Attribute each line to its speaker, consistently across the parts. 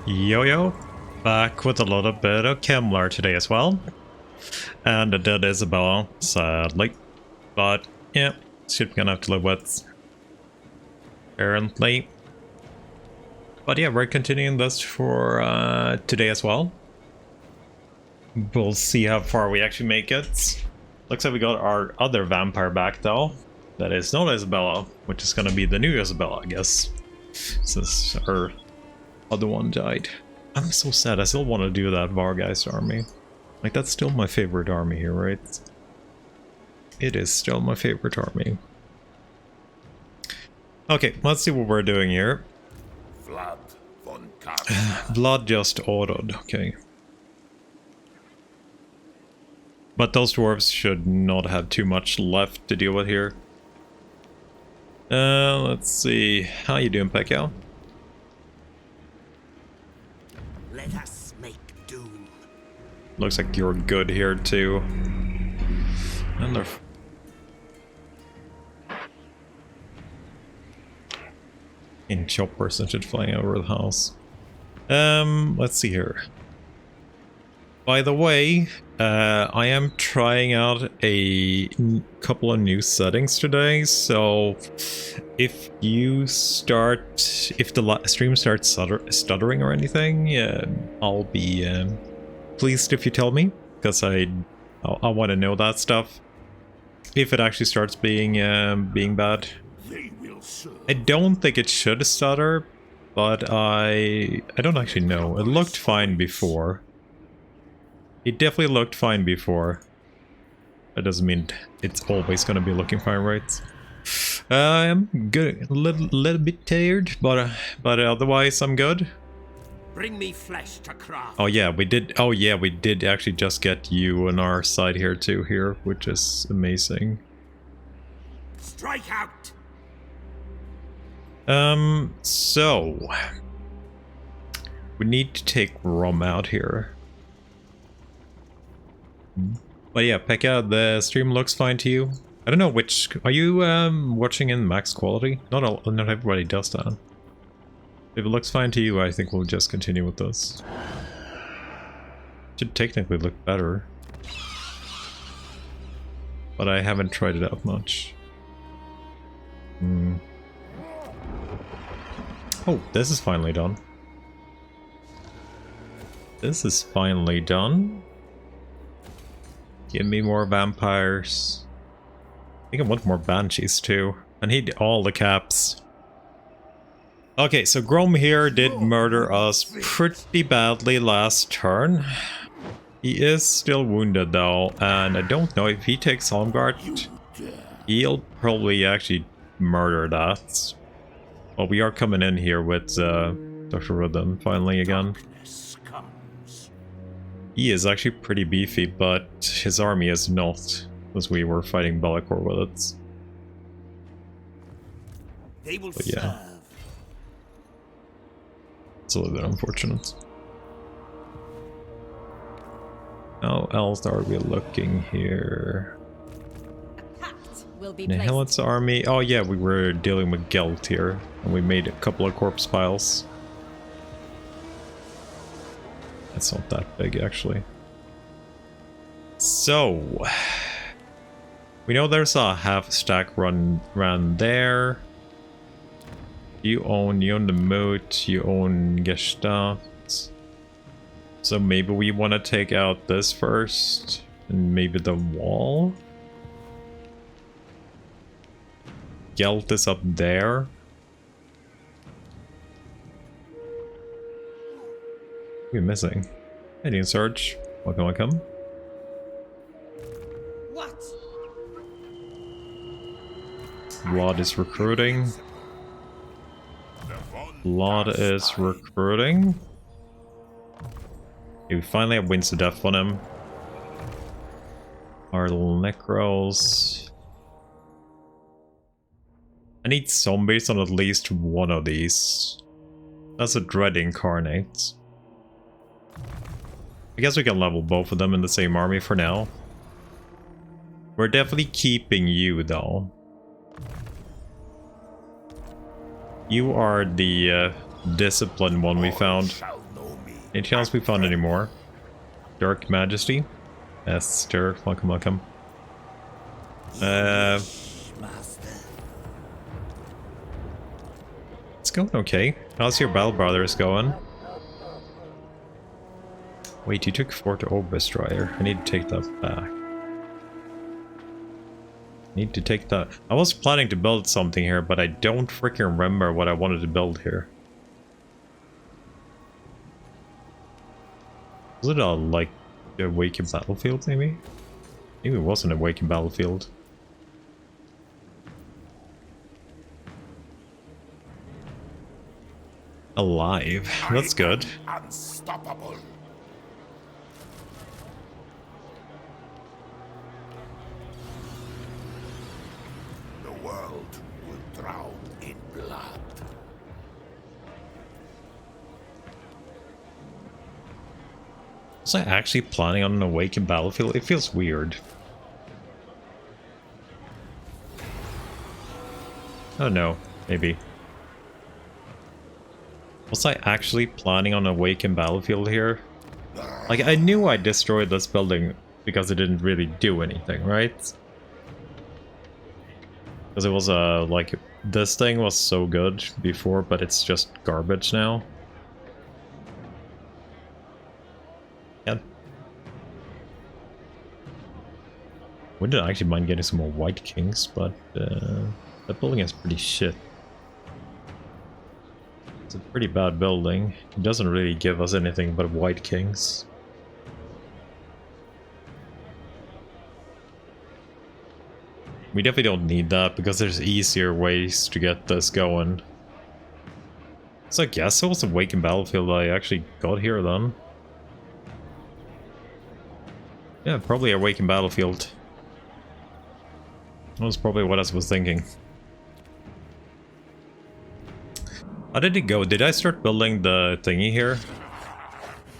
Speaker 1: Yo, back with a little bit of Kemmler today as well. And a dead Isabella, sadly. But yeah, shit we're gonna have to live with. Apparently. But yeah, we're continuing this for today as well. We'll see how far we actually make it. Looks like we got our other vampire back though. That is not Isabella, which is gonna be the new Isabella, I guess. Since our other one died. I'm so sad, I still want to do that Vargeist army. Like, that's still my favorite army here, right? It is still my favorite army. Okay, let's see what we're doing here. Blood just autoed, okay. But those dwarves should not have too much left to deal with here. Let's see. How you doing, Pekka?
Speaker 2: Let us make doom.
Speaker 1: Looks like you're good here too. And they're in shop percentage flying over the house. Let's see here. By the way, I am trying out a couple of new settings today, so if you start, if the stream starts stuttering or anything, I'll be pleased if you tell me, because I want to know that stuff. If it actually starts being bad, I don't think it should stutter, but I don't actually know. It looked fine before. It definitely looked fine before. That doesn't mean it's always gonna be looking fine, right? I'm good, a little bit tired, but otherwise I'm good.
Speaker 2: Bring me flesh to craft.
Speaker 1: Oh yeah, we did. Oh yeah, we did actually just get you on our side here too, which is amazing.
Speaker 2: Strike out.
Speaker 1: So we need to take Rom out here. But yeah, Pekka, the stream looks fine to you. I don't know which. Are you watching in max quality? Not everybody does that. If it looks fine to you, I think we'll just continue with this. Should technically look better, but I haven't tried it out much. Oh, this is finally done. This is finally done. Give me more vampires. I think I want more banshees too. I need all the caps. Okay, so Grom here did murder us pretty badly last turn. He is still wounded though, and I don't know if he takes Helmgard. He'll probably actually murder that. Well, we are coming in here with Dr. Rhythm finally again. He is actually pretty beefy, but his army is not, as we were fighting Be'lakor with it.
Speaker 2: They will
Speaker 1: But yeah, it's a little bit unfortunate. How else are we looking here? Nihilit's army. Oh yeah, we were dealing with Gelt here, and we made a couple of corpse piles. It's not that big, actually. So, we know there's a half stack ran there. You own the moat, you own Gestalt. So maybe we want to take out this first, and maybe the wall. Gelt is up there. We're missing. Indian Surge. Welcome.
Speaker 2: What?
Speaker 1: Blood is recruiting. Blood is recruiting. Okay, we finally have Winds of Death on him. Our Necros. I need zombies on at least one of these. That's a Dread Incarnate. I guess we can level both of them in the same army for now. We're definitely keeping you though. You are the disciplined one we found. Anything else we found anymore? Dark Majesty. Esther, welcome, welcome. It's going okay. How's your Battle Brothers going? Wait, you took Fort Destroyer. I need to take that back. Need to take that. I was planning to build something here, but I don't freaking remember what I wanted to build here. Was it like a Awakened Battlefield, maybe? Maybe it wasn't a Awakened Battlefield. Alive. That's good.
Speaker 2: Unstoppable. The world will drown in blood.
Speaker 1: Was I actually planning on an Awakened Battlefield? It feels weird. Oh no, maybe. Was I actually planning on an Awakened Battlefield here? Like, I knew I destroyed this building because it didn't really do anything, right? Because it was like, this thing was so good before, but it's just garbage now. Yeah. Wouldn't actually mind getting some more White Kings, but that building is pretty shit. It's a pretty bad building. It doesn't really give us anything but White Kings. We definitely don't need that because there's easier ways to get this going. So I guess it was a Awakened Battlefield I actually got here then. Yeah, probably a Awakened Battlefield. That was probably what I was thinking. How did it go? Did I start building the thingy here?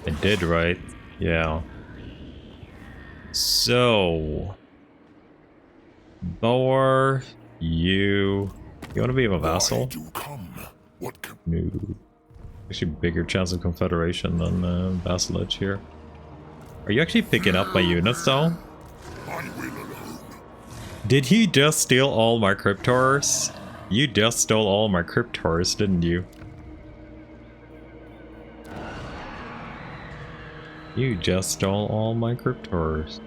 Speaker 1: I did, right? Yeah. So... Boar, you want to be a vassal? No. Actually bigger chance of confederation than vassalage here. Are you actually picking up my units though? Did you just steal all my cryptors? You just stole all my cryptors, didn't you? You just stole all my cryptors.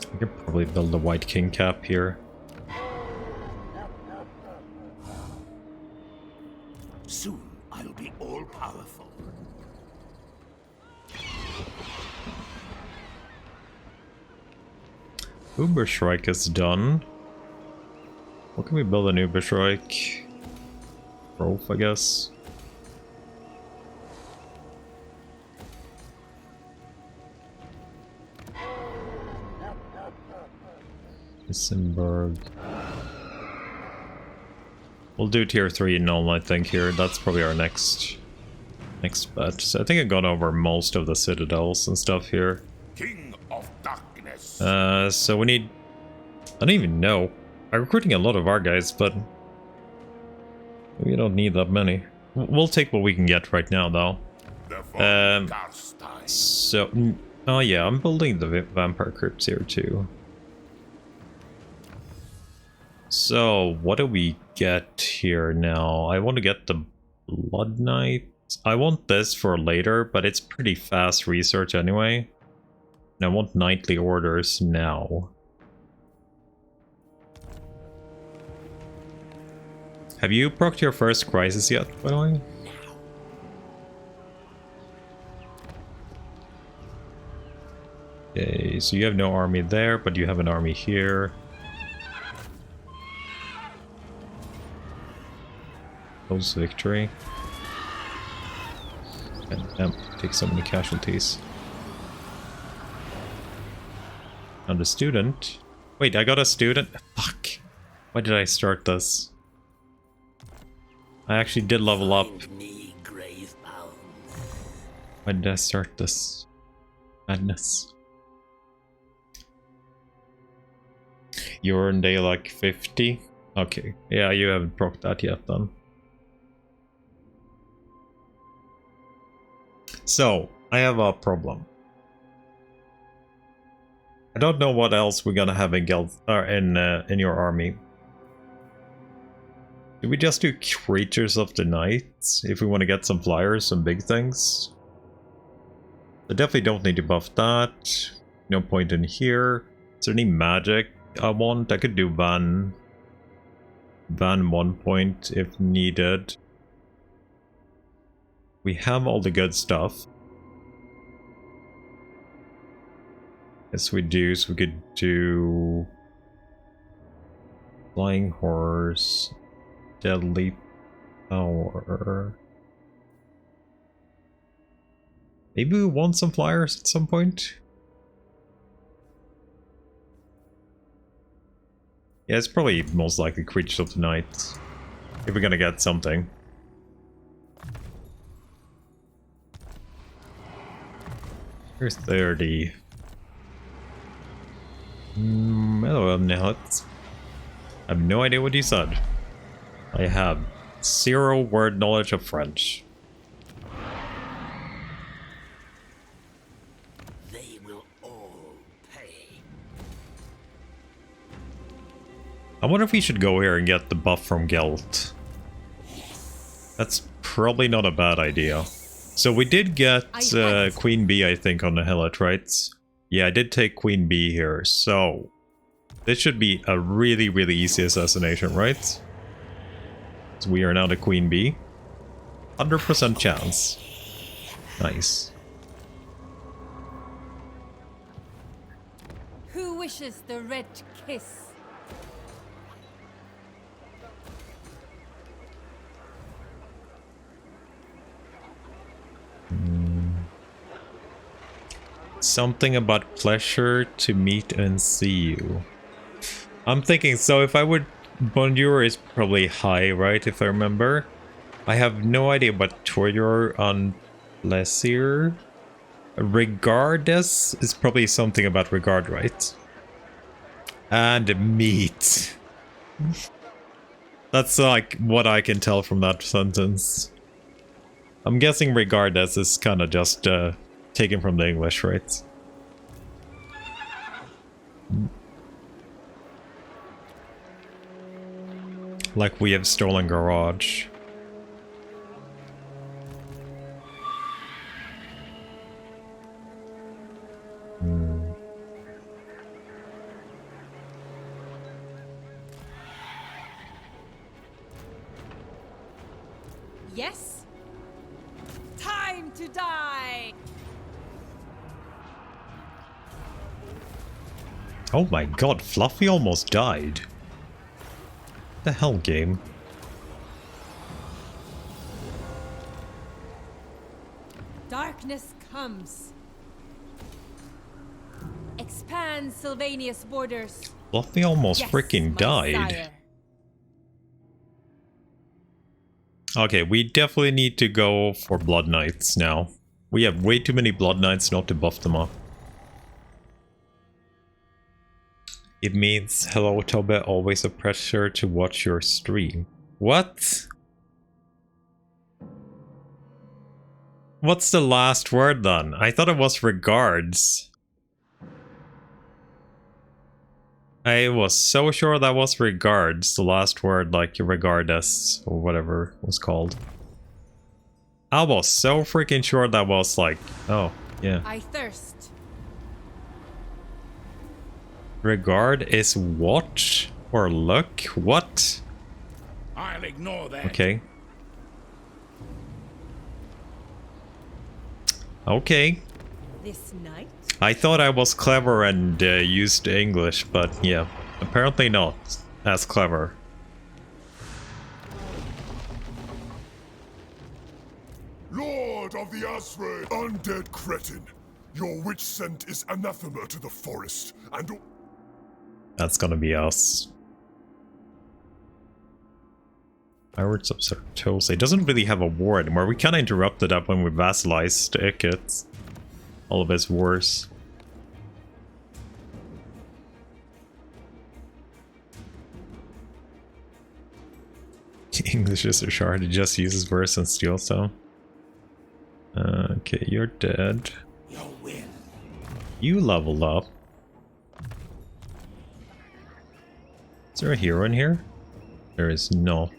Speaker 1: I could probably build a White King cap here.
Speaker 2: Soon I'll be all powerful.
Speaker 1: Uberschreik is done. What can we build an Uberschreik? Rolf, I guess. Isenberg. We'll do tier 3 in all, I think, here. That's probably our next bet. So I think I've gone over most of the citadels and stuff here.
Speaker 2: King of Darkness.
Speaker 1: So we need... I don't even know. I'm recruiting a lot of our guys, but... we don't need that many. We'll take what we can get right now, though. So... oh yeah, I'm building the Vampire Crypts here, too. So, what do we get here now? I want to get the Blood Knights. I want this for later, but it's pretty fast research anyway. And I want Knightly Orders now. Have you procced your first crisis yet, by the way? Okay, so you have no army there, but you have an army here. Close victory. And take so many casualties. And a student. Wait, I got a student? Fuck. Why did I start this? I actually did level up. Why did I start this? Madness. You're in day like 50. Okay, yeah, you haven't proc that yet then. So, I have a problem. I don't know what else we're gonna have in guild or in your army. Do we just do creatures of the night if we want to get some flyers, some big things? I definitely don't need to buff that. No point in here. Is there any magic I want? I could do ban 1 point if needed. We have all the good stuff. Yes, we do. So we could do flying horse, deadly power. Maybe we want some flyers at some point. Yeah, it's probably most likely creatures of the night if we're gonna get something. Here's 30. Hello, Nihilits. I have no idea what you said. I have 0 word knowledge of French.
Speaker 2: They will all pay.
Speaker 1: I wonder if we should go here and get the buff from Gelt. That's probably not a bad idea. So we did get Queen Bee, I think, on the Hillet, right? Yeah, I did take Queen Bee here, so this should be a really, really easy assassination, right? So we are now the Queen Bee. 100% chance. Nice.
Speaker 3: Who wishes the red kiss?
Speaker 1: Something about pleasure to meet and see you. I'm thinking, so if I would... Bonjour is probably high, right? If I remember. I have no idea about Toyor on Blessier. Regardless is probably something about regard, right? And meat. That's like what I can tell from that sentence. I'm guessing regardless is kind of just taken from the English, right? Like we have stolen garage.
Speaker 3: Yes? Time to die!
Speaker 1: Oh my god, Fluffy almost died. The hell, game?
Speaker 3: Darkness comes. Expand Sylvania's borders.
Speaker 1: Fluffy almost
Speaker 3: Yes,
Speaker 1: freaking
Speaker 3: my
Speaker 1: died.
Speaker 3: sire.
Speaker 1: Okay, we definitely need to go for Blood Knights now. We have way too many Blood Knights not to buff them up. It means, hello Tobe, always a pleasure to watch your stream. What? What's the last word then? I thought it was regards. I was so sure that was regards, the last word, like regardless, or whatever it was called. I was so freaking sure that was like, oh, yeah.
Speaker 3: I thirst.
Speaker 1: Regard is watch or look? What?
Speaker 2: I'll ignore that.
Speaker 1: Okay. Okay.
Speaker 3: This night?
Speaker 1: I thought I was clever and used English, but yeah, apparently not as clever.
Speaker 2: Lord of the Asray, undead cretin. Your witch scent is anathema to the forest, and
Speaker 1: That's gonna be us. Pirates of Sartose. It doesn't really have a war anymore. We kinda interrupted that when we vassalized Ikit. All of his wars. English is a shard. It just uses verse and steals them. Okay, you're dead. You leveled up. Is there a hero in here? There is not.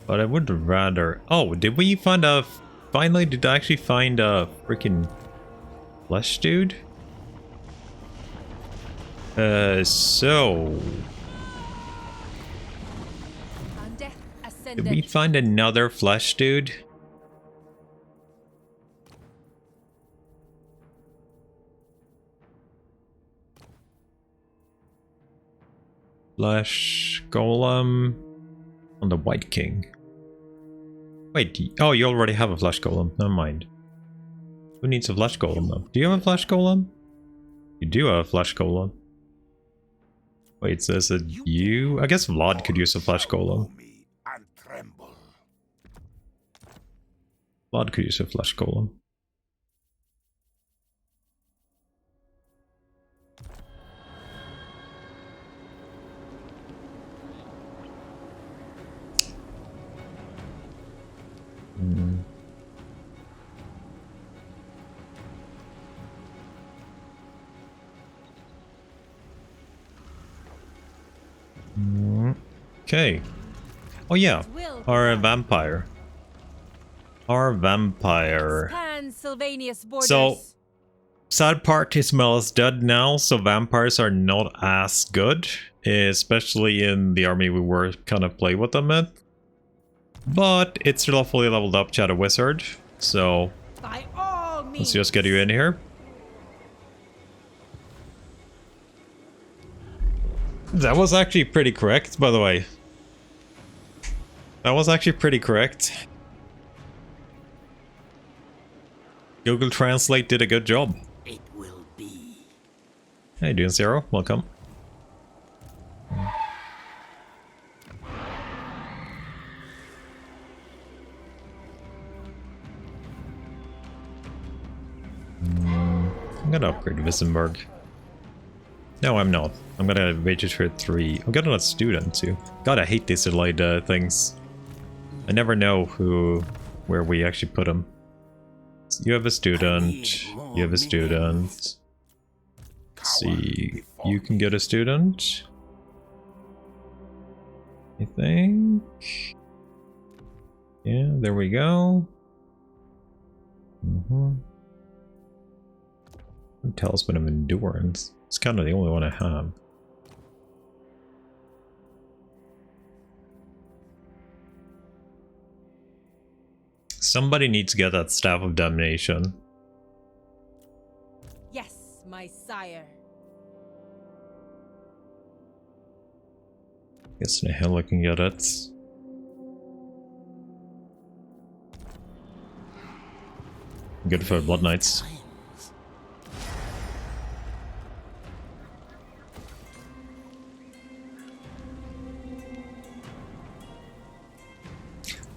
Speaker 1: But I would rather... Oh, did we find a... Finally, did I actually find a freaking flesh dude? So... Did we find another flesh dude? Flesh golem on the White King. Wait, oh, you already have a flesh golem. Never mind. Who needs a flesh golem though? Do you have a flesh golem? You do have a flesh golem. Wait, so is it you? I guess Vlad could use a flesh golem. Vlad could use a flesh golem. Okay. Oh yeah, our vampire. Our vampire. So, sad part, Ismail is dead now, so vampires are not as good, especially in the army we were kind of play with them in. But it's still a fully leveled up Shadow Wizard, so
Speaker 3: By all means.
Speaker 1: let's just get you in here. That was actually pretty correct, by the way. That was actually pretty correct. Google Translate did a good job.
Speaker 4: It will be.
Speaker 1: Hey, doing Zero, welcome. I'm gonna upgrade Wissenberg. No, I'm not. I'm gonna vegetarian 3. I'm gonna let student too. God, I hate these delayed things. I never know where we actually put them. You have a student. You have a student. Let's see, you can get a student. I think. Yeah, there we go. Talisman of Endurance. It's kind of the only one I have. Somebody needs to get that Staff of Damnation.
Speaker 3: Yes, my sire.
Speaker 1: Guess Nihil can get it. Good for Blood Knights.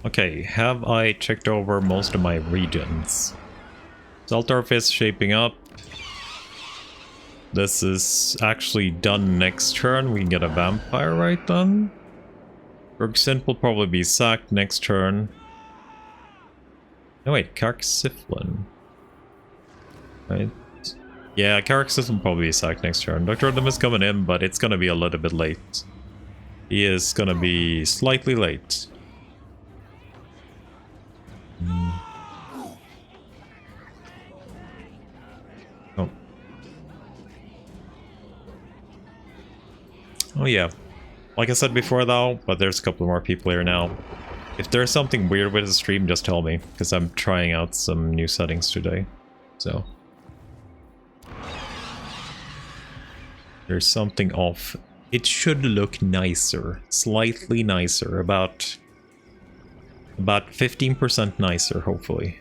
Speaker 1: Okay, have I checked over most of my regions? Zeltorf is shaping up. This is actually done next turn. We can get a vampire right then. Bergsint will probably be sacked next turn. No wait, Karksiflin. Right? Yeah, Karksiflin will probably be sacked next turn. Dr. Odom is coming in, but it's gonna be a little bit late. He is gonna be slightly late. Oh yeah, like I said before though, but there's a couple more people here now. If there's something weird with the stream, just tell me, because I'm trying out some new settings today. So there's something off. It should look nicer, slightly nicer, about 15% nicer, hopefully.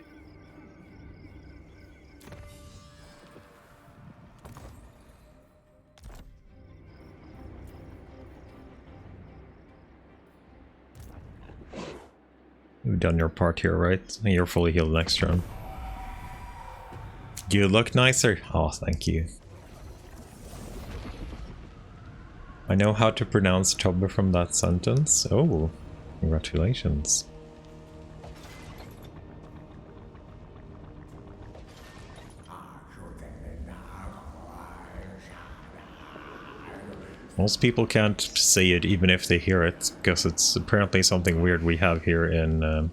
Speaker 1: You've done your part here, right? You're fully healed next turn. You look nicer. Oh, thank you. I know how to pronounce Tobbe from that sentence. Oh. Congratulations. Most people can't say it even if they hear it, because it's apparently something weird we have here in the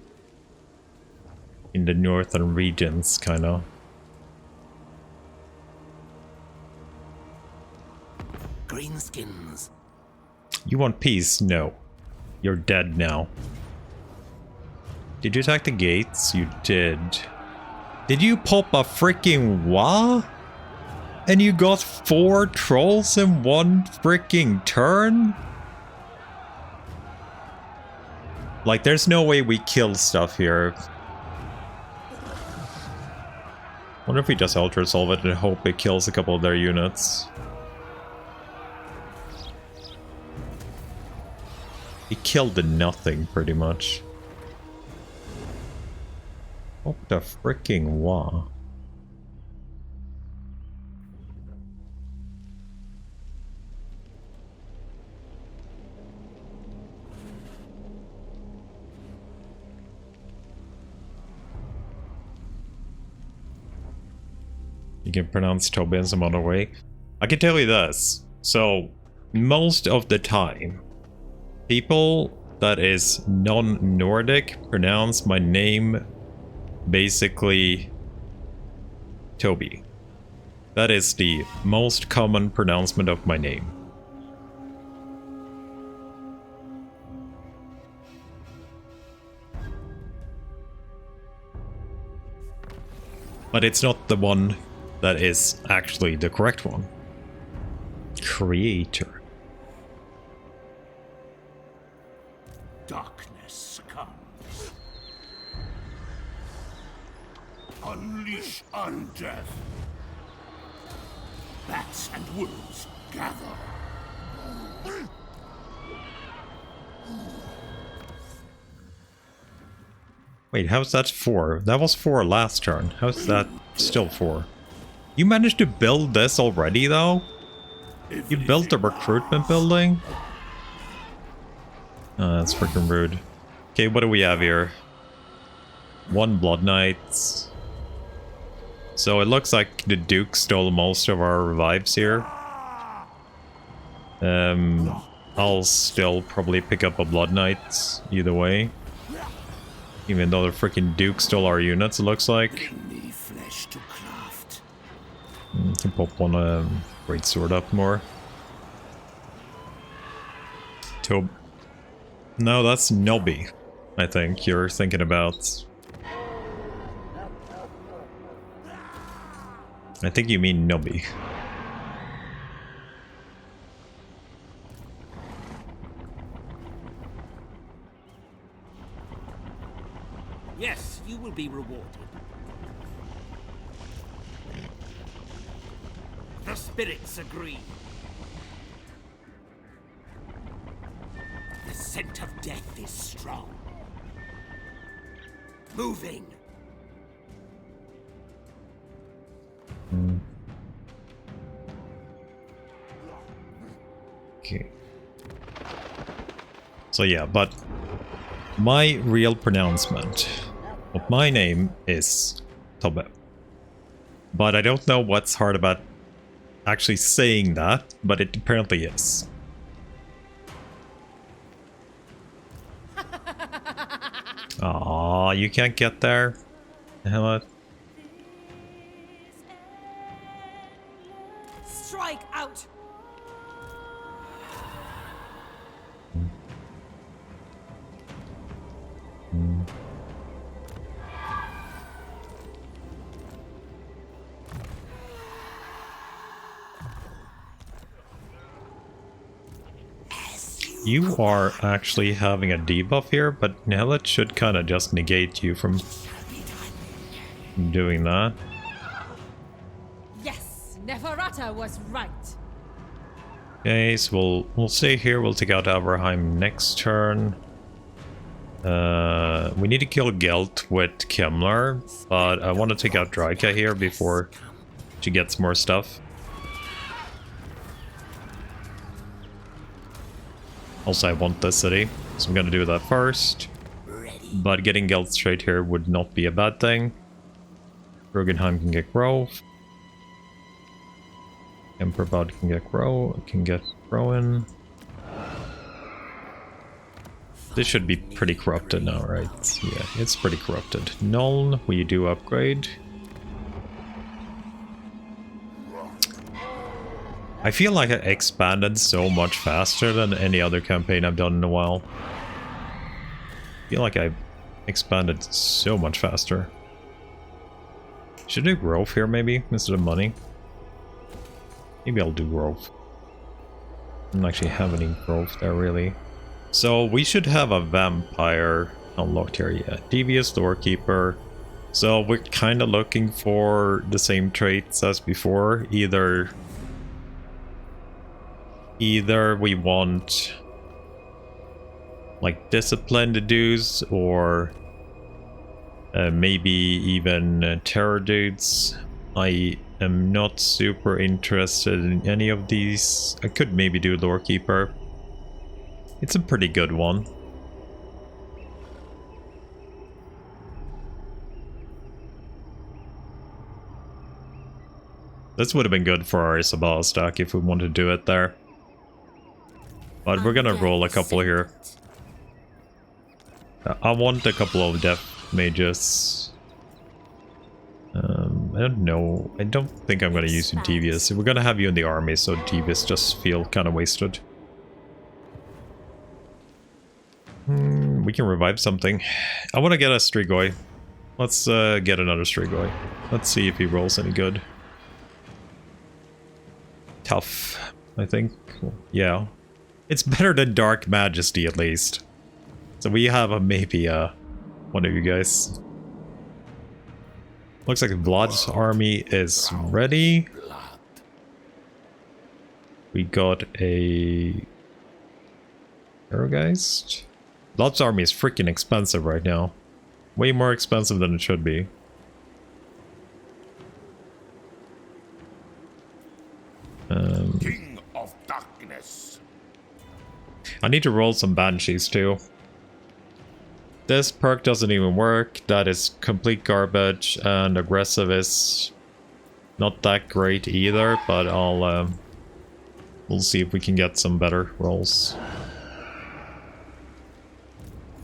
Speaker 1: northern regions, kind of.
Speaker 4: Greenskins.
Speaker 1: You want peace? No. You're dead now. Did you attack the gates? You did. Did you pop a freaking wah? And you got 4 trolls in one freaking turn? Like, there's no way we kill stuff here. Wonder if we just Ultra Resolve it and hope it kills a couple of their units. He killed the nothing, pretty much. What the freaking wah? You can pronounce Toby in some other way. I can tell you this. So, most of the time, people that is non-Nordic pronounce my name basically Toby. That is the most common pronouncement of my name. But it's not the one that is actually the correct one. Creator.
Speaker 4: Darkness comes. Unleash undeath. Bats and wolves gather.
Speaker 1: Wait, how's that 4? That was 4 last turn. How's that still 4? You managed to build this already, though? You built the recruitment building? Oh, that's freaking rude. Okay, what do we have here? 1 Blood Knights. So it looks like the Duke stole most of our revives here. I'll still probably pick up a Blood Knight either way. Even though the freaking Duke stole our units, it looks like. Can pop one great sword up more. No, that's Nobby, I think you're thinking about. I think you mean Nobby.
Speaker 4: Yes, you will be rewarded. The spirits agree. The scent of death is strong. Moving.
Speaker 1: Okay. So yeah, but my real pronouncement of my name is Tobbe. But I don't know what's hard about actually saying that, but it apparently is. Aw, you can't get there? The hell out.
Speaker 3: Strike out.
Speaker 1: You are actually having a debuff here, but now that should kind of just negate you from doing that.
Speaker 3: Yes, Neferata was right.
Speaker 1: Okay, so we'll stay here. We'll take out Averheim next turn. We need to kill Gelt with Kemmler, but I want to take out Draika here before she gets more stuff. Also, I want this city. So I'm gonna do that first. But getting Geld straight here would not be a bad thing. Rogenheim can get Grove. Emperbod can get Rowan. This should be pretty corrupted now, right? Yeah, it's pretty corrupted. Nuln, we do upgrade. I feel like I expanded so much faster than any other campaign I've done in a while. I feel like I've expanded so much faster. Should I do growth here maybe, instead of money? Maybe I'll do growth. I don't actually have any growth there really. So we should have a vampire unlocked here, yeah. Devious doorkeeper. So we're kind of looking for the same traits as before. Either we want like disciplined dudes or maybe even terror dudes. I am not super interested in any of these. I could maybe do doorkeeper. It's a pretty good one. This would have been good for our Isabella stack if we wanted to do it there. But we're gonna roll a couple here. I want a couple of death mages. I don't know. I don't think I'm gonna use you Devious. We're gonna have you in the army, so Devious just feel kind of wasted. We can revive something. I want to get a Strigoi. Let's get another Strigoi. Let's see if he rolls any good. Tough, I think. Yeah. It's better than Dark Majesty at least. So we have a maybe one of you guys. Looks like Vlad's army is ready. We got a Arrowgeist. Vlad's army is freaking expensive right now. Way more expensive than it should be.
Speaker 2: King of Darkness.
Speaker 1: I need to roll some Banshees too. This perk doesn't even work. That is complete garbage, and aggressive is not that great either. But I'll we'll see if we can get some better rolls.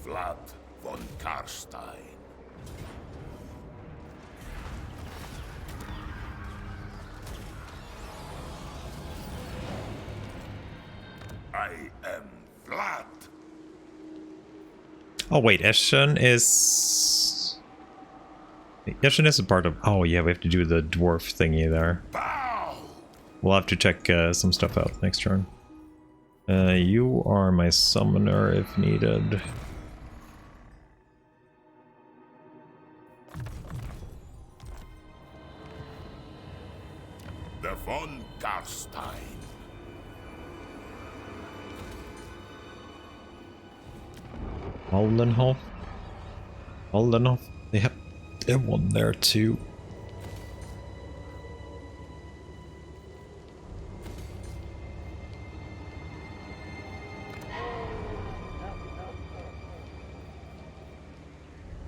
Speaker 2: Vlad von Karstein. I am Vlad.
Speaker 1: Oh wait, Eschen is... Eschen is a part of... Oh yeah, we have to do the dwarf thingy there.
Speaker 2: Bow.
Speaker 1: We'll have to check some stuff out next turn. You are my summoner if needed.
Speaker 2: The von Karstein.
Speaker 1: Aldenhof? Aldenhof? They have one there too.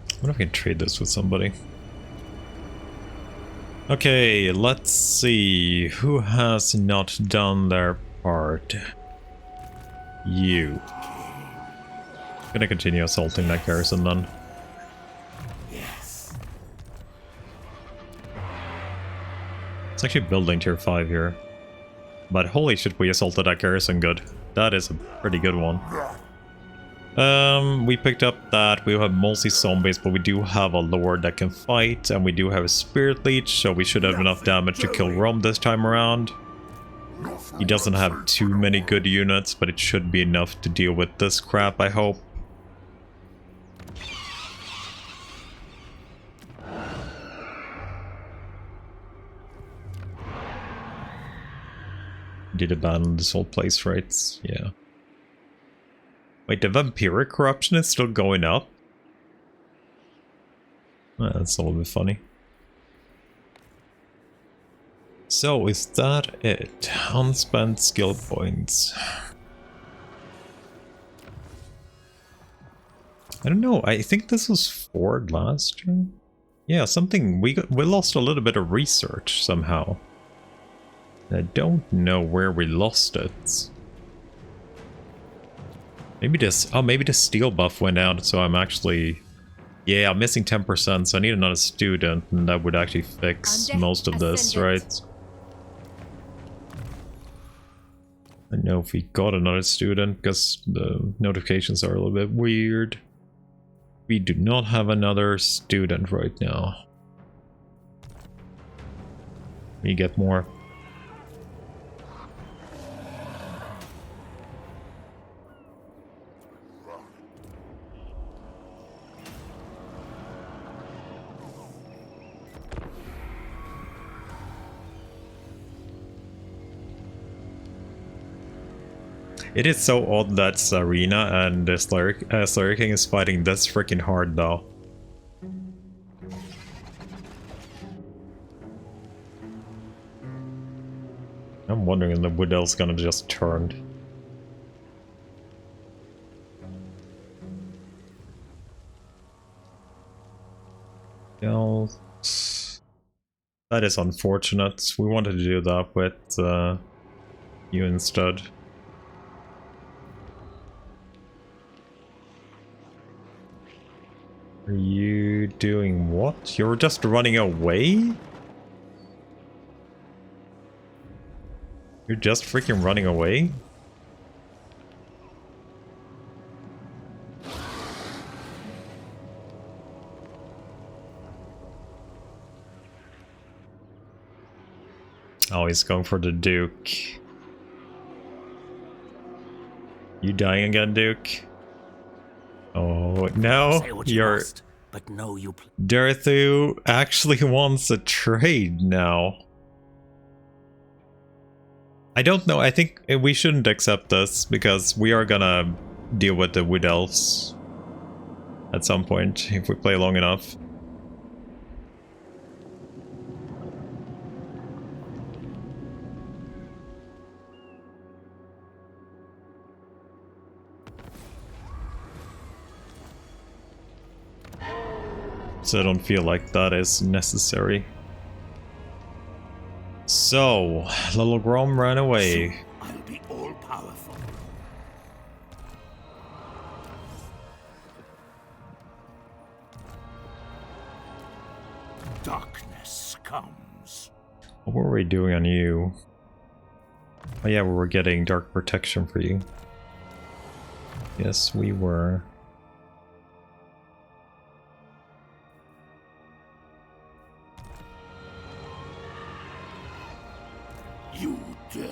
Speaker 1: I wonder if I can trade this with somebody. Okay, let's see. Who has not done their part? You. Gonna continue assaulting that garrison then.
Speaker 4: Yes.
Speaker 1: It's actually building tier 5 here. But holy shit, we assaulted that garrison good. That is a pretty good one. We picked up that we have mostly zombies, but we do have a lord that can fight, and we do have a spirit leech, so we should have enough damage to kill Rome this time around. He doesn't have too many good units, but it should be enough to deal with this crap, I hope. Did abandon this whole place, right? Yeah. Wait, the vampiric corruption is still going up? That's a little bit funny. So, is that it? Unspent skill points. I don't know. I think this was Ford last year. Yeah, something we lost a little bit of research somehow. I don't know where we lost it. Maybe this. Oh, maybe the steel buff went out, so I'm actually. Yeah, I'm missing 10%, so I need another student, and that would actually fix most of this, right? I know if we got another student, because the notifications are a little bit weird. We do not have another student right now. We get more. It is so odd that Sarina and Slayer King is fighting this freaking hard though. I'm wondering if the Wood Elf's gonna just turn. That is unfortunate. We wanted to do that with you instead. Are you doing what? You're just running away? You're just freaking running away? Oh, he's going for the Duke. You dying again, Duke? Oh, no, you're...
Speaker 4: But no, you...
Speaker 1: Darthu actually wants a trade now. I don't know, I think we shouldn't accept this, because we are gonna deal with the Wood Elves at some point, if we play long enough. So I don't feel like that is necessary. So, little Grom ran away.
Speaker 4: Soon I'll be all powerful. Darkness comes.
Speaker 1: What were we doing on you? Oh yeah, we were getting dark protection for you. Yes, we were.
Speaker 4: You dare.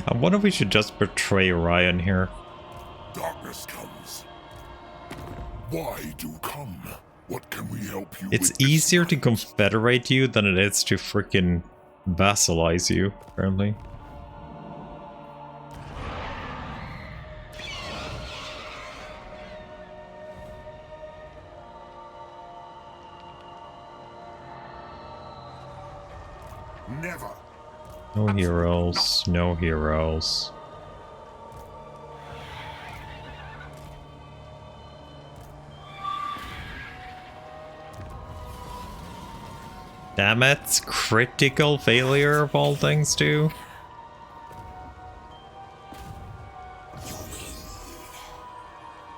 Speaker 1: I wonder if we should just betray Ryan here.
Speaker 2: Darkness comes. Why do come? What can we help you
Speaker 1: It's
Speaker 2: with?
Speaker 1: easier to confederate you than it is to freaking vassalize you, apparently.
Speaker 2: Never.
Speaker 1: No heroes, no heroes. Damn it, critical failure of all things too.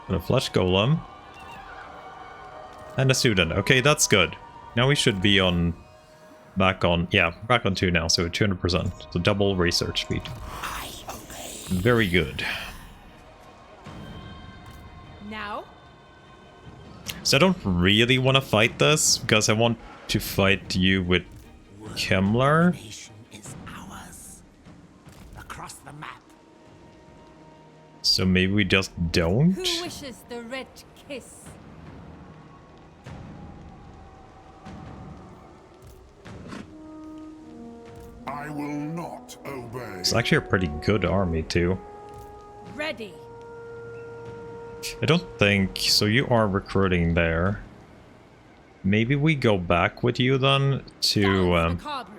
Speaker 1: And a flesh golem. And a student. Okay, that's good. Now we should be on... back on 2 now, so 200%. So double research speed. Very good.
Speaker 3: Now?
Speaker 1: So I don't really want to fight this, because I want to fight you with Kemmler.
Speaker 4: Nation is ours. Across the map.
Speaker 1: So maybe we just don't?
Speaker 3: Who wishes the red kiss?
Speaker 2: I will not obey.
Speaker 1: It's actually a pretty good army too.
Speaker 3: Ready.
Speaker 1: I don't think... so you are recruiting there. Maybe we go back with you then to...
Speaker 3: Down, Macabre.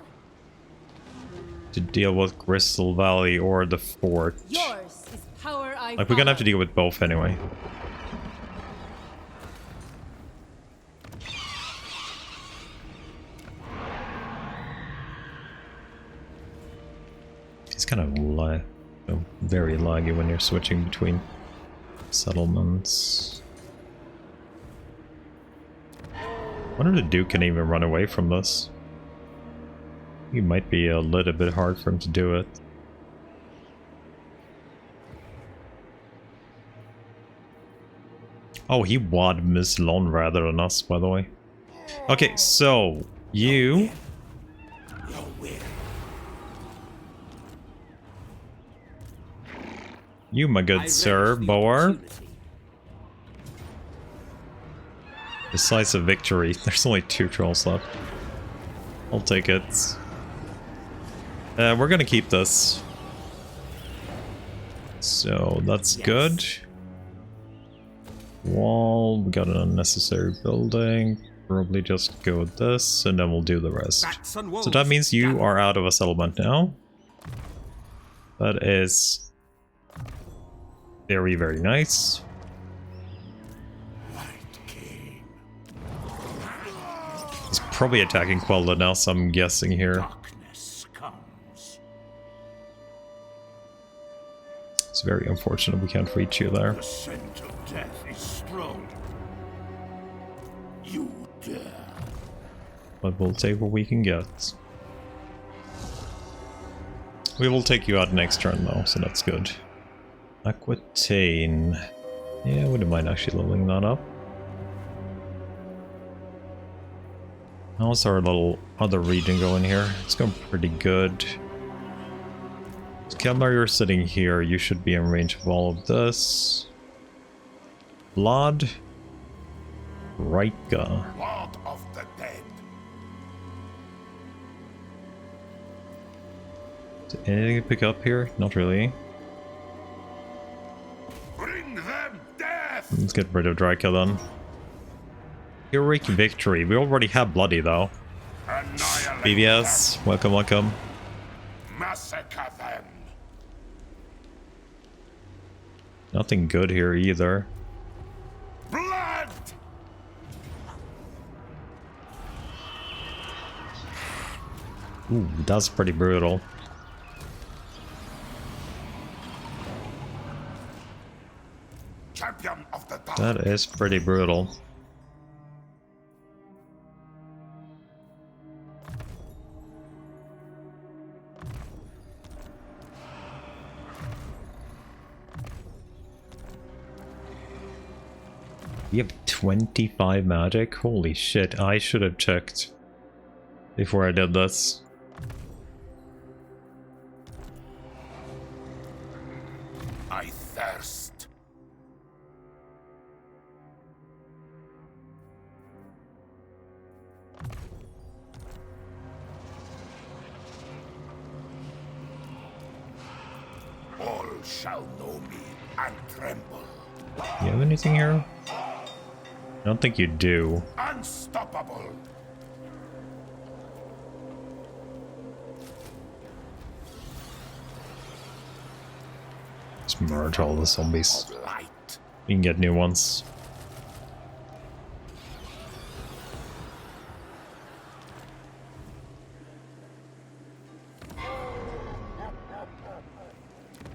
Speaker 1: to deal with Crystal Valley or the fort.
Speaker 3: Yours is power I
Speaker 1: Like, we're gonna have to deal with both anyway. It's kind of very laggy when you're switching between settlements. I wonder if the Duke can even run away from this. It might be a little bit hard for him to do it. Oh, he wad Miss Lon rather than us, by the way. Okay, so you. You, my good sir, Boar. Decisive victory. There's only 2 trolls left. I'll take it. We're gonna keep this. So that's good. Wall, we got an unnecessary building. Probably just go with this, and then we'll do the rest. So that means you are out of a settlement now. That is very, very nice. He's probably attacking Quelda now, so I'm guessing here. It's very unfortunate we can't reach you there.
Speaker 2: The scent of death is strong. You dare.
Speaker 1: But we'll take what we can get. We will take you out next turn though, so that's good. Aquitaine. Yeah, I wouldn't mind actually leveling that up. How's our little other region going here? It's going pretty good. Kemmler, you're sitting here. You should be in range of all of this. Blood. Rika.
Speaker 2: Lord of the dead.
Speaker 1: Is there anything to pick up here? Not really.
Speaker 2: Bring them death.
Speaker 1: Let's get rid of Drika then. Heroic victory. We already have Bloody though.
Speaker 2: Annihilate
Speaker 1: BBS,
Speaker 2: them.
Speaker 1: welcome, welcome.
Speaker 2: Massacre them.
Speaker 1: Nothing good here either.
Speaker 2: Blood.
Speaker 1: Ooh, that's pretty brutal.
Speaker 2: Champion of the dark.
Speaker 1: That is pretty brutal. You have 25 magic? Holy shit, I should have checked before I did this.
Speaker 2: I thirst. All shall know me and tremble.
Speaker 1: You have anything here? I don't think you do.
Speaker 2: Unstoppable.
Speaker 1: Just merge all the zombies.
Speaker 2: Of light.
Speaker 1: You can get new ones.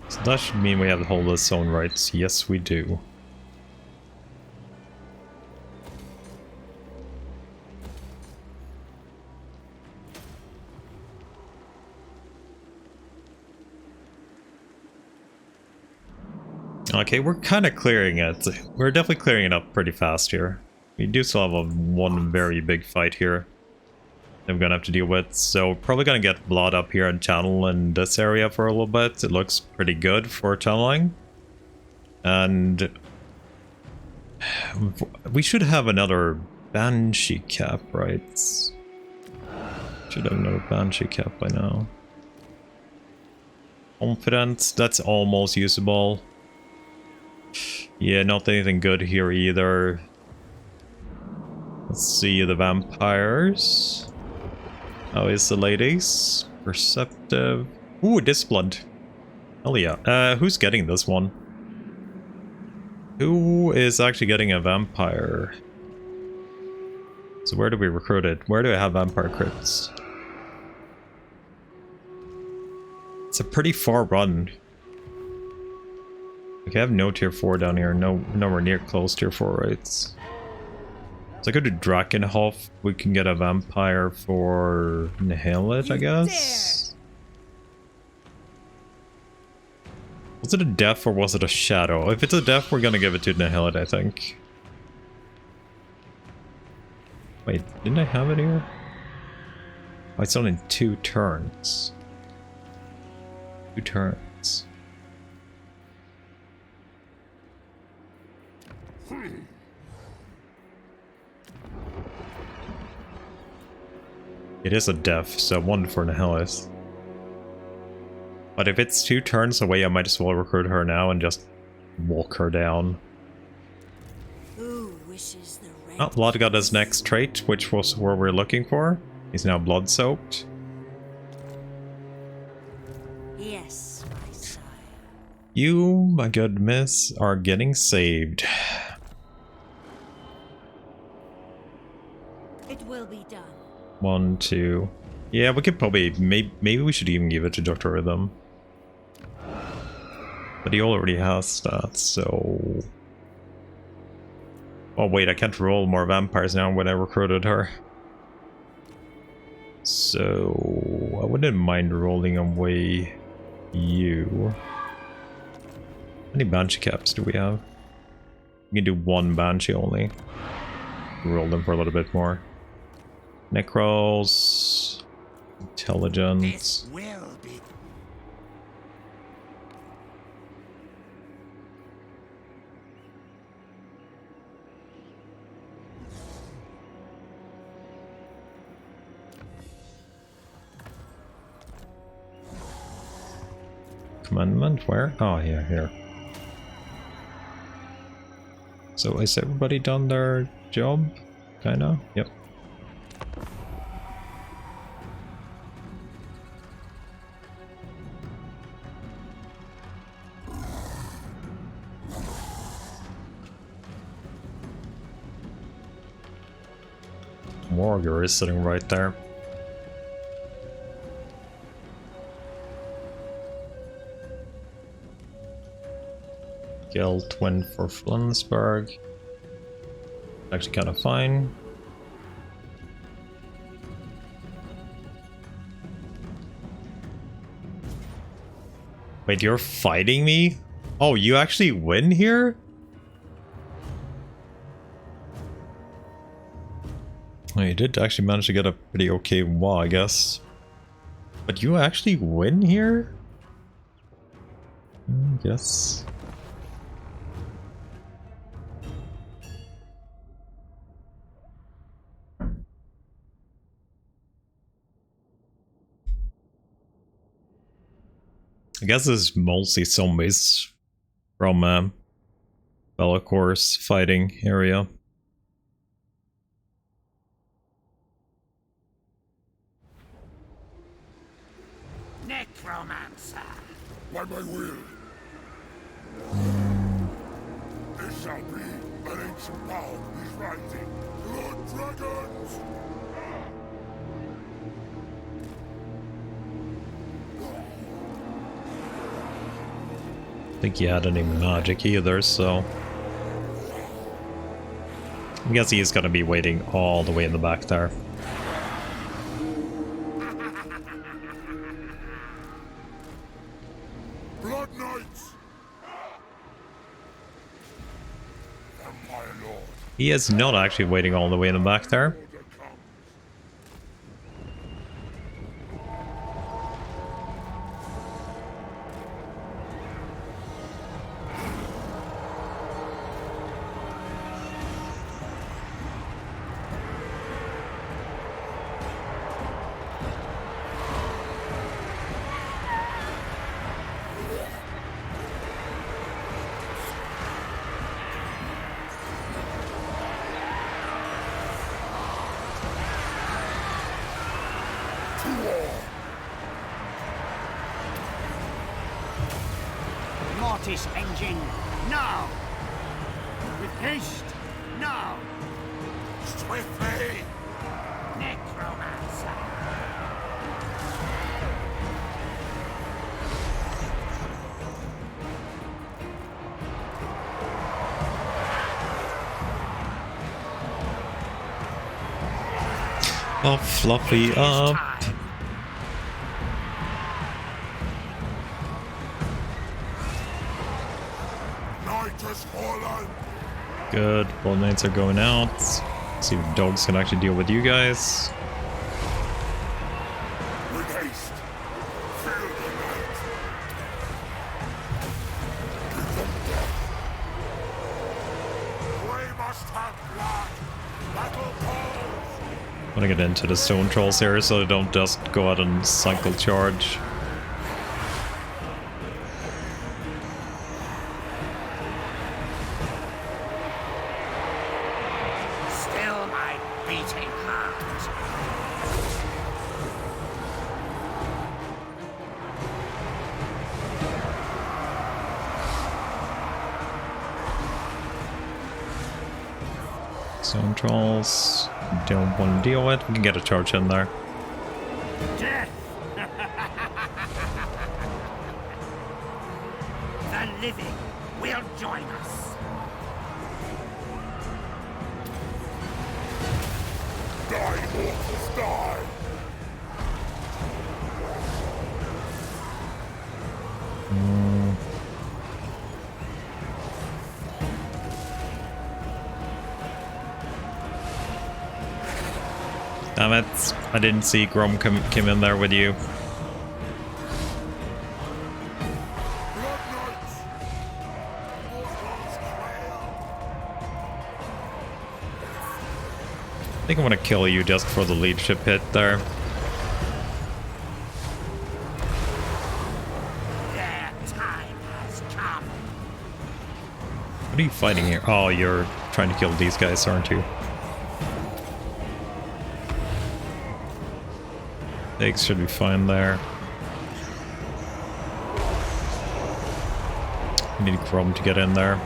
Speaker 1: So that should mean we have to hold this zone rights. Yes, we do. Okay, we're kind of clearing it. We're definitely clearing it up pretty fast here. We do still have one very big fight here that we're gonna have to deal with. So probably gonna get blood up here and channel in this area for a little bit. It looks pretty good for channeling. And we should have another Banshee cap, right? Should have another Banshee cap by now. Confident, that's almost usable. Yeah, not anything good here either. Let's see the vampires. How is the ladies? Perceptive. Ooh, disciplined. Hell yeah. Who's getting this one? Who is actually getting a vampire? So where do we recruit it? Where do I have vampire crits? It's a pretty far run. Okay, I have no tier 4 down here. Nowhere near close tier 4 rates. So I go to Drakenhof. We can get a vampire for Nihilith, I guess. Was it a death or was it a shadow? If it's a death, we're gonna give it to Nihilith, I think. Wait, didn't I have it here? Oh, it's only 2 turns. 2 turns. It is a death, so 1 for Nihilith. But if it's 2 turns away, I might as well recruit her now and just walk her down.
Speaker 5: Who wishes the red
Speaker 1: Oh, Blood got his next trait, which was what we're looking for. He's now blood-soaked.
Speaker 5: Yes, my sire.
Speaker 1: You, my good miss, are getting saved.
Speaker 5: It will be done.
Speaker 1: 1, 2. Yeah, we could probably... Maybe we should even give it to Dr. Rhythm. But he already has that, so... Oh wait, I can't roll more vampires now when I recruited her. So... I wouldn't mind rolling away you. How many Banshee caps do we have? We can do 1 Banshee only. Roll them for a little bit more. Necros... Intelligence...
Speaker 4: This will be.
Speaker 1: Commandment, where? Oh, yeah, here. So is everybody done their job? Kinda? Yep. Warrior is sitting right there. Guild win for Flensburg. Actually kind of fine. Wait, you're fighting me? Oh, you actually win here? Oh, you did actually manage to get a pretty okay wall, I guess. But you actually win here? Yes. I guess this is mostly zombies from Bellacor's fighting area.
Speaker 4: Necromancer.
Speaker 2: By my will. This shall be an ancient power is rising. Blood dragons!
Speaker 1: I think he had any magic either, so... I guess he's gonna be waiting all the way in the back there.
Speaker 2: Blood Knights! Vampire Lord.
Speaker 1: He is not actually waiting all the way in the back there.
Speaker 2: Order comes. To war!
Speaker 4: Mortis engine, now! With haste, now!
Speaker 2: Swiftly!
Speaker 4: Necromancer!
Speaker 1: Oh, Fluffy up.
Speaker 2: Night has fallen!
Speaker 1: Good. Blood Knights are going out. See if dogs can actually deal with you guys.
Speaker 2: With haste! Feel the night! Give them death! We must have blood! Battle calls!
Speaker 1: I'm gonna get into the stone trolls here so they don't just go out and cycle charge.
Speaker 4: Still my beating heart.
Speaker 1: Stone trolls. Don't want to deal with. We can get a charge in there.
Speaker 4: Death! The living will join us.
Speaker 2: Die, mortals, die!
Speaker 1: Damn it. I didn't see Grom come in there with you.
Speaker 2: Blood Knights! Mortals quail!
Speaker 1: I think I want to kill you just for the leadership hit there.
Speaker 4: Their time has come.
Speaker 1: What are you fighting here? Oh, you're trying to kill these guys, aren't you? Eggs should be fine there. We need Chrome to get in there.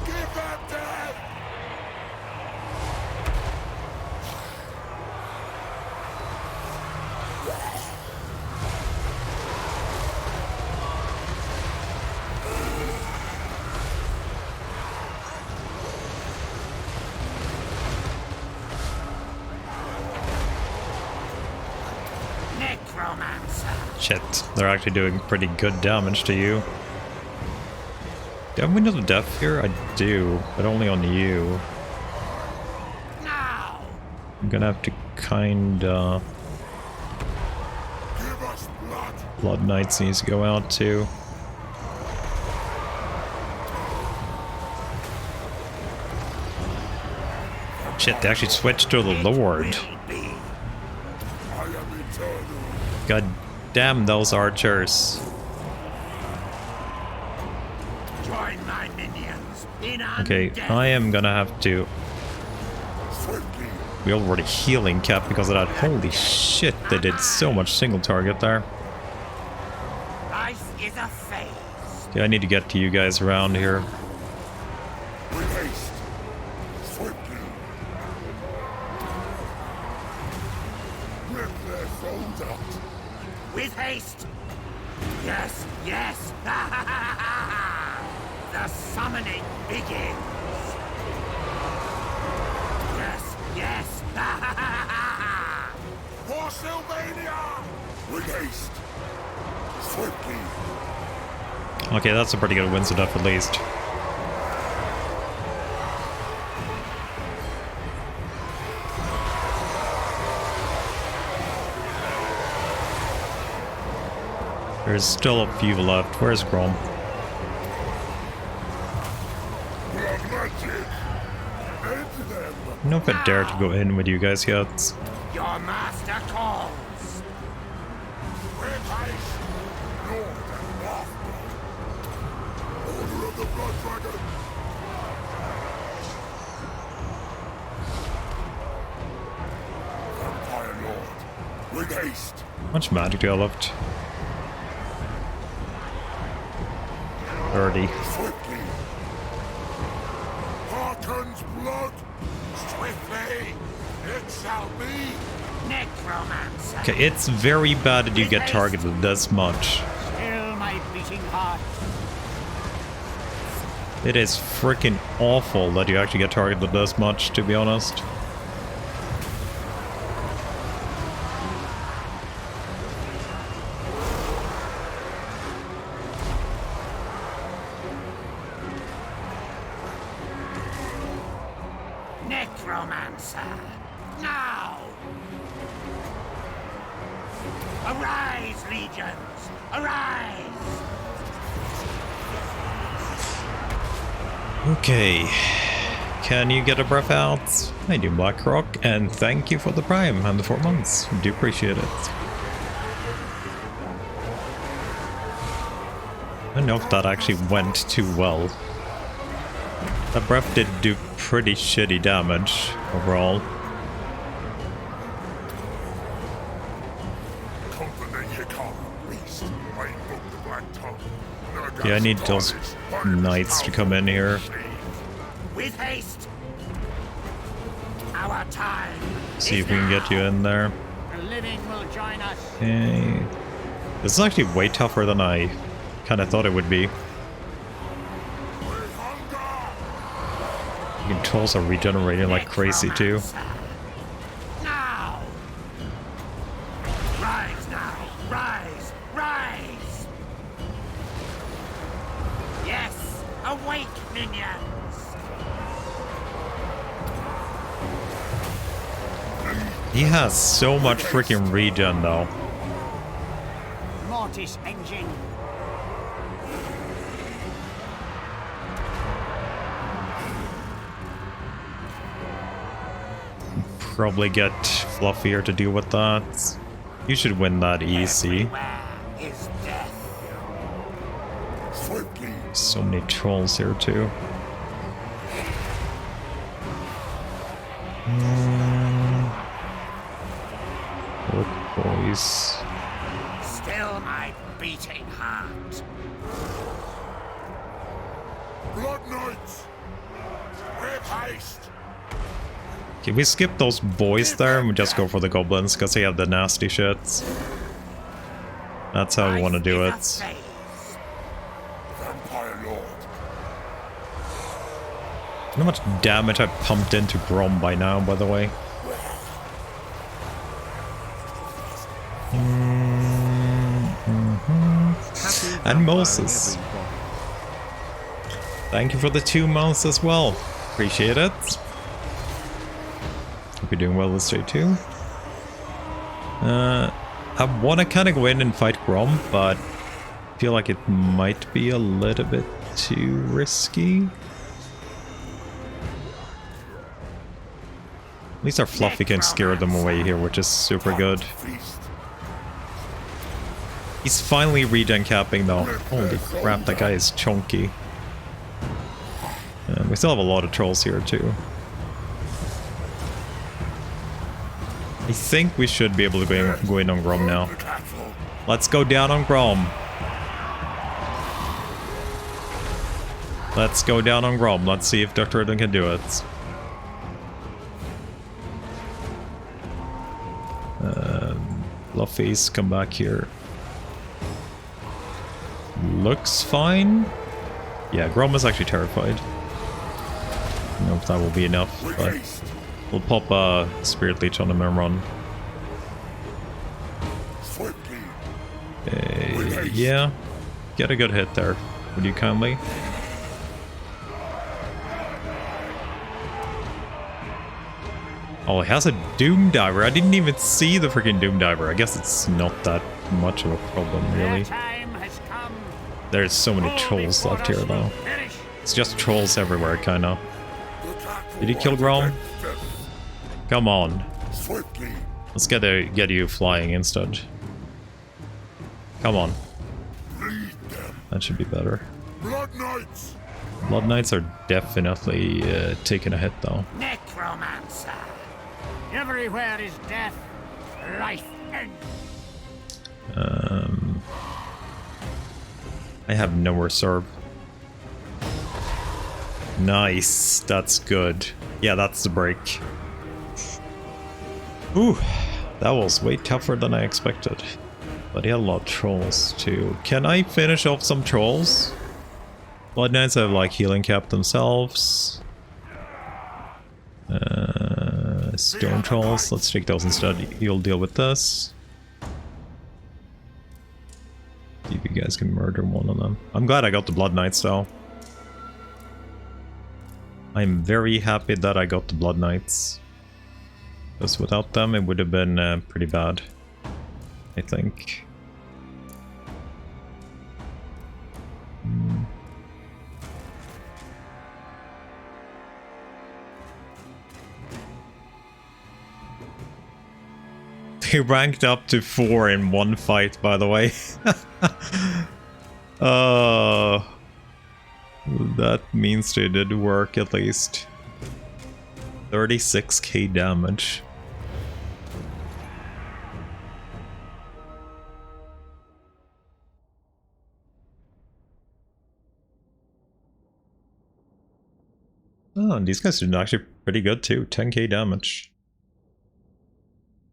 Speaker 2: Give them death!
Speaker 4: Necromancer.
Speaker 1: Shit, they're actually doing pretty good damage to you. Do I have Windows of Death here? I do, but only on you.
Speaker 4: Now!
Speaker 1: I'm gonna have to kinda...
Speaker 2: Give us blood!
Speaker 1: Blood Knights needs to go out too. Shit, they actually switched to the Lord.
Speaker 4: Will be.
Speaker 2: I am eternal!
Speaker 1: God damn those archers.
Speaker 4: Join my minions in
Speaker 1: Okay,
Speaker 4: undeath.
Speaker 1: I am gonna have to...
Speaker 2: Swiftly!
Speaker 1: We already healing cap because of that. Holy shit, they did so much single target there.
Speaker 4: Life is a phase.
Speaker 1: Okay, I need to get to you guys around here.
Speaker 2: With haste! Swiftly! Rip their souls out!
Speaker 4: With haste. Yes, yes. The summoning begins. Yes, yes.
Speaker 2: For Sylvania! With haste! Swiftly!
Speaker 1: Okay, that's a pretty good win stuff at least. There's still a few left. Where's Grom?
Speaker 2: Blood magic! End them!
Speaker 1: I don't know if I dare to go in with you guys yet.
Speaker 4: Your master calls.
Speaker 2: With haste! Lord and Master! Order of the Blood Dragon! With haste.
Speaker 1: How much magic do I left? 30.
Speaker 2: Swiftly. Hearken's blood. Swiftly. It shall be.
Speaker 4: Necromancer.
Speaker 1: Okay, it's very bad that you get targeted this much.
Speaker 4: Still my beating heart.
Speaker 1: It is freaking awful that you actually get targeted this much, to be honest.
Speaker 4: Necromancer. Now. Arise, legions. Arise.
Speaker 1: Okay. Can you get a breath out? I do, Blackrock, and thank you for the Prime and the 4 months. Do appreciate it. I don't know if that actually went too well. That breath did do pretty shitty damage overall. Yeah, I need those knights to come in here.
Speaker 4: With haste. Our time.
Speaker 1: See if we can get you in there.
Speaker 4: The living will join us.
Speaker 1: Okay. This is actually way tougher than I kind of thought it would be. Controls are regenerating like crazy too.
Speaker 4: Now. Rise now. Rise. Rise. Yes. Awake, minions.
Speaker 1: He has so much freaking regen though.
Speaker 4: Mortis engine.
Speaker 1: Probably get Fluffier to deal with that. You should win that easy.
Speaker 4: Everywhere is death.
Speaker 2: Swiftly.
Speaker 1: So many trolls here too. Look, boys.
Speaker 4: Still my beating heart.
Speaker 2: Blood Knights. With haste.
Speaker 1: Can we skip those boys there and we just go for the goblins because they have the nasty shits? That's how we want to do it.
Speaker 2: Vampire Lord.
Speaker 1: How much damage I pumped into Grom by now, by the way. And Moses. Thank you for the 2 months as well. Appreciate it. Hope you're doing well this day too. I want to kind of go in and fight Grom, but I feel like it might be a little bit too risky. At least our Fluffy can scare them away here, which is super good. He's finally regen capping though. Holy crap, that guy is chunky. We still have a lot of trolls here too. I think we should be able to go in on Grom now. Let's go down on Grom. Let's go down on Grom. Let's see if Dr. Eden can do it. Fluffy's come back here. Looks fine. Yeah, Grom is actually terrified. I don't know if that will be enough, but we'll pop a Spirit Leech on him and run. Yeah, get a good hit there. Would you kindly? Oh, it has a Doom Diver. I didn't even see the freaking Doom Diver. I guess it's not that much of a problem, really. There's so many trolls left here, though. It's just trolls everywhere, kinda. Did he kill Grom? Come on. Let's get you flying instead. Come on. That should be better.
Speaker 2: Blood Knights.
Speaker 1: Blood Knights are definitely taking a hit, though.
Speaker 4: Necromancer. Everywhere is death. Life
Speaker 1: I have no reserve. Nice, that's good. Yeah, that's the break. Ooh, that was way tougher than I expected. But he had a lot of trolls too. Can I finish off some trolls? Blood Knights have like healing cap themselves. Stone trolls, let's take those instead. You'll deal with this. See if you guys can murder one of them. I'm glad I got the Blood Knights though. I'm very happy that I got the Blood Knights. Because without them it would have been pretty bad, I think. They ranked up to 4 in one fight, by the way. That means they did work at least. 36k damage. Oh, and these guys did actually pretty good too. 10k damage.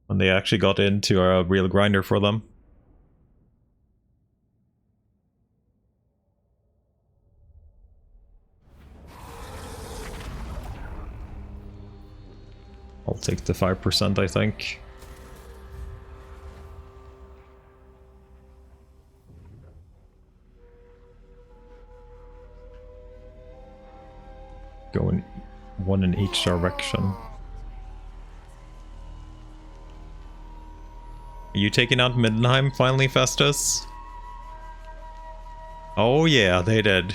Speaker 1: When they actually got into a real grinder for them. I'll take the 5%, I think. Go in one in each direction. Are you taking out Middenheim finally, Festus? Oh yeah, they did.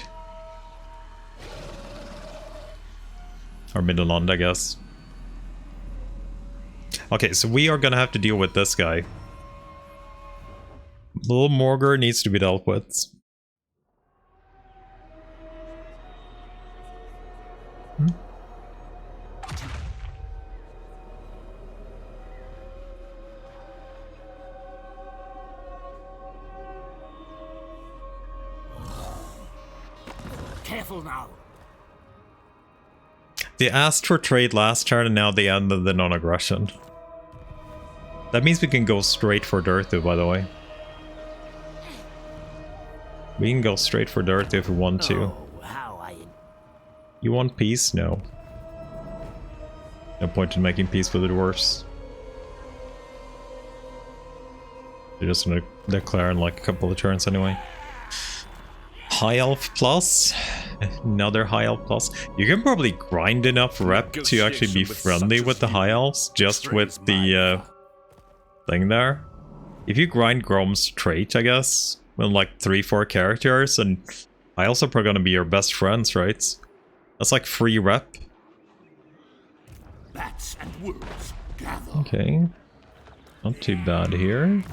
Speaker 1: Or Midland, I guess. Okay, so we are gonna have to deal with this guy. Little Morgar needs to be dealt with.
Speaker 4: Careful now.
Speaker 1: They asked for trade last turn and now they ended the non-aggression. That means we can go straight for Dirthu, by the way. We can go straight for Dirthu if we want to.
Speaker 4: Oh, how I...
Speaker 1: You want peace? No. No point in making peace with the dwarves. They're just gonna declare in like a couple of turns anyway. High Elf Plus? Another High Elf Plus? You can probably grind enough rep to actually be friendly with the High Elves, just with the thing there. If you grind Grom's trait, I guess, with like 3-4 characters, and High Elves are probably gonna be your best friends, right? That's like free rep.
Speaker 2: Bats and wolves gather.
Speaker 1: Okay. Not too bad here.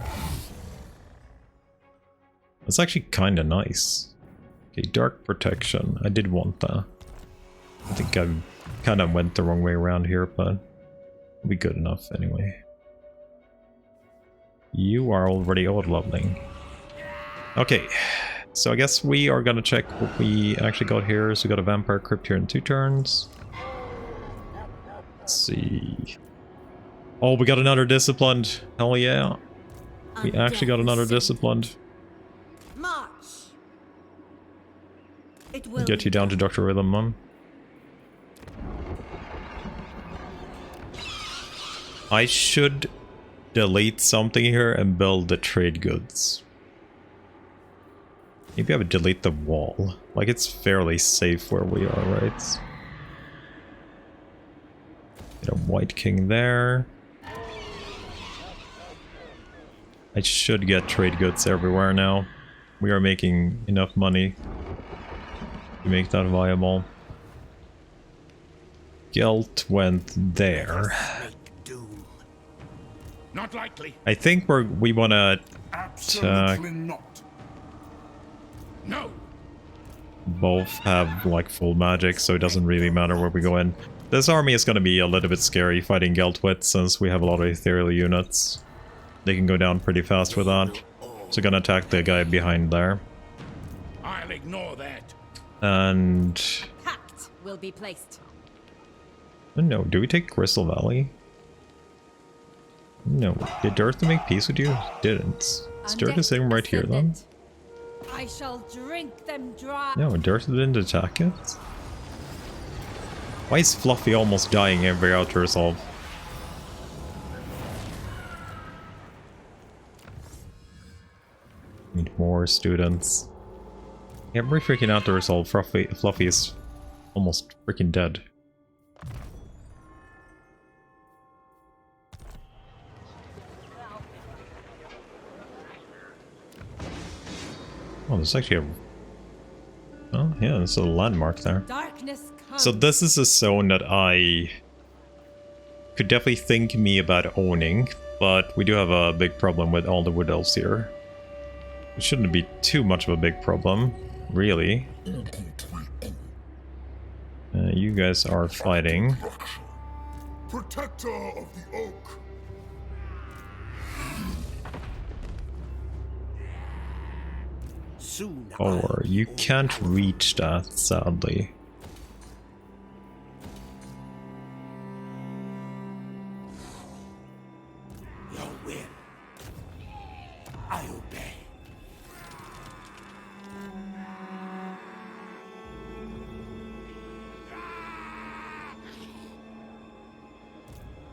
Speaker 1: That's actually kinda nice. Okay, Dark Protection. I did want that. I think I kind of went the wrong way around here, but it'll be good enough anyway. You are already auto-leveling. Okay, so I guess we are gonna check what we actually got here. So we got a Vampire Crypt here in 2 turns. Let's see. Oh, we got another Disciplined. Hell yeah. We actually got another Disciplined.
Speaker 5: March. It will
Speaker 1: Get you down to Dr. Rhythm, Mom. I should delete something here and build the trade goods. Maybe I would delete the wall. Like, it's fairly safe where we are, right? Get a White King there. I should get trade goods everywhere now. We are making enough money to make that viable. Gelt went there.
Speaker 2: Not likely.
Speaker 1: I think we want to
Speaker 2: Absolutely not. No.
Speaker 1: both have like full magic, so it doesn't really matter where we go in. This army is going to be a little bit scary fighting Geltwit since we have a lot of ethereal units. They can go down pretty fast with that. So gonna attack the guy behind there.
Speaker 4: I'll ignore that.
Speaker 1: And...
Speaker 3: Pact will be placed.
Speaker 1: no, do we take Crystal Valley? No. Did Darth make peace with you? Didn't. Is Darth sitting right here then?
Speaker 3: I shall drink them dry.
Speaker 1: No, Darth didn't attack it. Why is Fluffy almost dying every outer resolve? Need more students. Every freaking outer resolve, Fluffy is almost freaking dead. Oh, there's actually a... oh, yeah, there's a landmark there.
Speaker 3: Darkness comes.
Speaker 1: So this is a zone that I could definitely think me about owning, but we do have a big problem with all the wood elves here. It shouldn't be too much of a big problem, really. You guys are fighting.
Speaker 2: Protector of the oak.
Speaker 4: Soon
Speaker 1: Or you can't reach that, sadly.
Speaker 4: your will. I obey.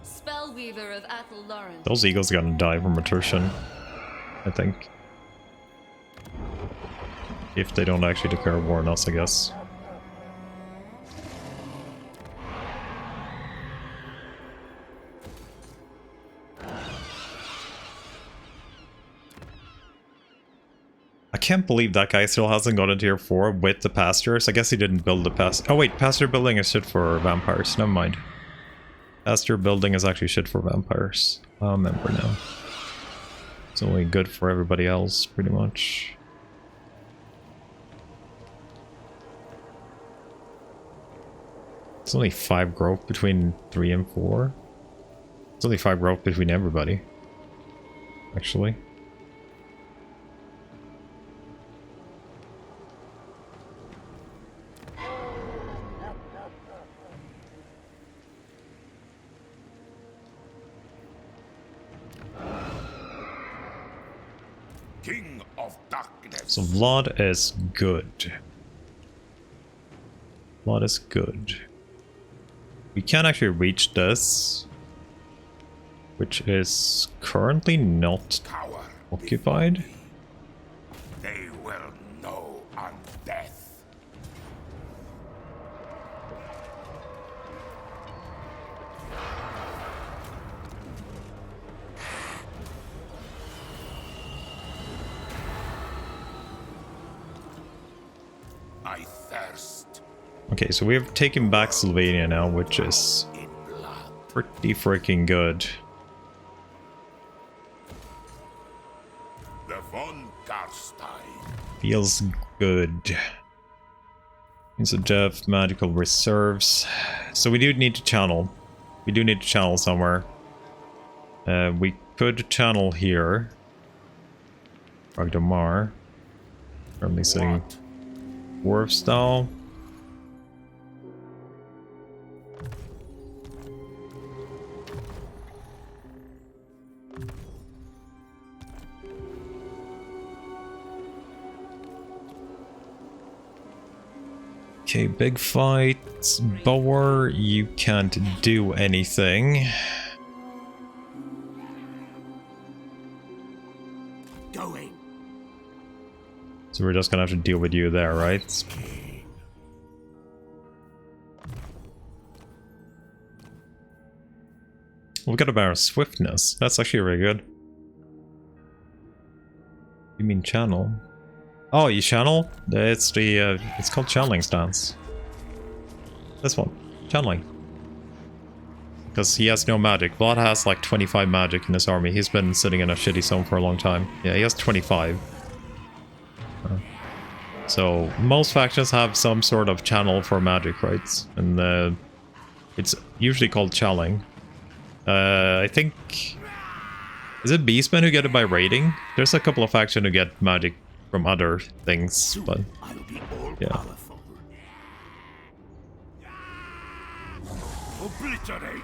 Speaker 3: Spellweaver of Athel Lauren.
Speaker 1: Those eagles are gonna die from attrition, I think. If they don't actually declare war on us, I guess. I can't believe that guy still hasn't got into tier 4 with the pastures. I guess he didn't build the pasture. Oh wait, pasture building is shit for vampires. Never mind. Pasture building is actually shit for vampires. I remember now. It's only good for everybody else, pretty much. It's only 5 growth between 3 and 4. It's only 5 growth between everybody. Actually.
Speaker 2: King of darkness.
Speaker 1: So Vlad is good. Vlad is good. We can actually reach this, which is currently not
Speaker 2: Power.
Speaker 1: occupied.
Speaker 2: They will know on death. I thirst
Speaker 1: Okay, so we have taken back Sylvania now, which is
Speaker 2: in blood.
Speaker 1: pretty freaking good.
Speaker 2: The von Karstein.
Speaker 1: Feels good. Means a dev, magical reserves. So we do need to channel. We do need to channel somewhere. We could channel here. Ragdomar. Currently sitting
Speaker 2: What?
Speaker 1: Dwarf style. Okay, big fight. Bower, you can't do anything.
Speaker 4: Going.
Speaker 1: So we're just gonna have to deal with you there, right? We've got about our swiftness. That's actually really good. You mean channel? Oh, you channel? It's the it's called channeling stance. This one, channeling. Because he has no magic. Vlad has like 25 magic in his army. He's been sitting in a shitty zone for a long time. Yeah, he has 25. So most factions have some sort of channel for magic, right? And it's usually called channeling. I think Is it beastmen who get it by raiding? There's a couple of factions who get magic from other things, but
Speaker 4: I'll be all
Speaker 1: yeah.
Speaker 4: powerful. Obliterate.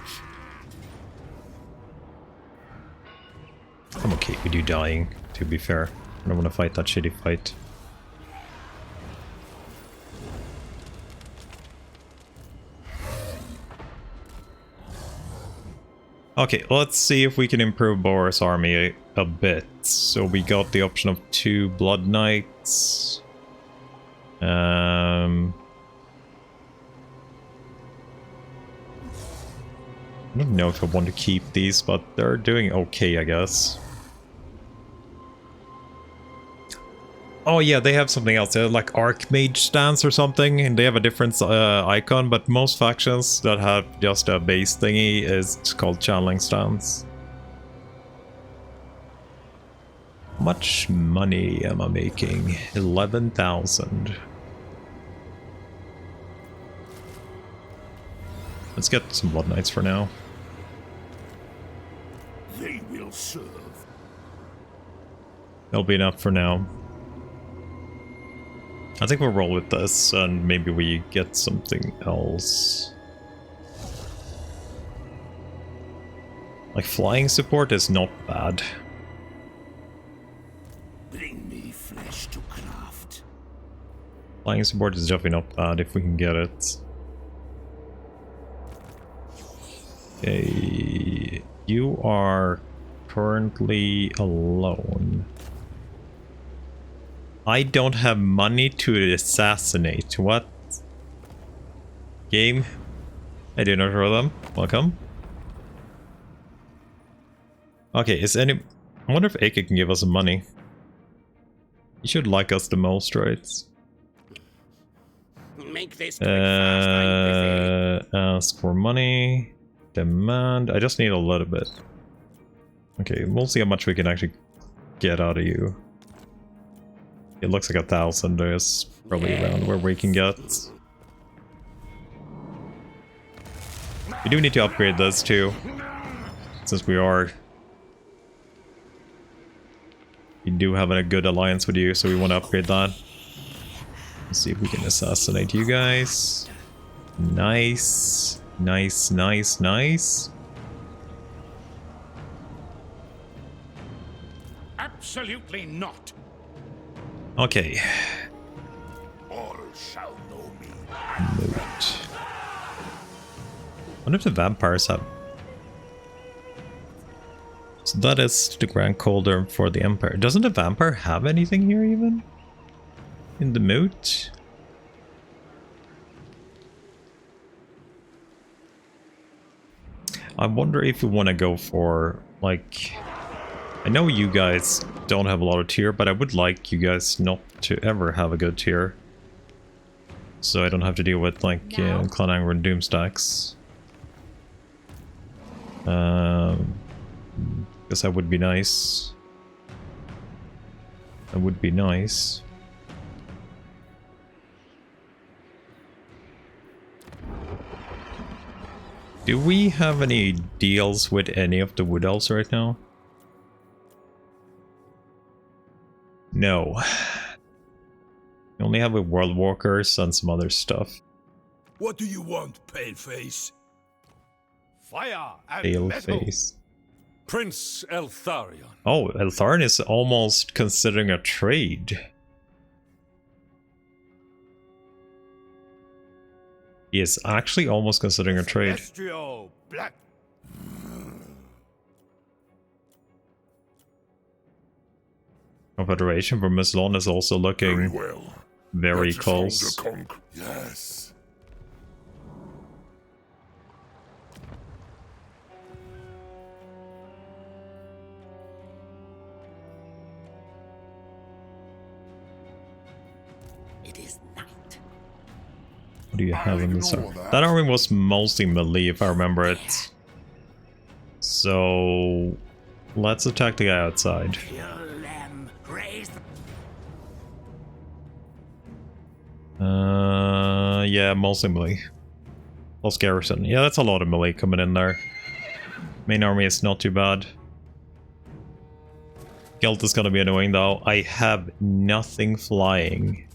Speaker 1: I'm okay with you dying, to be fair. I don't want to fight that shitty fight. Okay, let's see if we can improve Boris' army a bit. So we got the option of 2 Blood Knights. I don't know if I want to keep these, but they're doing okay, I guess. Oh yeah, they have something else. They have like Archmage stance or something, and they have a different icon, but most factions that have just a base thingy is called channeling stance. How much money am I making? 11,000. Let's get some Blood Knights for now.
Speaker 4: They will serve.
Speaker 1: That'll be enough for now. I think we'll roll with this, and maybe we get something else. Like, flying support is not bad.
Speaker 4: Bring me flesh to craft.
Speaker 1: Flying support is definitely not bad if we can get it. Okay, you are currently alone. I don't have money to assassinate. What? Game? I do not roll them. Welcome. Okay, is any... I wonder if Aka can give us some money. He should like us the most, right?
Speaker 4: Make this quick fast, I'm busy.
Speaker 1: Ask for money. Demand. I just need a little bit. Okay, we'll see how much we can actually get out of you. It looks like 1,000 is probably around where we can get. We do need to upgrade this too, since we do have a good alliance with you, so we want to upgrade that. Let's see if we can assassinate you guys. Nice. Nice, nice, nice.
Speaker 4: Absolutely not.
Speaker 1: Okay.
Speaker 4: All shall know me.
Speaker 1: Moot. I wonder if the vampires have... So that is the Grand Cauldron for the Empire. Doesn't the vampire have anything here even? In the moot? I wonder if we want to go for, like... I know you guys don't have a lot of tier, but I would like you guys not to ever have a good tier. So I don't have to deal with, like, Clan Anger and Doom stacks. Guess that would be nice. That would be nice. Do we have any deals with any of the Wood Elves right now? No. We only have with World Walkers and some other stuff.
Speaker 2: What do you want, Paleface?
Speaker 6: Fire and
Speaker 1: Pale
Speaker 6: metal.
Speaker 1: face.
Speaker 6: Prince Eltharion.
Speaker 1: Oh, Eltharion is almost considering a trade. He is actually almost considering a trade.
Speaker 6: Celestial black.
Speaker 1: Confederation for Mislon is also looking
Speaker 2: Very well.
Speaker 1: very
Speaker 2: Let us
Speaker 1: close.
Speaker 2: hold a yes.
Speaker 4: It is night.
Speaker 1: What do you have in this army?
Speaker 2: ignore that.
Speaker 1: That army was mostly melee, if I remember it. So let's attack the guy outside.
Speaker 4: Kill them. Raise the...
Speaker 1: Yeah, mostly melee. Plus garrison. Yeah, that's a lot of melee coming in there. Main army is not too bad. Gelt is gonna be annoying though. I have nothing flying.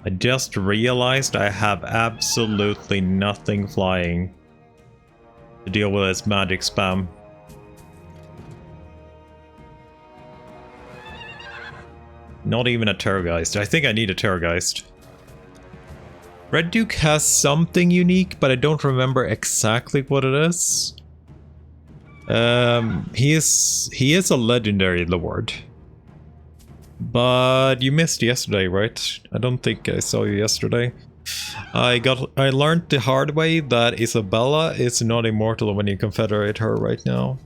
Speaker 1: I just realized I have absolutely nothing flying to deal with this magic spam. Not even a Terrorgeist. I think I need a Terrorgeist. Red Duke has something unique, but I don't remember exactly what it is. He is a legendary lord. But you missed yesterday, right? I don't think I saw you yesterday. I learned the hard way that Isabella is not immortal when you confederate her right now.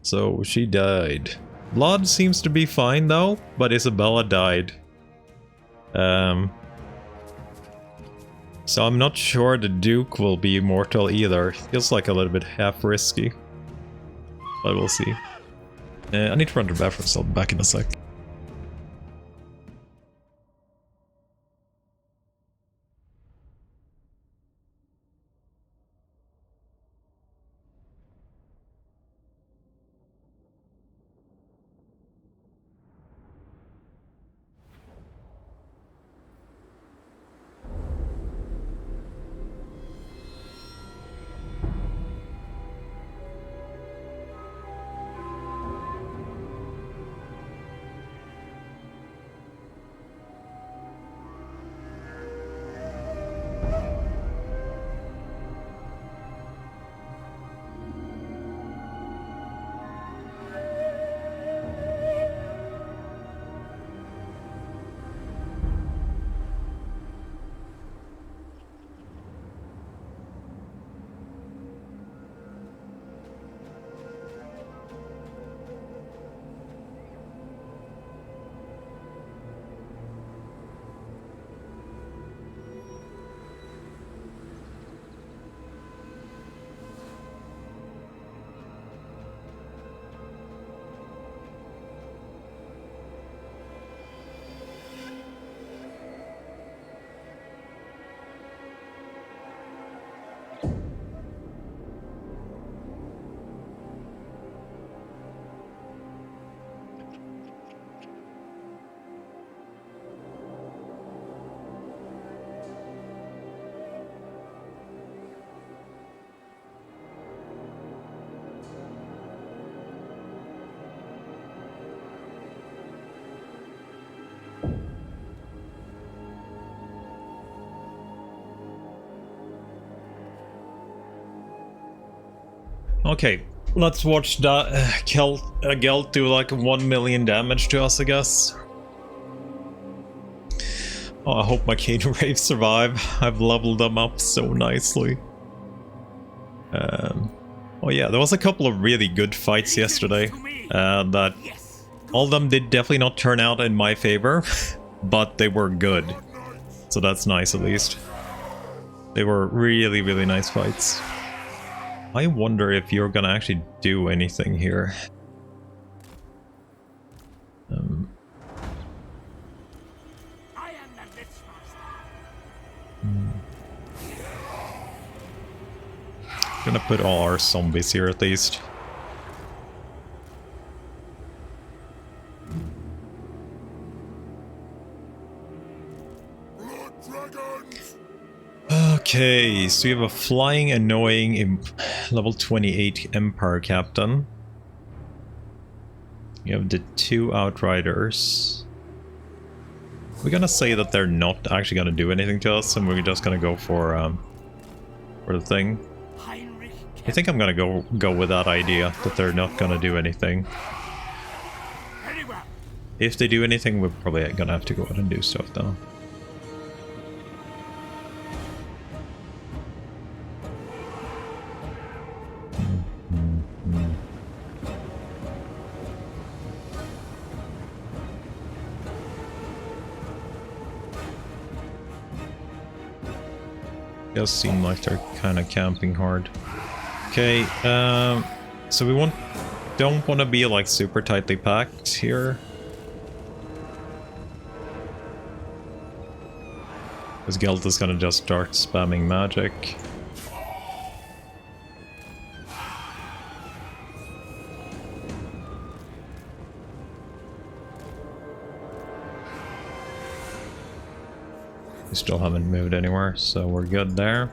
Speaker 1: So she died. Blood seems to be fine though, but Isabella died. So I'm not sure the Duke will be immortal either. Feels like a little bit half risky. But we'll see. I need to run to the bathroom, so I'll be back in a sec. Okay, let's watch that Gelt do like 1 million damage to us, I guess. Oh, I hope my Cane Raves survive. I've leveled them up so nicely. Oh yeah, there was a couple of really good fights yesterday. That all of them did definitely not turn out in my favor, but they were good. So that's nice at least. They were really, really nice fights. I wonder if you're gonna actually do anything here. Gonna put all our zombies here at least. Okay, so you have a flying, annoying level 28 Empire Captain. You have the 2 Outriders. We're gonna say that they're not actually gonna do anything to us, and we're just gonna go for the thing.
Speaker 4: Heinrich
Speaker 1: I think I'm gonna go with that idea, that they're not gonna do anything. If they do anything, we're probably gonna have to go out and do stuff though. Does seem like they're kind of camping hard. Okay, so we don't want to be like super tightly packed here. Because Gelt is gonna just start spamming magic. We still haven't moved anywhere, so we're good there.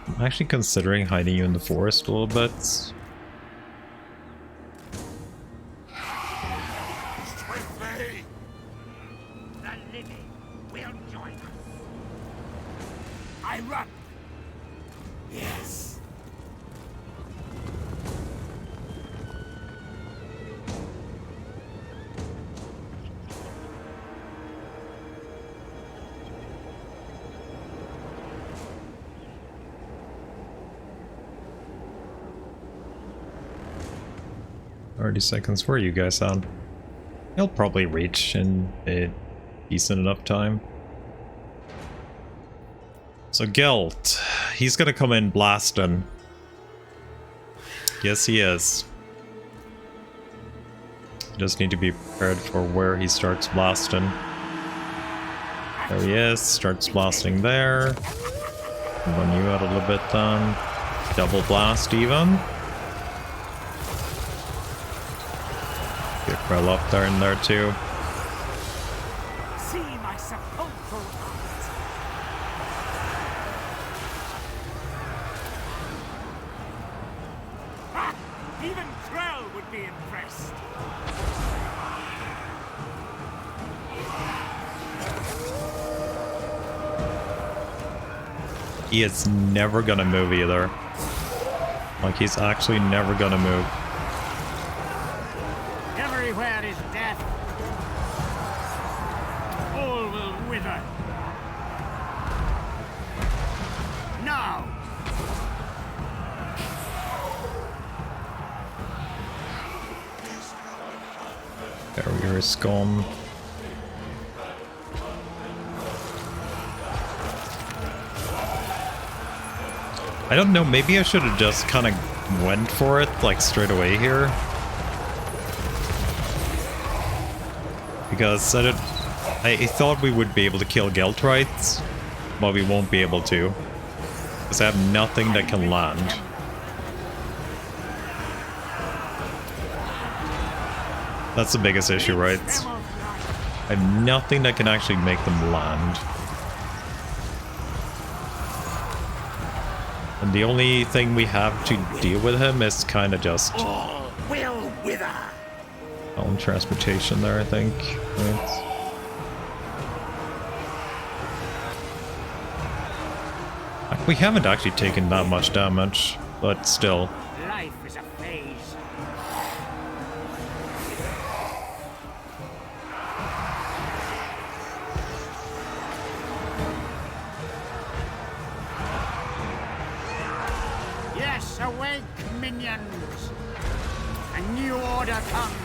Speaker 1: I'm actually considering hiding you in the forest a little bit.
Speaker 2: Swiftly!
Speaker 4: The living will join us. I run.
Speaker 2: Yes.
Speaker 1: Seconds. Where are you guys on? He'll probably reach in a decent enough time. So Gelt, he's gonna come in blasting. Yes, he is. Just need to be prepared for where he starts blasting. There he is. Starts blasting there. Run you out a little bit then. Double blast even. Get Krell up there and there too.
Speaker 4: See my sepulchral art. Ha! Even Krell would be impressed.
Speaker 1: He is never gonna move either. Like, he's actually never gonna move.
Speaker 4: Everywhere is death. All will wither. Now!
Speaker 1: Barrier is gone. I don't know, maybe I should have just kind of went for it, like, straight away here. Because I thought we would be able to kill Gelt right, but we won't be able to. Because I have nothing that can land. That's the biggest issue, right? I have nothing that can actually make them land. And the only thing we have to deal with him is kind of just...
Speaker 4: All will wither.
Speaker 1: on transportation there, I think. Right. We haven't actually taken that much damage, but still.
Speaker 4: Life is a phase. Yes, awake, minions. A new order comes.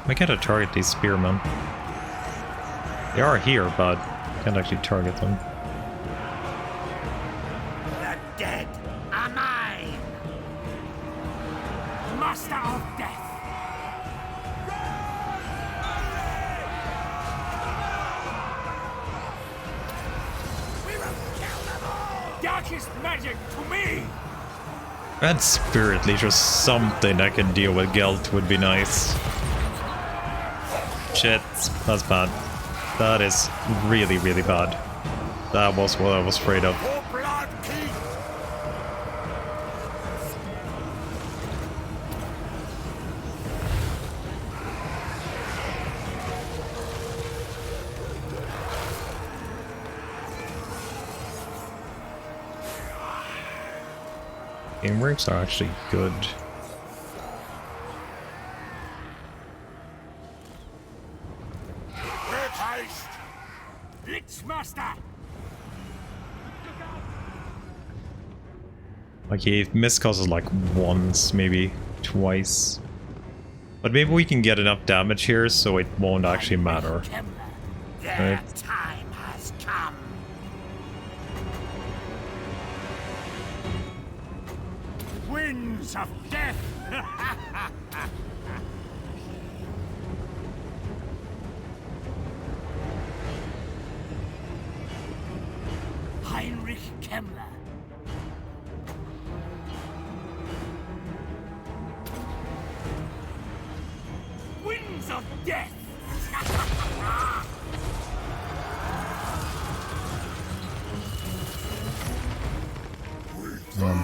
Speaker 1: I gotta target these spearmen. They are here, but I can't actually target them.
Speaker 4: The dead are mine. Master of death. We will kill them all. Darkest magic to me.
Speaker 1: Add Spirit Leech or something that can deal with Gelt would be nice. Shit, that's bad. That is really, really bad. That was what I was afraid of.
Speaker 2: For blood, King!
Speaker 1: Game works are actually good.
Speaker 2: Make haste!
Speaker 4: Blitzmaster.
Speaker 1: Like, he miscauses like once, maybe twice. But maybe we can get enough damage here so it won't actually matter.
Speaker 4: Kemmler. Their
Speaker 1: Right.
Speaker 4: time has come. Winds of death. Kemmler. Winds of death!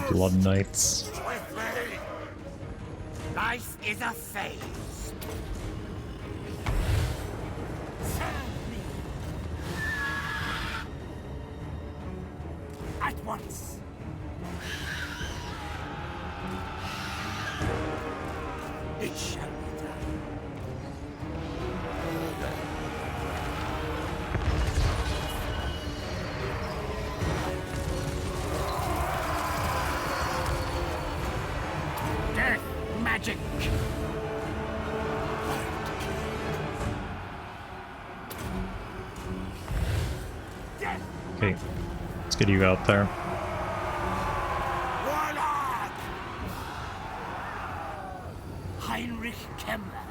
Speaker 1: Blood Knights.
Speaker 4: Swiftly! Life is a phase. Serve me. At once. It shall be done. Death magic. Death.
Speaker 1: Okay, let's get you out there.
Speaker 4: Warlock. Heinrich Kemmler.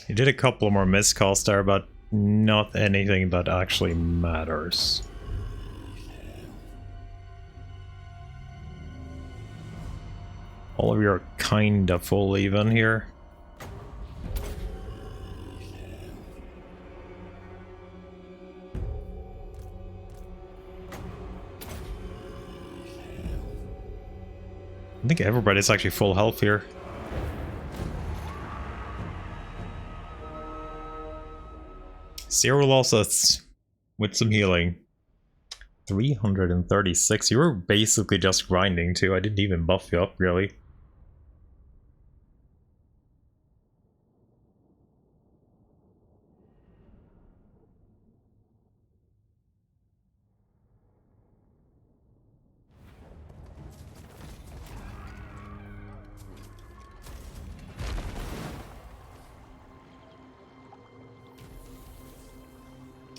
Speaker 1: You did a couple more miscalls there, but not anything that actually matters. All of you are kinda full even here. I think everybody's actually full health here. Zero losses with some healing. 336. You were basically just grinding too. I didn't even buff you up really.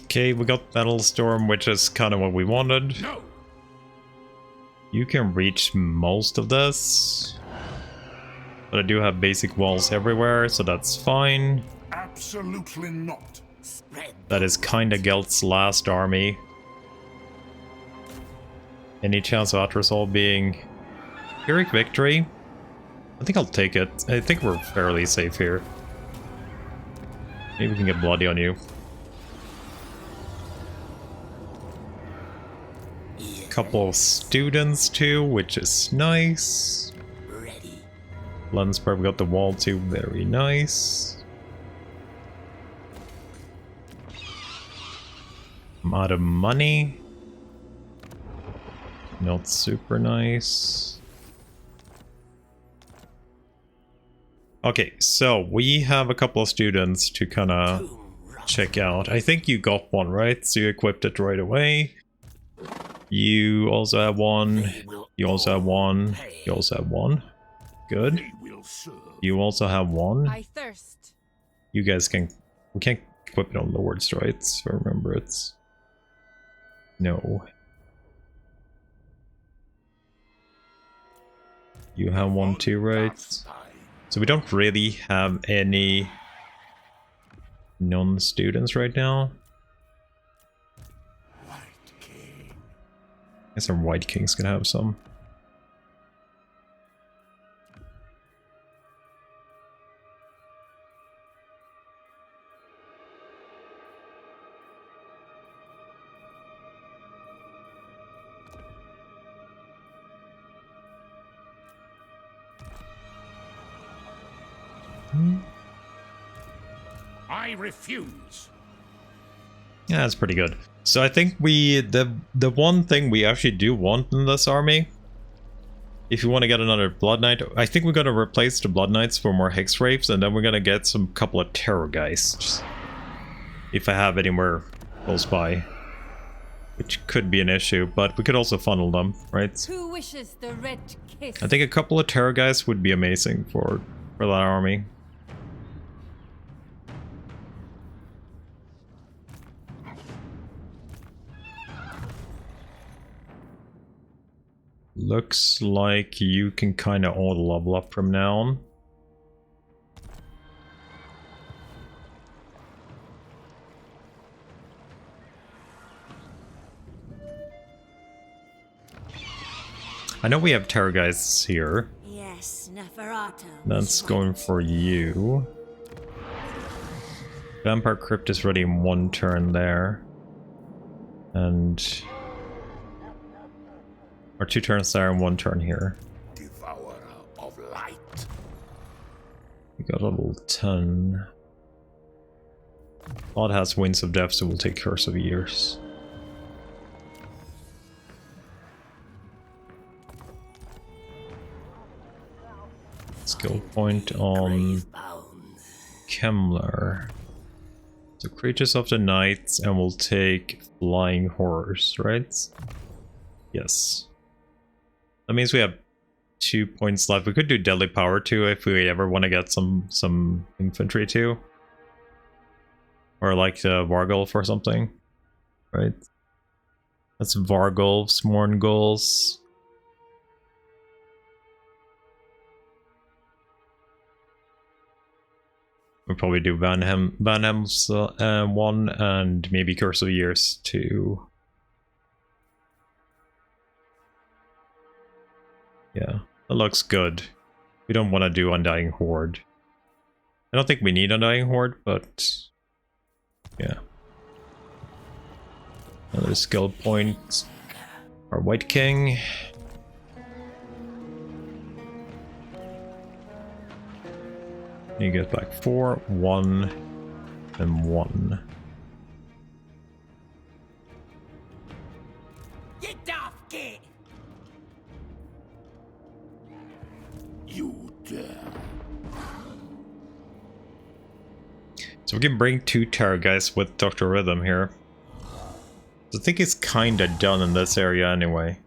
Speaker 1: Okay, we got Battle Storm, which is kind of what we wanted.
Speaker 6: No!
Speaker 1: You can reach most of this. But I do have basic walls everywhere, so that's fine.
Speaker 2: Absolutely not.
Speaker 4: Spread.
Speaker 1: That is kinda Gelt's last army. Any chance of Atrasol being Pyrrhic victory? I think I'll take it. I think we're fairly safe here. Maybe we can get bloody on you. Couple of students too, which is nice.
Speaker 4: Ready.
Speaker 1: Lensburg, we got the wall too, very nice. I'm out of money. Not super nice. Okay, so we have a couple of students to kind of check out. I think you got one, right? So you equipped it right away. You also have one. You also have one. You also have one. Good.
Speaker 2: They will serve.
Speaker 1: You also have one.
Speaker 3: I thirst.
Speaker 1: You guys can... We can't equip it on Lords, right? If I remember it. No. You have one too, right? So we don't really have any non-students right now. I guess our White King's gonna have some.
Speaker 6: I refuse.
Speaker 1: Yeah, that's pretty good. So I think the one thing we actually do want in this army, if you want to get another Blood Knight, I think we're gonna replace the Blood Knights for more Hex Wraiths, and then we're gonna get some couple of Terror Geists. If I have anywhere close by. Which could be an issue, but we could also funnel them, right?
Speaker 3: Who wishes the red kiss?
Speaker 1: I think a couple of Terror Geists would be amazing for that army. Looks like you can kind of auto level up from now on. I know we have Terrorgeists here.
Speaker 5: Yes, Neferata.
Speaker 1: That's going for you. Vampire Crypt is ready in 1 turn there. And... or 2 turns there and 1 turn here.
Speaker 6: Devourer of light.
Speaker 1: We got a level 10. Odd has Winds of Death, so we'll take Curse of Years. Skill point on Kemmler. So Creatures of the Night, and we'll take Flying Horrors, right? Yes. That means we have 2 points left. We could do Deadly Power too if we ever want to get some infantry too. Or like the Vargulf or something. Right? That's Vargulfs, Morngulfs. We'll probably do Vanhem's 1 and maybe Curse of Years 2. Yeah, that looks good. We don't want to do Undying Horde. I don't think we need Undying Horde, but yeah. Another skill point. Our White King. You get back 4, 1, and 1.
Speaker 4: Get off, kid!
Speaker 6: You dare.
Speaker 1: So we can bring 2 Terrorgeists with Dr. Rhythm here. So I think he's kinda done in this area anyway.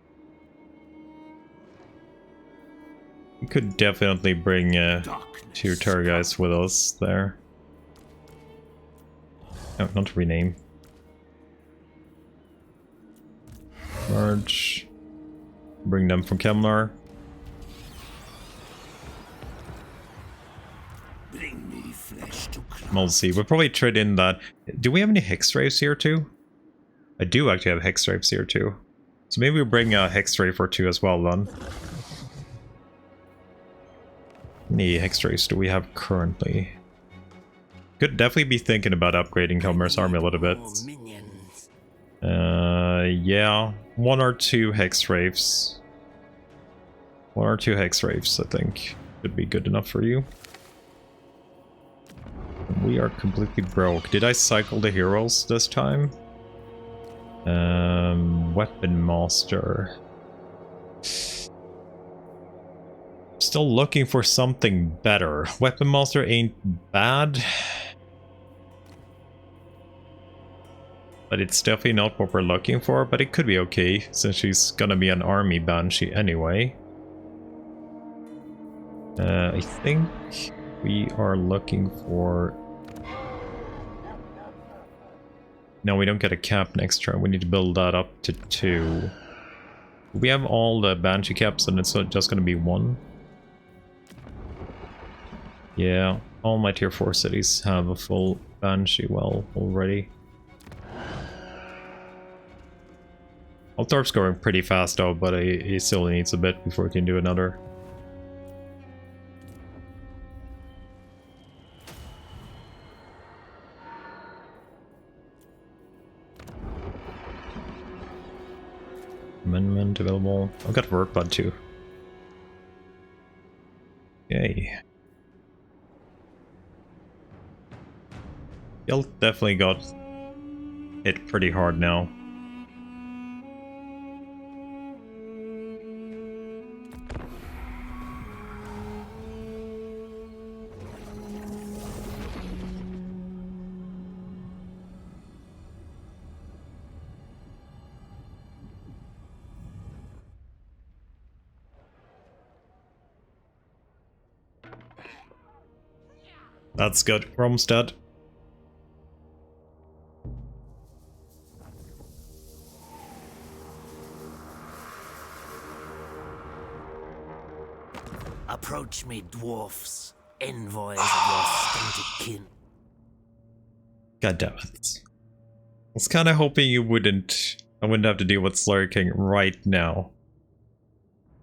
Speaker 1: We could definitely bring 2 Terrorgeists with us there. Oh, not rename. Merge. Bring them from Kemmler.
Speaker 6: Bring me flesh to craft.
Speaker 1: We'll see. We'll probably trade in that. Do we have any Hexwraiths here too? I do actually have Hexwraiths here too. So maybe we'll bring a Hexwraith or 2 as well then. How many Hexwraiths do we have currently? Could definitely be thinking about upgrading Kemmler's army a little bit. Yeah. 1 or 2 Hexwraiths. 1 or 2 Hexwraiths, I think, would be good enough for you. We are completely broke. Did I cycle the heroes this time? Weapon Master. Still looking for something better. Weapon Master ain't bad. But it's definitely not what we're looking for, but it could be okay, since she's gonna be an army banshee anyway. I think we are looking for... No, we don't get a cap next turn. We need to build that up to 2. We have all the banshee caps and it's just gonna be 1. Yeah, all my tier 4 cities have a full banshee well already. Althorp's going pretty fast though, but he still needs a bit before he can do another. Amendment available. I've got Workbud too. Yay. Y'all definitely got hit pretty hard now. That's good. Rome's dead.
Speaker 7: Approach me, dwarfs, envoys of your stunted kin.
Speaker 1: God damn it. I was kind of hoping I wouldn't have to deal with Slurry King right now.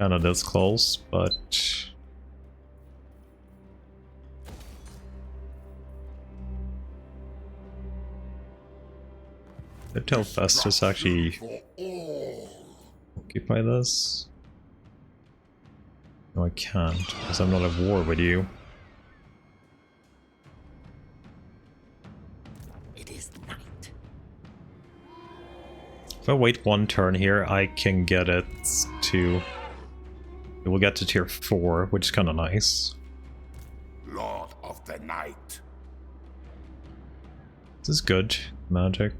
Speaker 1: Kind of this close, but could tell Festus actually occupy this. No, I can't, because I'm not at war with you.
Speaker 7: It is night.
Speaker 1: If I wait one turn here, I can get it to... It will get to tier 4, which is kind of nice.
Speaker 2: Lord of the Night.
Speaker 1: This is good. Magic.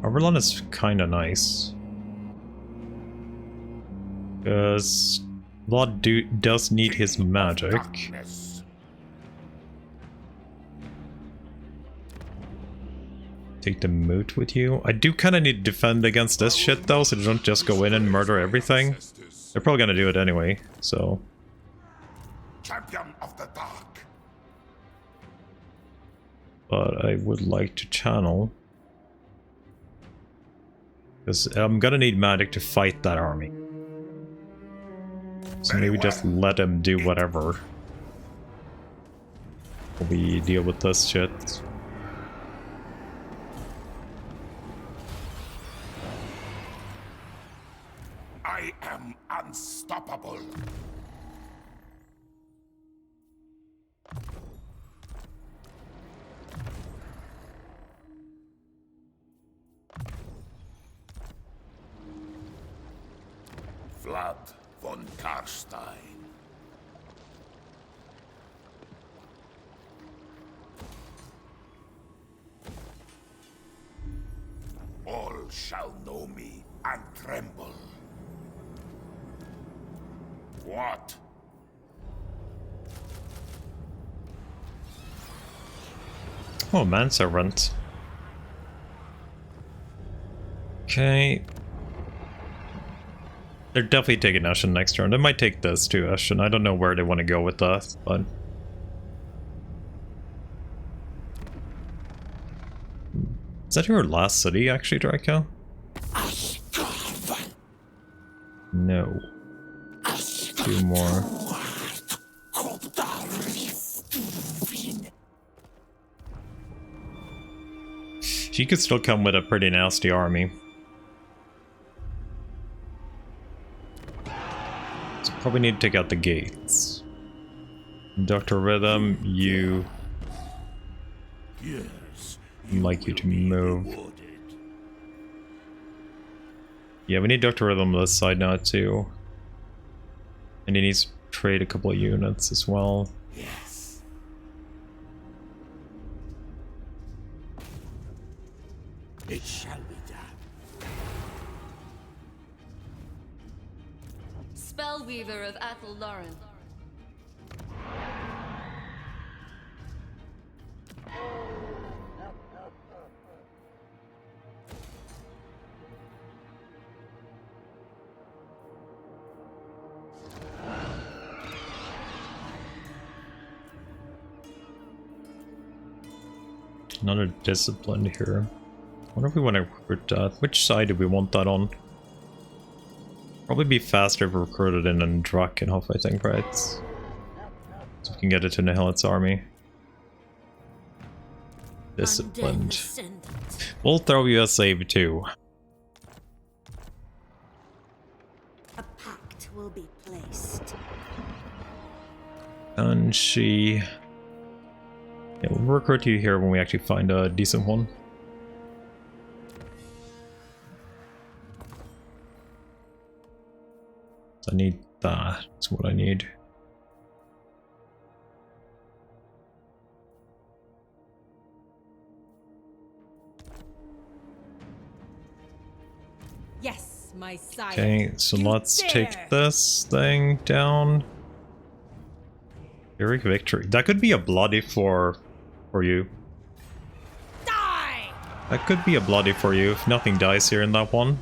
Speaker 1: Overlon is kind of nice. Because Vlad does need his magic.
Speaker 2: Darkness.
Speaker 1: Take the moot with you. I do kind of need to defend against this shit though, so they don't just go in and murder everything. They're probably gonna do it anyway, so...
Speaker 2: Champion of the Dark.
Speaker 1: But I would like to channel. Because I'm gonna need magic to fight that army. So maybe just let them do whatever. While we deal with this shit.
Speaker 2: I am unstoppable. Vlad von Karstein. All shall know me and tremble. What?
Speaker 1: Oh, manservant. Okay. They're definitely taking Ashen next turn. They might take this too, Ashen. I don't know where they want to go with that, but... Is that your last city, actually, Draco? No. 2 more. She could still come with a pretty nasty army. So probably need to take out the gates. Dr. Rhythm, you...
Speaker 6: Yes,
Speaker 1: I'd like you to move.
Speaker 6: rewarded.
Speaker 1: Yeah, we need Dr. Rhythm on this side now too. And he needs to trade a couple of units as well.
Speaker 6: Yes. It shall be done.
Speaker 3: Spellweaver of Athel Lauren.
Speaker 1: Another discipline here. I wonder if we want to recruit that. Which side do we want that on? Probably be faster if we recruited in Drakenhof, I think, right? So we can get it to Nihilit's army. Disciplined. We'll throw you a save too.
Speaker 5: A pact will be placed.
Speaker 1: And she... Yeah, we'll recruit you here when we actually find a decent one. I need that. That's what I need.
Speaker 3: Yes, my sire.
Speaker 1: Okay, so
Speaker 3: You
Speaker 1: let's
Speaker 3: dare.
Speaker 1: take this thing down. Heroic victory. That could be a bloody for you.
Speaker 3: Die!
Speaker 1: That could be a bloody for you if nothing dies here in that one.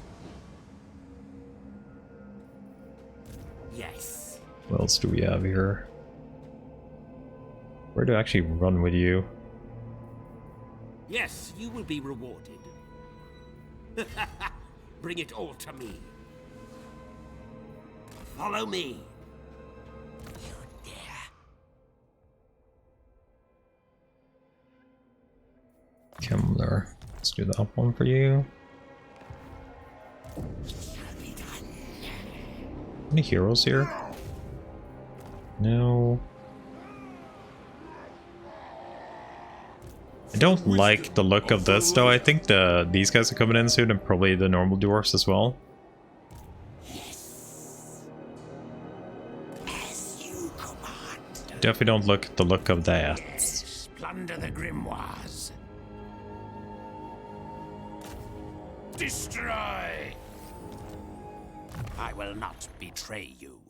Speaker 7: Yes.
Speaker 1: What else do we have here? Where to actually run with you?
Speaker 6: Yes, you will be rewarded. Bring it all to me. Follow me. You dare.
Speaker 1: Kemmler. Let's do that one for you. Any heroes here? No. I don't like the look of this though. I think these guys are coming in soon, and probably the normal dwarfs as well.
Speaker 6: As you command.
Speaker 1: Definitely don't look at the look of that.
Speaker 6: Plunder the grimoires. Destroy. I will not betray you.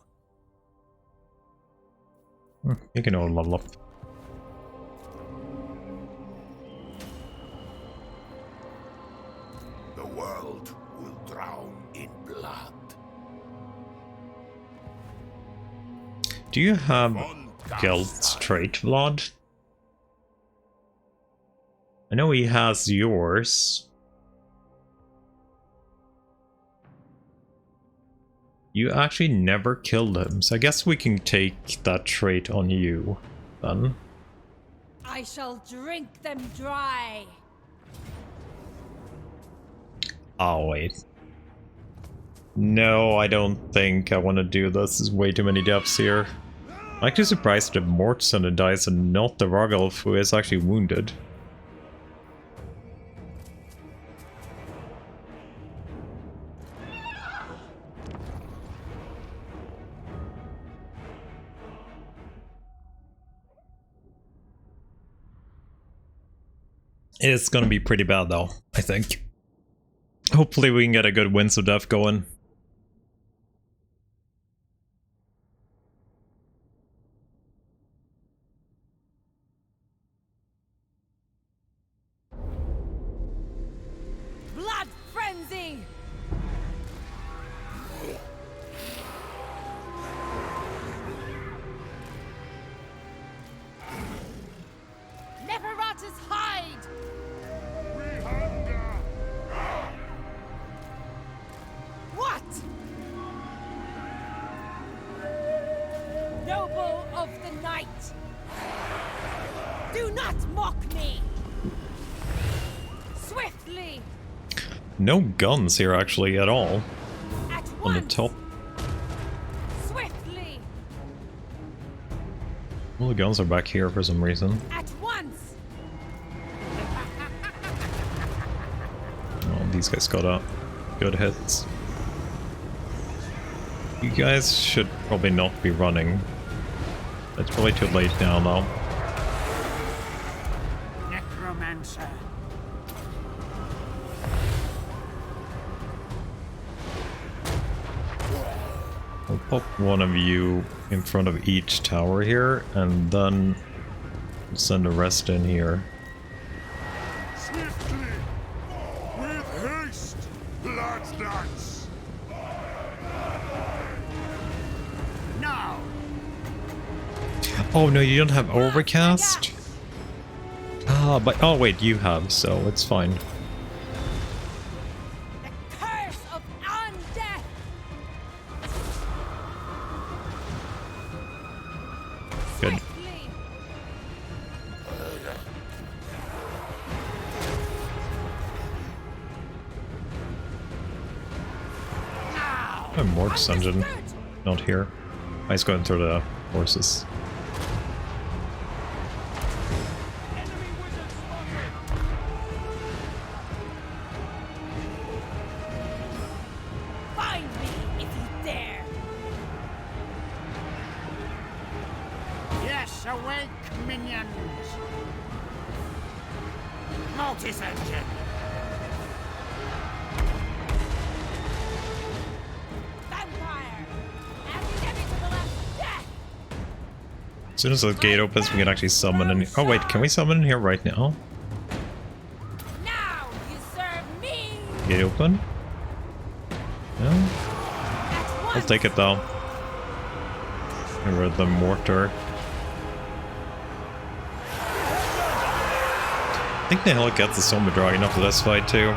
Speaker 1: You can all level up.
Speaker 2: The world will drown in blood.
Speaker 1: Do you have Guild's trait, Vlad? I know he has yours. You actually never killed him, so I guess we can take that trait on you, then.
Speaker 3: I shall drink them dry.
Speaker 1: Oh, wait. No, I don't think I want to do this. There's way too many deaths here. I'm actually surprised that Mortson dies and not the Rogalf, who is actually wounded. It's gonna be pretty bad though, I think. Hopefully we can get a good Winds of Death going.
Speaker 3: Blood frenzy! Neferata's hide! What? Noble of the night! Do not mock me! Swiftly!
Speaker 1: No guns here actually at all.
Speaker 3: At
Speaker 1: On the
Speaker 3: once!
Speaker 1: top.
Speaker 3: Swiftly!
Speaker 1: All the guns are back here for some reason.
Speaker 3: At once!
Speaker 1: Oh, these guys got up. Good hits. You guys should probably not be running. It's probably too late now though.
Speaker 6: Necromancer.
Speaker 1: I'll pop one of you in front of each tower here, and then send the rest in here.
Speaker 2: Swiftly! With haste! Blood dance!
Speaker 6: Now.
Speaker 1: Oh no, you don't have overcast? Ah, but oh wait, you have, so it's fine.
Speaker 3: The curse of undeath!
Speaker 1: Good.
Speaker 3: Swiftly!
Speaker 1: I'm Mort's engine. Not here. He's going through the horses.
Speaker 3: Find me if you dare!
Speaker 6: Yes, awake, minions. Mortis engine.
Speaker 3: Vampire! Academy to the left! Death!
Speaker 1: As soon as the gate opens, we can actually summon in. Oh wait, can we summon in here right now?
Speaker 3: Now you serve me!
Speaker 1: Gate open? No?
Speaker 3: At
Speaker 1: I'll
Speaker 3: once!
Speaker 1: take it though. Over the mortar. I think the hell gets the Soma Dragon after this fight too.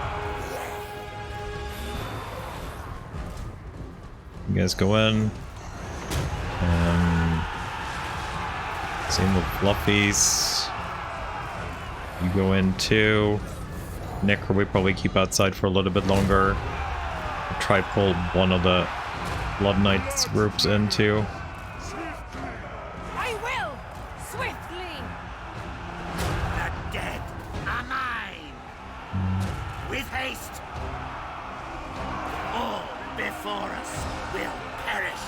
Speaker 1: You guys go in. Same with Fluffies. You go in too. Necro we probably keep outside for a little bit longer. I'll try pull one of the Blood Knights groups in too.
Speaker 3: I will! Swiftly!
Speaker 6: The dead are mine. With haste. All before us will perish.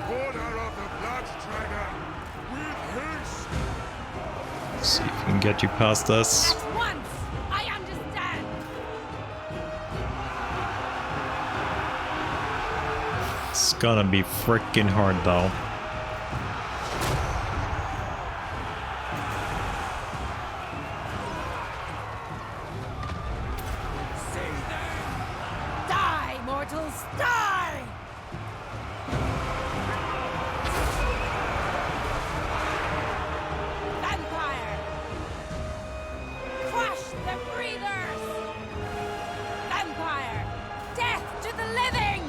Speaker 2: Order of the Blood Dragon, with haste!
Speaker 1: See if we can get you past this.
Speaker 3: At once! I understand!
Speaker 1: It's gonna be freaking hard though.
Speaker 3: Die, mortals, die! Vampire! Crush the breathers! Vampire! Death to the living!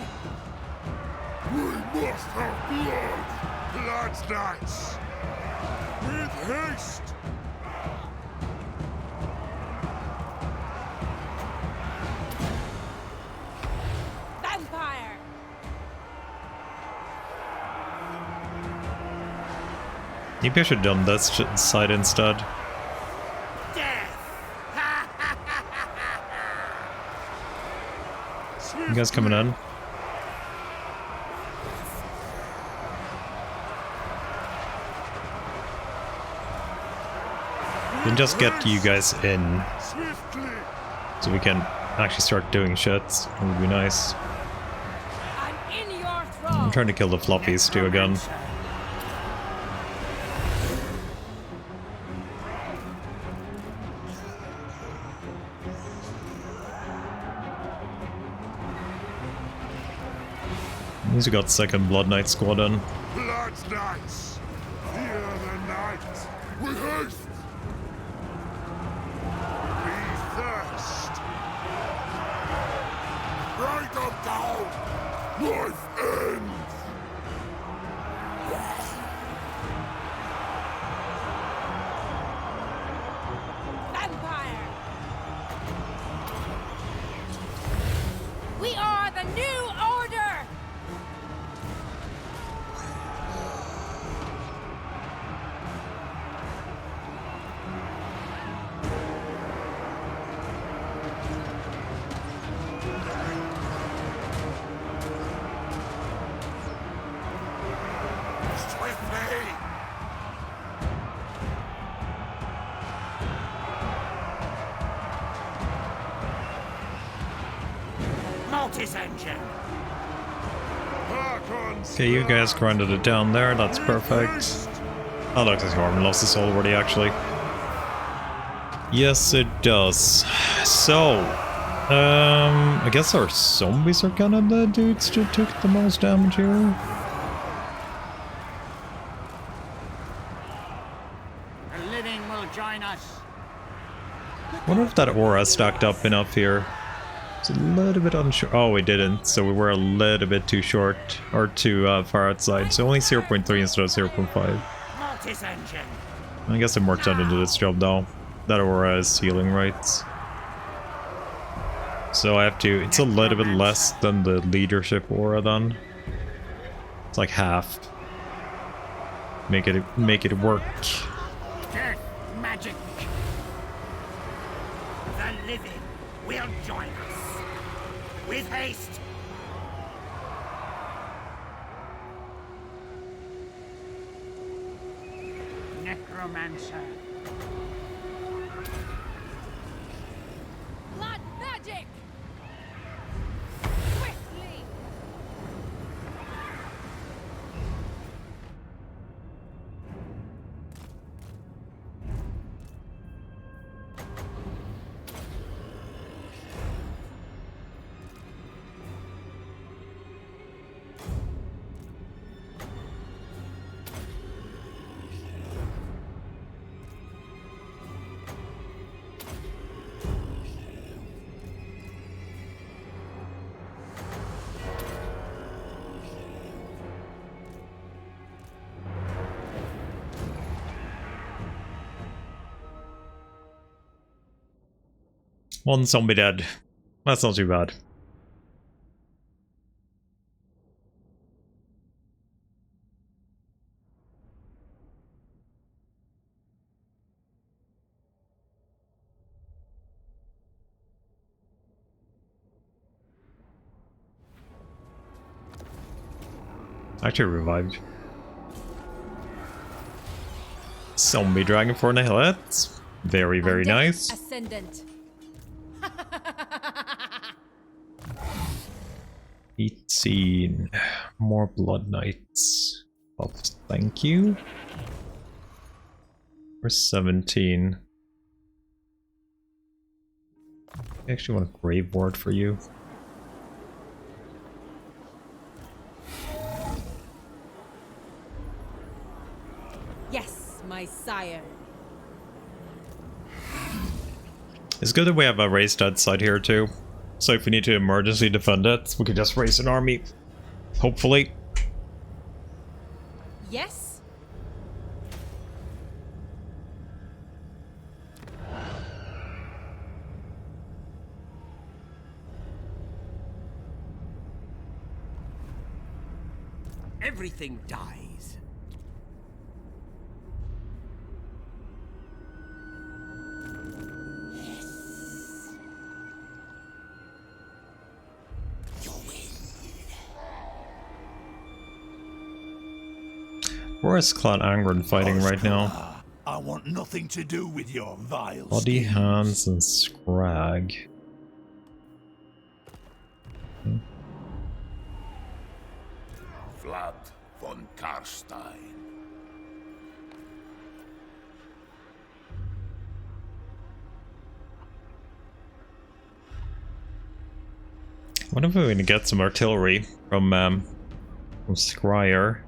Speaker 2: We must have blood! Blood Knights! With haste!
Speaker 3: Vampire!
Speaker 1: Maybe I should have done this side instead.
Speaker 6: Death!
Speaker 1: You guys coming in? Then just get you guys in
Speaker 2: Swiftly!
Speaker 1: so we can actually start doing shit. It would be nice.
Speaker 3: I'm in your
Speaker 1: I'm
Speaker 3: thrall!
Speaker 1: trying to kill the floppies too again. At least we got second Blood Knight squad in.
Speaker 2: Blood Knights! Fear the night! With haste! We thirst! Write them down! Life ends!
Speaker 3: Vampire! We are the new order!
Speaker 2: Swiftly!
Speaker 6: Mortis engine!
Speaker 1: Okay, you guys grinded it down there, that's perfect. Oh look, this Norman lost his soul already actually. Yes it does. So, I guess our zombies are kind of the dudes that took the most damage here.
Speaker 6: The living will join us.
Speaker 1: Wonder if that aura stacked up enough here. It's a little bit unsure. Oh, we didn't, so we were a little bit too short, or too far outside. So only 0.3 instead of 0.5.
Speaker 6: Mortis engine!
Speaker 1: I guess I'm more tended to do this job though. That aura is healing, right? So I have to. It's a little bit less than the leadership aura then. It's like half. Make it work.
Speaker 6: Death magic! The living will join us. With haste! Necromancer.
Speaker 3: Blood magic! Swiftly!
Speaker 1: One zombie dead. That's not too bad. Actually revived. Zombie dragon for the hill. That's very, very nice.
Speaker 3: Ascendant.
Speaker 1: 18. More blood knights. Oh, thank you. We're 17. I actually want a grave ward for you.
Speaker 3: Yes, my sire.
Speaker 1: It's good that we have a raised dead side here too. So if we need to emergency defend it, we can just raise an army. Hopefully.
Speaker 3: Yes?
Speaker 7: Everything dies.
Speaker 1: Where is Clan Angren fighting right now?
Speaker 8: I want nothing to do with your vile
Speaker 1: Bloody
Speaker 8: schemes.
Speaker 1: Hands and Scrag.
Speaker 2: Vlad von Karstein.
Speaker 1: What if we can get some artillery from Scryer?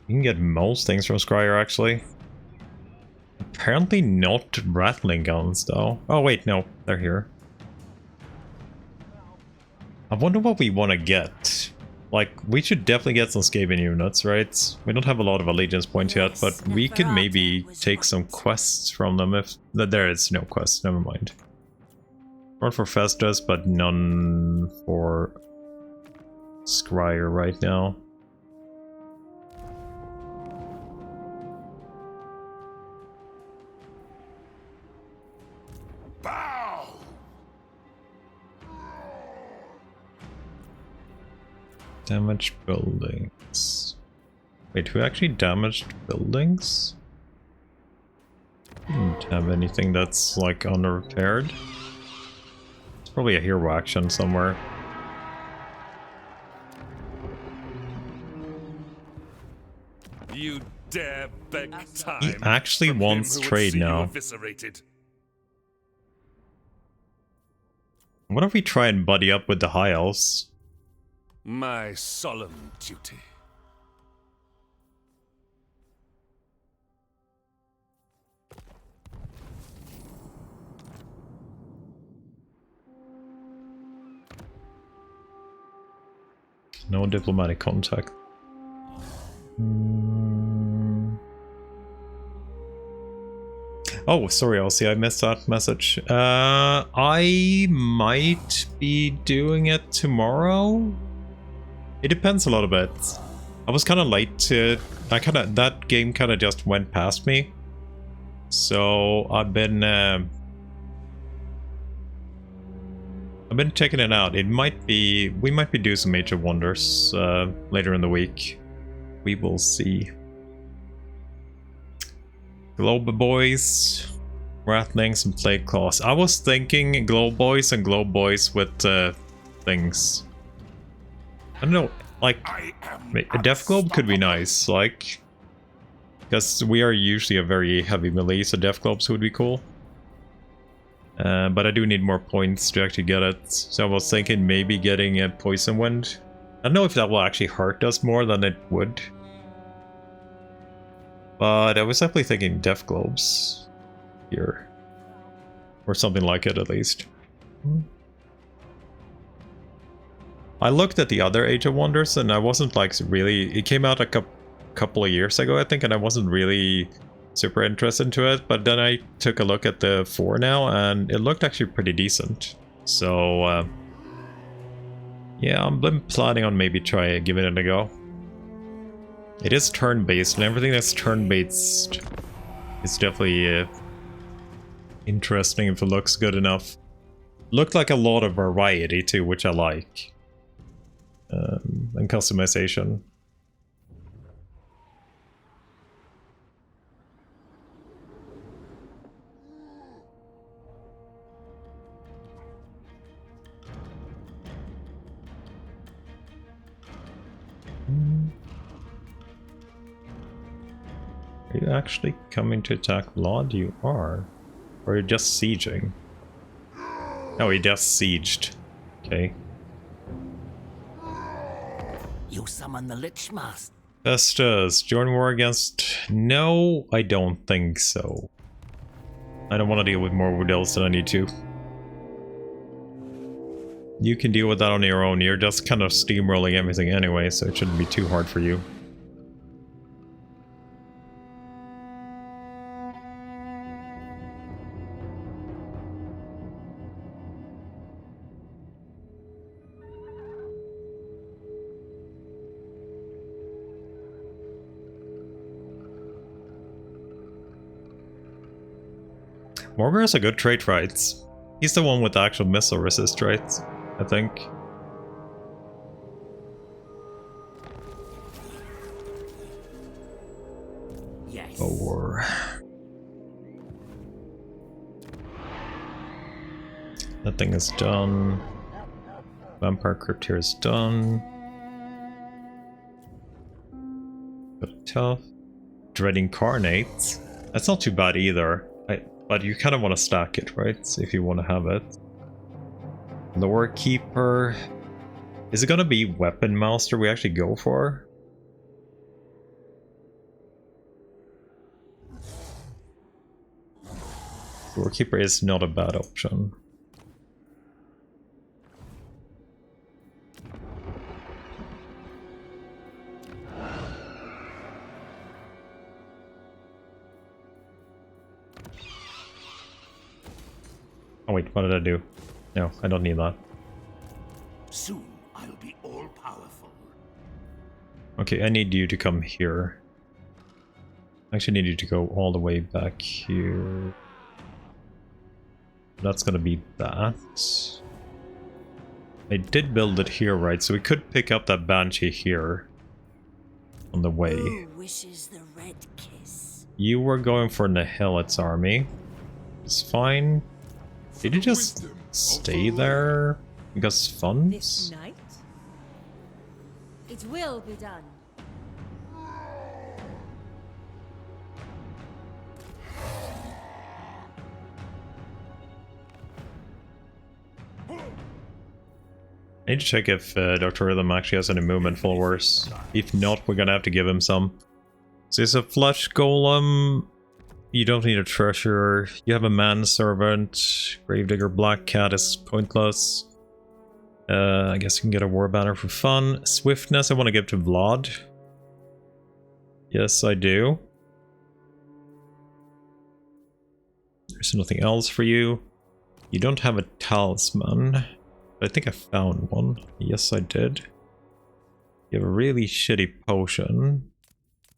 Speaker 1: You can get most things from Scryer, actually. Apparently not rattling guns, though. Oh, wait, no. They're here. I wonder what we want to get. Like, we should definitely get some Skaven units, right? We don't have a lot of allegiance points yet, but we could maybe take some quests from them if... There is no quest, never mind. One for Festus, but none for Scryer right now.
Speaker 2: Bow!
Speaker 1: Damaged buildings. Wait, who actually damaged buildings? Didn't have anything that's like unrepaired. It's probably a hero action somewhere.
Speaker 9: You dare beg time.
Speaker 1: He actually
Speaker 9: from
Speaker 1: wants
Speaker 9: him who would
Speaker 1: trade
Speaker 9: see you
Speaker 1: now.
Speaker 9: eviscerated.
Speaker 1: What if we try and buddy up with the High Elves?
Speaker 9: My solemn duty.
Speaker 1: No diplomatic contact. Oh, sorry, Elsie, I missed that message. I might be doing it tomorrow. It depends a little bit. I was kind of late to... that game kind of just went past me. So I've been checking it out. It might be... We might be doing some Age of Wonders later in the week. We will see. Globe Boys, Wrathlings, and Plague Claws. I was thinking Globe Boys and Globe Boys with things. I don't know, like, a Death Globe could be nice, like, because we are usually a very heavy melee, so Death Globes would be cool. But I do need more points to actually get it, so I was thinking maybe getting a Poison Wind. I don't know if that will actually hurt us more than it would. But I was definitely thinking Death Globes here. Or something like it, at least. I looked at the other Age of Wonders, and I wasn't, like, really... It came out a couple of years ago, I think, and I wasn't really super interested into it, but then I took a look at the 4 now, and it looked actually pretty decent. So, yeah, I've been planning on maybe giving it a go. It is turn-based, and everything that's turn-based is definitely interesting if it looks good enough. Looked like a lot of variety too, which I like. And customization. Are you actually coming to attack Vlad? You are. Or are you just sieging? Oh, he just sieged. Okay.
Speaker 7: You summon the Lich Master.
Speaker 1: Festus, join war against... No, I don't think so. I don't want to deal with more Woodels than I need to. You can deal with that on your own. You're just kind of steamrolling everything anyway, so it shouldn't be too hard for you. Morgar has a good trait, right? He's the one with the actual missile resist, right? I think.
Speaker 7: Yes.
Speaker 1: Or that thing is done. Vampire Crypt here is done. But tough. Dread Incarnate. That's not too bad either. But you kind of want to stack it, right? If you want to have it. Lore Keeper. Is it going to be Weapon Master we actually go for? Lore Keeper is not a bad option. Oh wait, what did I do? No, I don't need that.
Speaker 8: Soon I'll be all powerful.
Speaker 1: Okay, I need you to come here. I actually need you to go all the way back here. That's gonna be that. I did build it here, right? So we could pick up that Banshee here on the way.
Speaker 5: Who wishes the red kiss?
Speaker 1: You were going for Nihilit's army. It's fine. Did you just stay there because
Speaker 3: This
Speaker 1: funds?
Speaker 3: night? It will be done.
Speaker 1: I need to check if Dr. Rhythm actually has any movement followers. If not, we're gonna have to give him some. So it's a flesh golem. You don't need a treasure. You have a manservant. Gravedigger Black Cat is pointless. I guess you can get a war banner for fun. Swiftness I want to give to Vlad. Yes, I do. There's nothing else for you. You don't have a talisman. I think I found one. Yes, I did. You have a really shitty potion.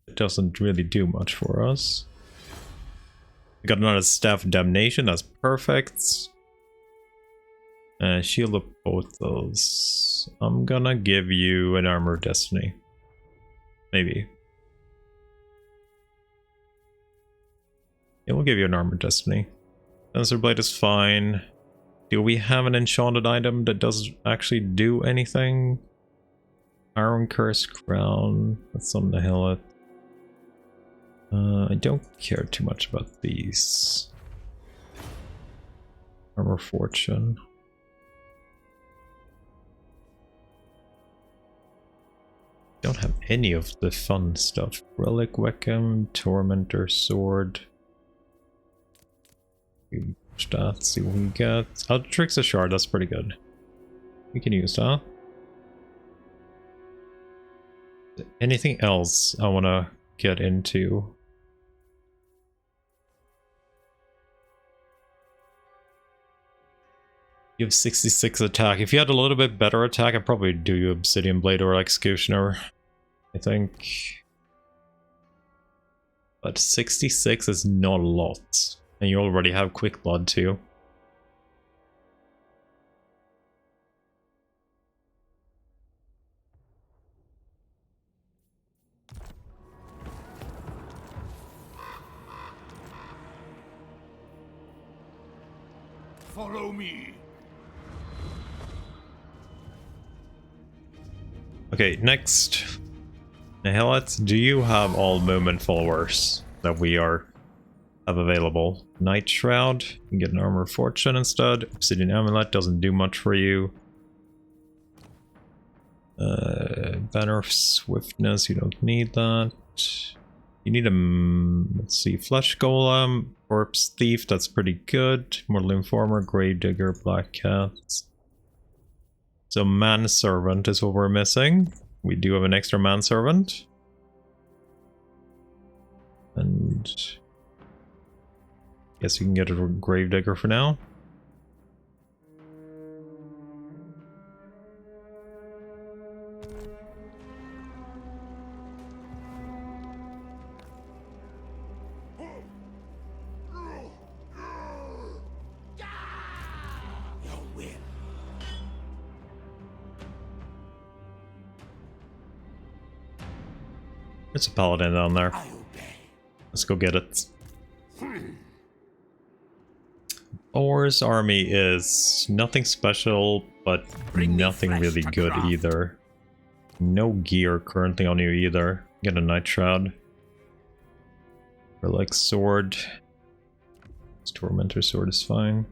Speaker 1: It doesn't really do much for us. We got another Staff of Damnation. That's perfect. Shield of Portals. I'm gonna give you an Armor of Destiny. Maybe. Yeah, we'll give you an Armor of Destiny. Sensor Blade is fine. Do we have an enchanted item that does actually do anything? Iron Curse Crown. That's on the Hillet. I don't care too much about these. Armor Fortune. Don't have any of the fun stuff. Relic Weckham, Tormentor Sword. That, see what we get. Outrix a Shard, that's pretty good. We can use that. Anything else I want to get into? You have 66 attack. If you had a little bit better attack, I'd probably do you Obsidian Blade or Executioner, I think. But 66 is not a lot. And you already have Quick Blood too.
Speaker 8: Follow me.
Speaker 1: Okay, next. Helots, do you have all movement followers that we have available? Night Shroud, you can get an Armor of Fortune instead. Obsidian Amulet doesn't do much for you. Banner of Swiftness, you don't need that. You need a, let's see, Flesh Golem, Corpse Thief, that's pretty good. Mortal Informer, Gravedigger, Black Cats. So Manservant is what we're missing. We do have an extra Manservant. And guess you can get a Gravedigger for now. There's a paladin down there. Let's go get it. Thor's army is nothing special, but nothing really good either. No gear currently on you either. Get a Night Shroud. Relic Sword. This Tormentor Sword is fine.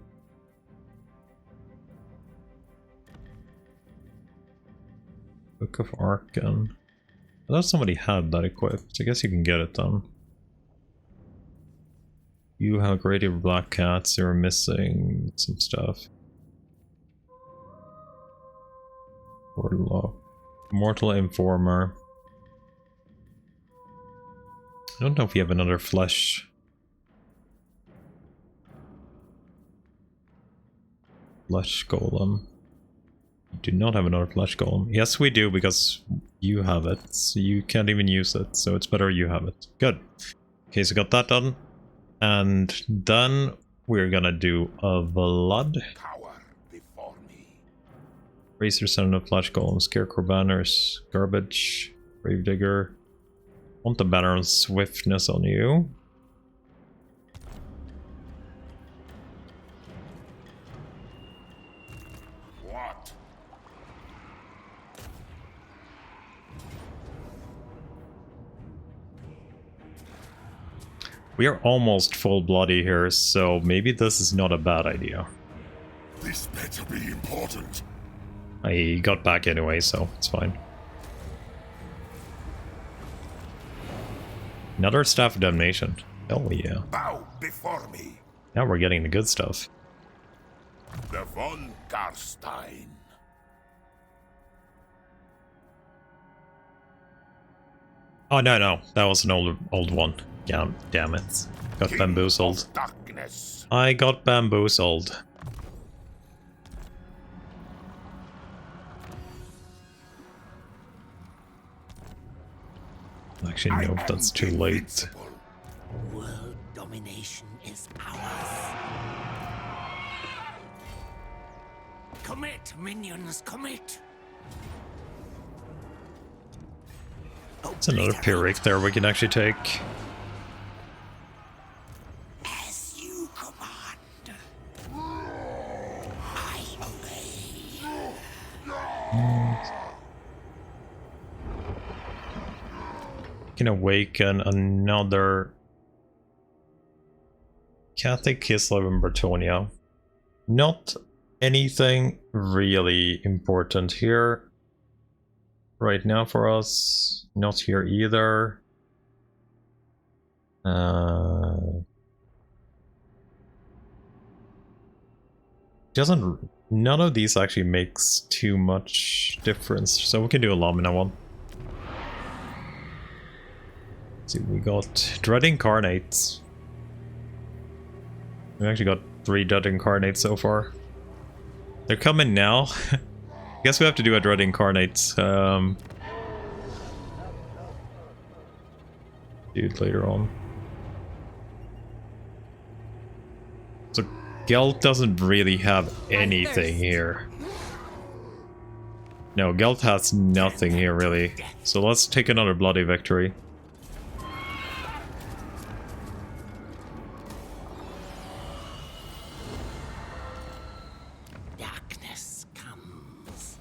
Speaker 1: Book of Arcan. I thought somebody had that equipped. I guess you can get it done. You have a great deal of Black Cats. You're missing some stuff. Mortal Informer. I don't know if you have another Flesh. Flesh Golem. You do not have another Flesh Golem. Yes, we do, because you have it. So you can't even use it, so it's better you have it. Good. Okay, so got that done. And then we're gonna do a Vlad.
Speaker 8: Power before me.
Speaker 1: Racer Son of Flesh Golem, Scarecrow Banners, Garbage, Gravedigger. Want the Banner of Swiftness on you.
Speaker 8: What?
Speaker 1: We are almost full bloody here, so maybe this is not a bad idea.
Speaker 2: This better be important.
Speaker 1: I got back anyway, so it's fine. Another Staff of Damnation. Hell yeah.
Speaker 8: Bow before me.
Speaker 1: Now we're getting the good stuff.
Speaker 8: The von Garstein.
Speaker 1: Oh no, that was an old one. Yeah, damn it. Got
Speaker 8: King
Speaker 1: bamboozled.
Speaker 8: of darkness.
Speaker 1: I got bamboozled. Actually, nope, that's too late.
Speaker 8: Invincible.
Speaker 7: World domination is ours. Commit, minions, commit.
Speaker 1: It's another Pyrrhic there we can actually take.
Speaker 7: As you command. I obey.
Speaker 1: Can awaken another Catholic Kislev in Bretonia. Not anything really important here right now for us. Not here either. None of these actually makes too much difference, so we can do a Lamina one. Let's see, we got Dread Incarnates. We actually got 3 Dread Incarnates so far. They're coming now. Guess we have to do a Dread Incarnate. Dude, later on. So Gelt doesn't really have anything here. No, Gelt has nothing here really. So let's take another bloody victory.
Speaker 7: Darkness comes.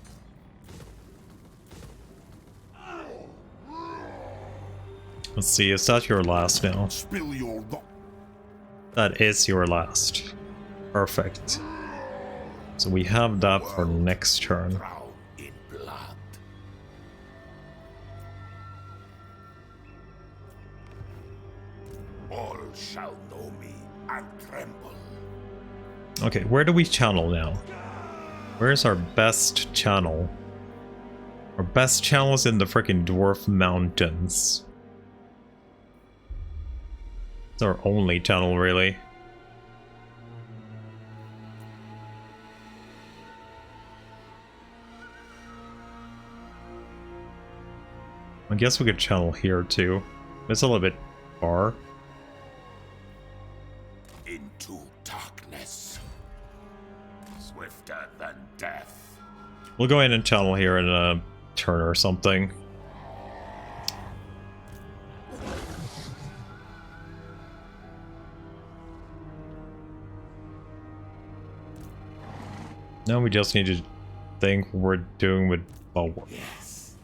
Speaker 1: Let's see, is that your last now?
Speaker 2: Spill your
Speaker 1: That is your last. Perfect. So we have that for next turn.
Speaker 8: Drown in blood. All shall know me and tremble.
Speaker 1: Okay, where do we channel now? Where's our best channel? Our best channel is in the freaking Dwarf Mountains. It's our only channel, really. I guess we could channel here too. It's a little bit far.
Speaker 8: Into darkness. Swifter than death.
Speaker 1: We'll go in and channel here in a turn or something. Now we just need to think what we're doing with bulwark.
Speaker 8: Yes.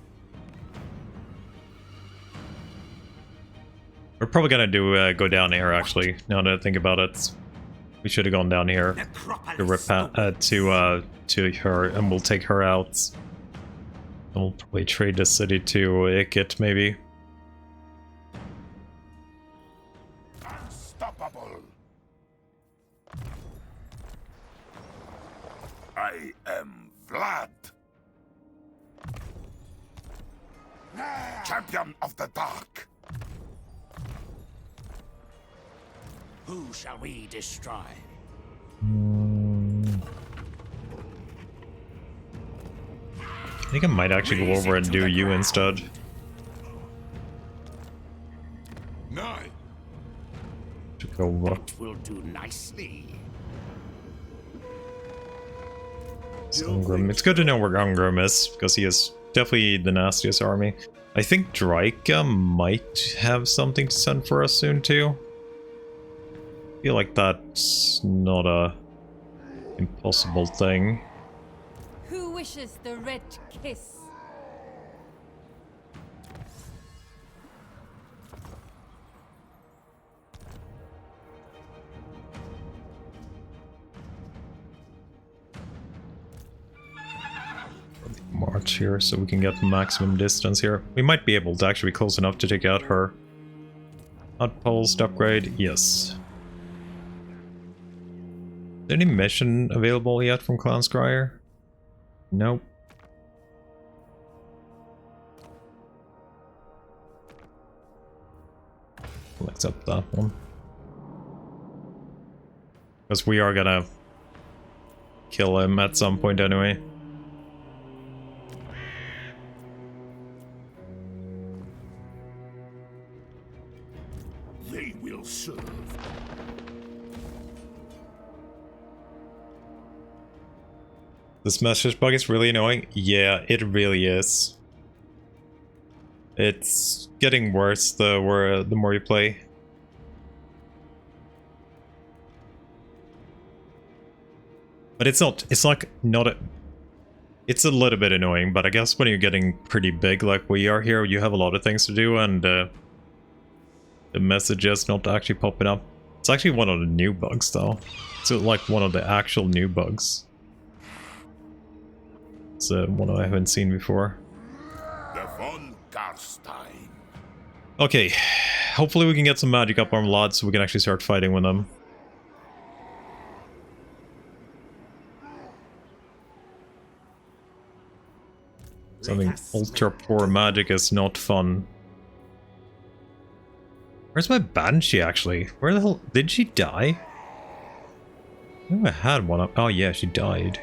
Speaker 1: We're probably gonna do go down here actually. Now that I think about it, we should have gone down here to her, and we'll take her out. And we'll probably trade the city to Ikit maybe.
Speaker 8: Unstoppable. I am Vlad. Champion of the Dark.
Speaker 7: Who shall we destroy?
Speaker 1: I think I might actually go over and do you instead.
Speaker 2: Nine.
Speaker 1: To go over.
Speaker 7: It will do nicely.
Speaker 1: Gungrim. It's good to know where Gungrim is, because he is definitely the nastiest army. I think Draika might have something to send for us soon too. I feel like that's not a impossible thing.
Speaker 3: Who wishes the red kiss?
Speaker 1: March here so we can get maximum distance here. We might be able to actually be close enough to take out her outpost upgrade. Yes. Is there any mission available yet from Clan Scryer? Nope. We'll accept that one. Because we are gonna kill him at some point anyway.
Speaker 8: They will serve.
Speaker 1: This message bug is really annoying. Yeah, it really is. It's getting worse the more you play. But it's like not a... It's a little bit annoying, but I guess when you're getting pretty big like we are here, you have a lot of things to do, and the message is not actually popping up. It's actually one of the new bugs though. It's like one of the actual new bugs. It's one I haven't seen before.
Speaker 8: The von Karstein.
Speaker 1: Okay, hopefully we can get some magic up our lads so we can actually start fighting with them. Something ultra poor magic is not fun. Where's my Banshee actually? Where the hell did she die? I knew I had one up. Oh yeah, she died.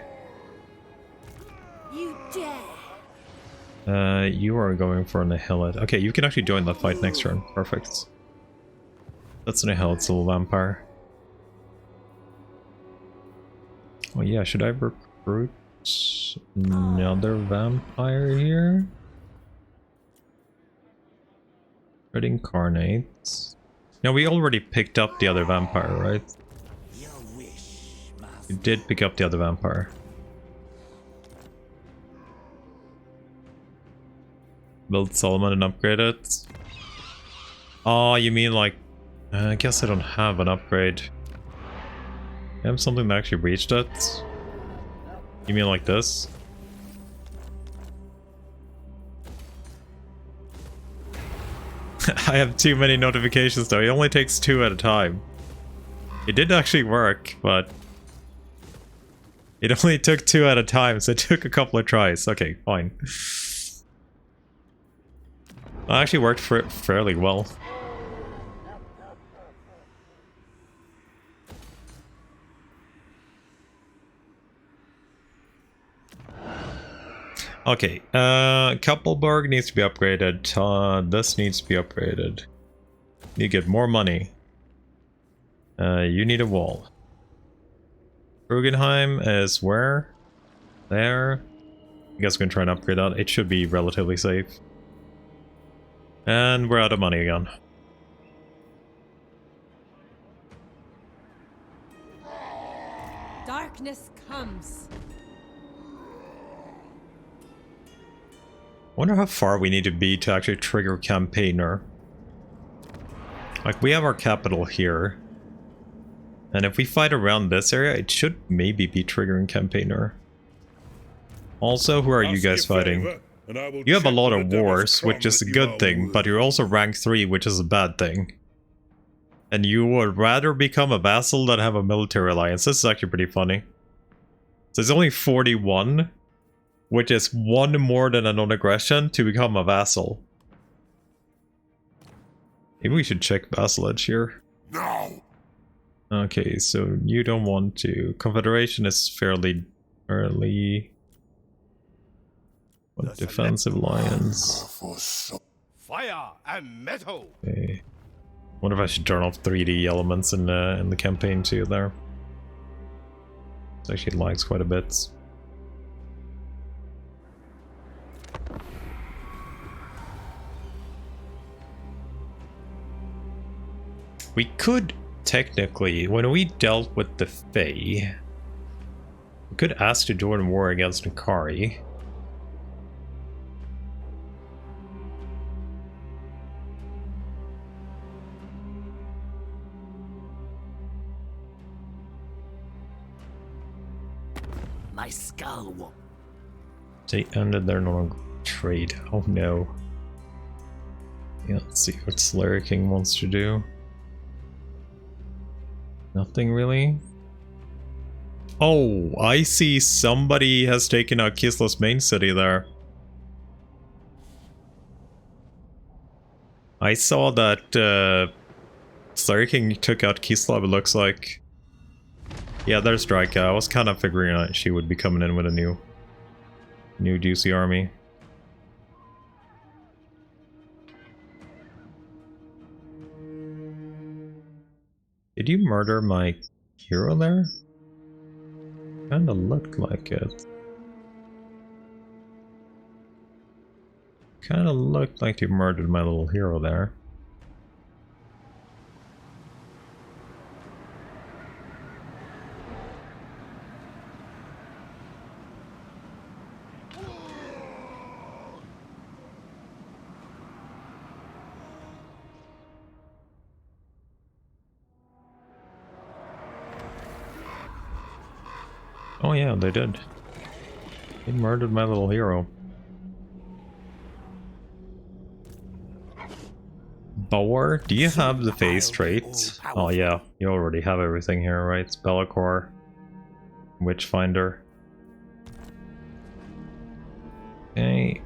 Speaker 1: You are going for an Annihilate. Okay, you can actually join that fight next turn. Perfect. That's an Annihilate, it's a little vampire. Oh yeah, should I recruit another vampire here? Red Incarnates. No, we already picked up the other vampire, right? We did pick up the other vampire. Build Solomon and upgrade it. Oh, you mean like... I guess I don't have an upgrade. I have something that actually reached it? You mean like this? I have too many notifications though, it only takes 2 at a time. It did actually work, but... it only took 2 at a time, so it took a couple of tries. Okay, fine. It actually worked fairly well. Okay, Kuppelberg needs to be upgraded. This needs to be upgraded. You get more money. You need a wall. Rugenheim is where? There. I guess we're gonna try and upgrade that. It should be relatively safe. And we're out of money again.
Speaker 3: Darkness comes.
Speaker 1: Wonder how far we need to be to actually trigger Campaigner. Like, we have our capital here. And if we fight around this area, it should maybe be triggering Campaigner. Also, who are you guys fighting? You have a lot of wars, which is a good thing, but you're also rank 3, which is a bad thing. And you would rather become a vassal than have a military alliance. This is actually pretty funny. So it's only 41, which is 1 more than a non-aggression to become a vassal. Maybe we should check vassalage here.
Speaker 2: No.
Speaker 1: Okay, so you don't want to. Confederation is fairly early. What defensive alliance?
Speaker 8: Fire and metal.
Speaker 1: Okay. Wonder if I should turn off 3D elements in the campaign too there. It actually lags quite a bit. We could technically, when we dealt with the Fae, we could ask to join war against Nakari.
Speaker 7: My skull will...
Speaker 1: They ended their normal trade. Oh no. Yeah, let's see what Slayer King wants to do. Nothing really. Oh, I see somebody has taken out Kisla's main city there. I saw that Slayer King took out Kislev, it looks like. Yeah, there's Draika. I was kind of figuring out she would be coming in with a new juicy army. Did you murder my hero there? Kinda looked like it. Kinda looked like you murdered my little hero there. Oh yeah, they did. They murdered my little hero. Boar, do you have the face trait? Oh yeah, you already have everything here, right? It's Bellacore, Witchfinder. Okay.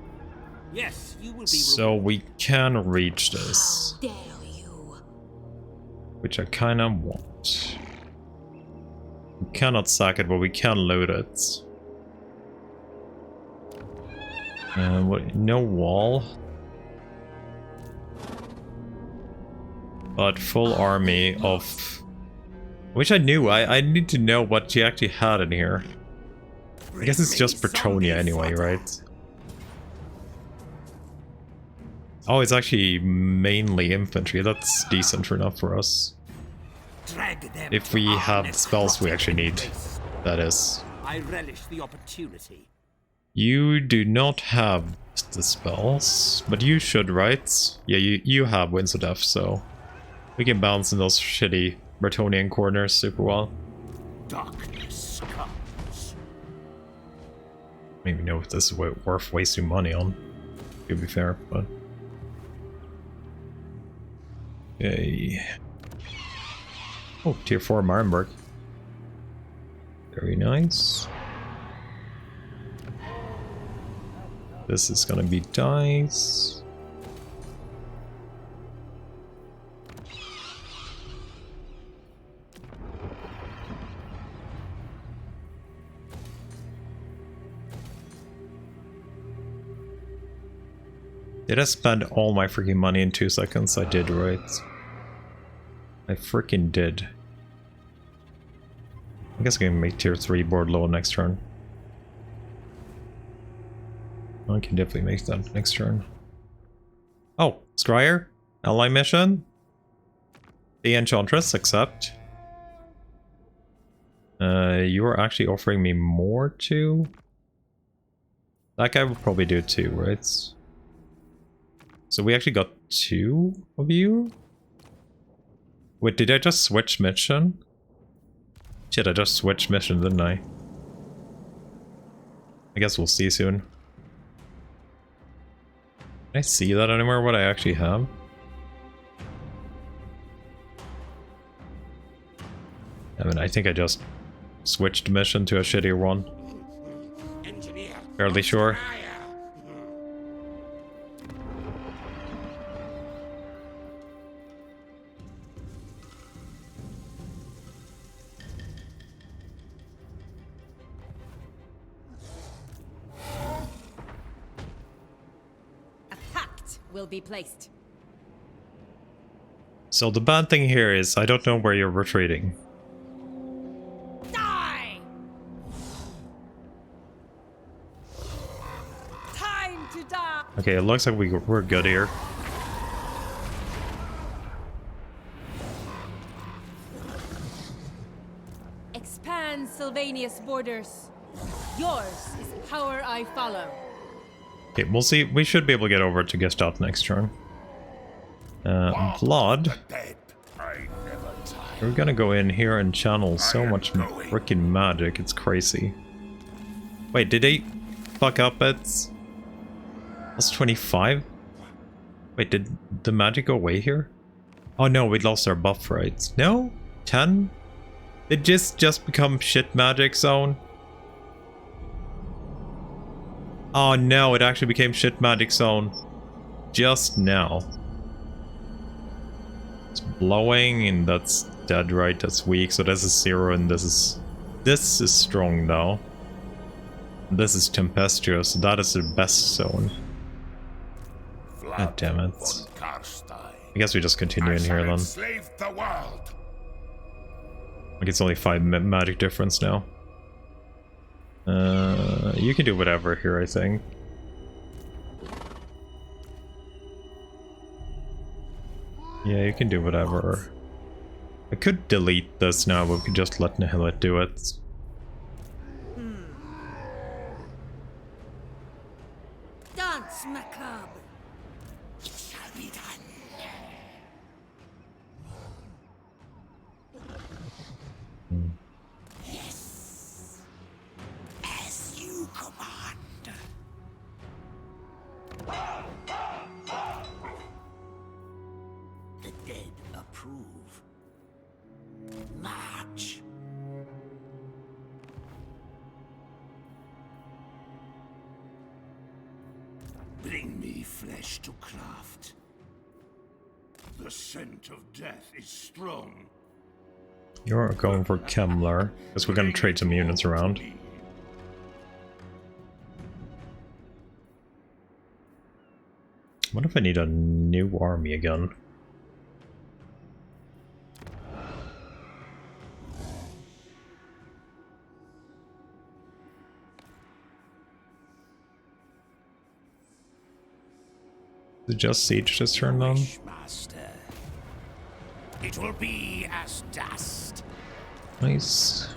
Speaker 7: Yes, you will be
Speaker 1: so we can reach this.
Speaker 5: How dare you?
Speaker 1: Which I kinda want. We cannot sack it, but we can loot it. What? No wall. But full army of... Wish I knew. I need to know what she actually had in here. I guess it's just Bretonia anyway, right? Oh, it's actually mainly infantry. That's decent enough for us. If we have the spells we actually need, that is.
Speaker 7: I relish the opportunity.
Speaker 1: You do not have the spells, but you should, right? Yeah, you have Winds of Death, so we can bounce in those shitty Bretonian corners super well.
Speaker 7: Darkness comes.
Speaker 1: I don't even know if this is worth wasting money on, to be fair, but... Okay. Oh, tier 4 Marienburg. Very nice. This is gonna be dice. Did I spend all my freaking money in 2 seconds? I did, right? I freaking did. I guess I can make tier 3 board low next turn. I can definitely make that next turn. Oh, Scryer? Ally mission? The Enchantress, accept. You are actually offering me more too? That guy would probably do it too, right? So we actually got 2 of you? Wait, did I just switch mission? Shit, I just switched mission, didn't I? I guess we'll see soon. Can I see that anywhere, what I actually have? I mean, I think I just switched mission to a shittier one.
Speaker 6: Engineer.
Speaker 1: Fairly sure.
Speaker 3: Will be placed.
Speaker 1: So the bad thing here is I don't know where you're retreating.
Speaker 3: Die! Time to die!
Speaker 1: Okay, it looks like we're good here.
Speaker 3: Expand Sylvania's borders. Yours is power I follow.
Speaker 1: Okay, we'll see. We should be able to get over to Gestalt next turn. Blood. We're gonna go in here and channel so much freaking magic, it's crazy. Wait, did they fuck up at plus 25? Wait, did the magic go away here? Oh no, we lost our buff, right? No? 10? It just become shit magic zone? Oh no, it actually became shit magic zone just now. It's blowing and that's dead, right? That's weak, so this is 0 and this is strong though. This is tempestuous, that is the best zone. God damn it. I guess we just continue in here then. Like it's only 5 magic difference now. You can do whatever here, I think. Yeah, you can do whatever. I could delete this now, but we could just let Nihilith do it.
Speaker 5: Dance macabre.
Speaker 6: It shall be done. Yes. As you command. The dead approve. March. Bring me flesh to craft.
Speaker 2: The scent of death is strong.
Speaker 1: You're going for Kemmler, because we're going to trade some units around. What if I need a new army again? Is it just siege just turned on?
Speaker 6: Master. It will be as dust.
Speaker 1: Nice.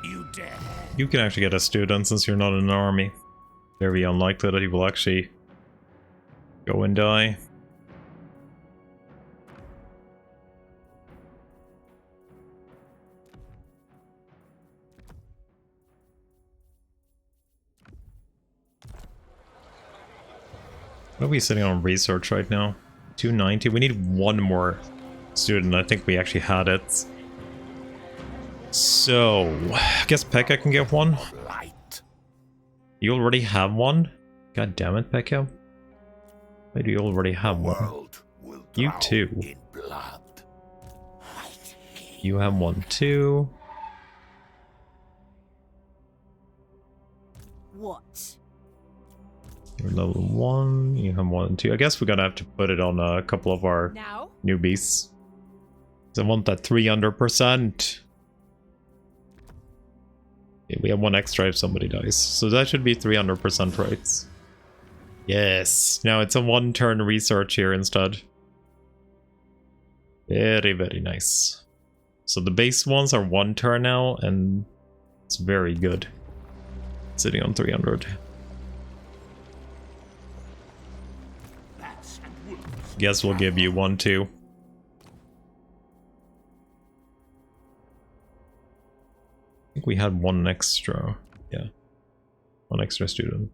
Speaker 6: You dare?
Speaker 1: You can actually get a student since you're not in an army. Very unlikely that he will actually go and die. What are we sitting on research right now? 290. We need one more student. I think we actually had it. So, I guess Pekka can get one.
Speaker 6: Light.
Speaker 1: You already have one? God damn it, Pekka. Why do you already have one?
Speaker 6: World will
Speaker 1: You
Speaker 6: drown
Speaker 1: too.
Speaker 6: in blood.
Speaker 1: You have one too.
Speaker 5: What?
Speaker 1: You're level 1. You have 1 and 2. I guess we're gonna have to put it on a couple of our
Speaker 3: Now?
Speaker 1: newbies. 'Cause I want that 300%. Okay, we have one extra if somebody dies. So that should be 300% rates. Yes. Now it's a one-turn research here instead. Very, very nice. So the base ones are one turn now, and it's very good. Sitting on 300. Guess we'll give you one too. I think we had one extra. Yeah. One extra student.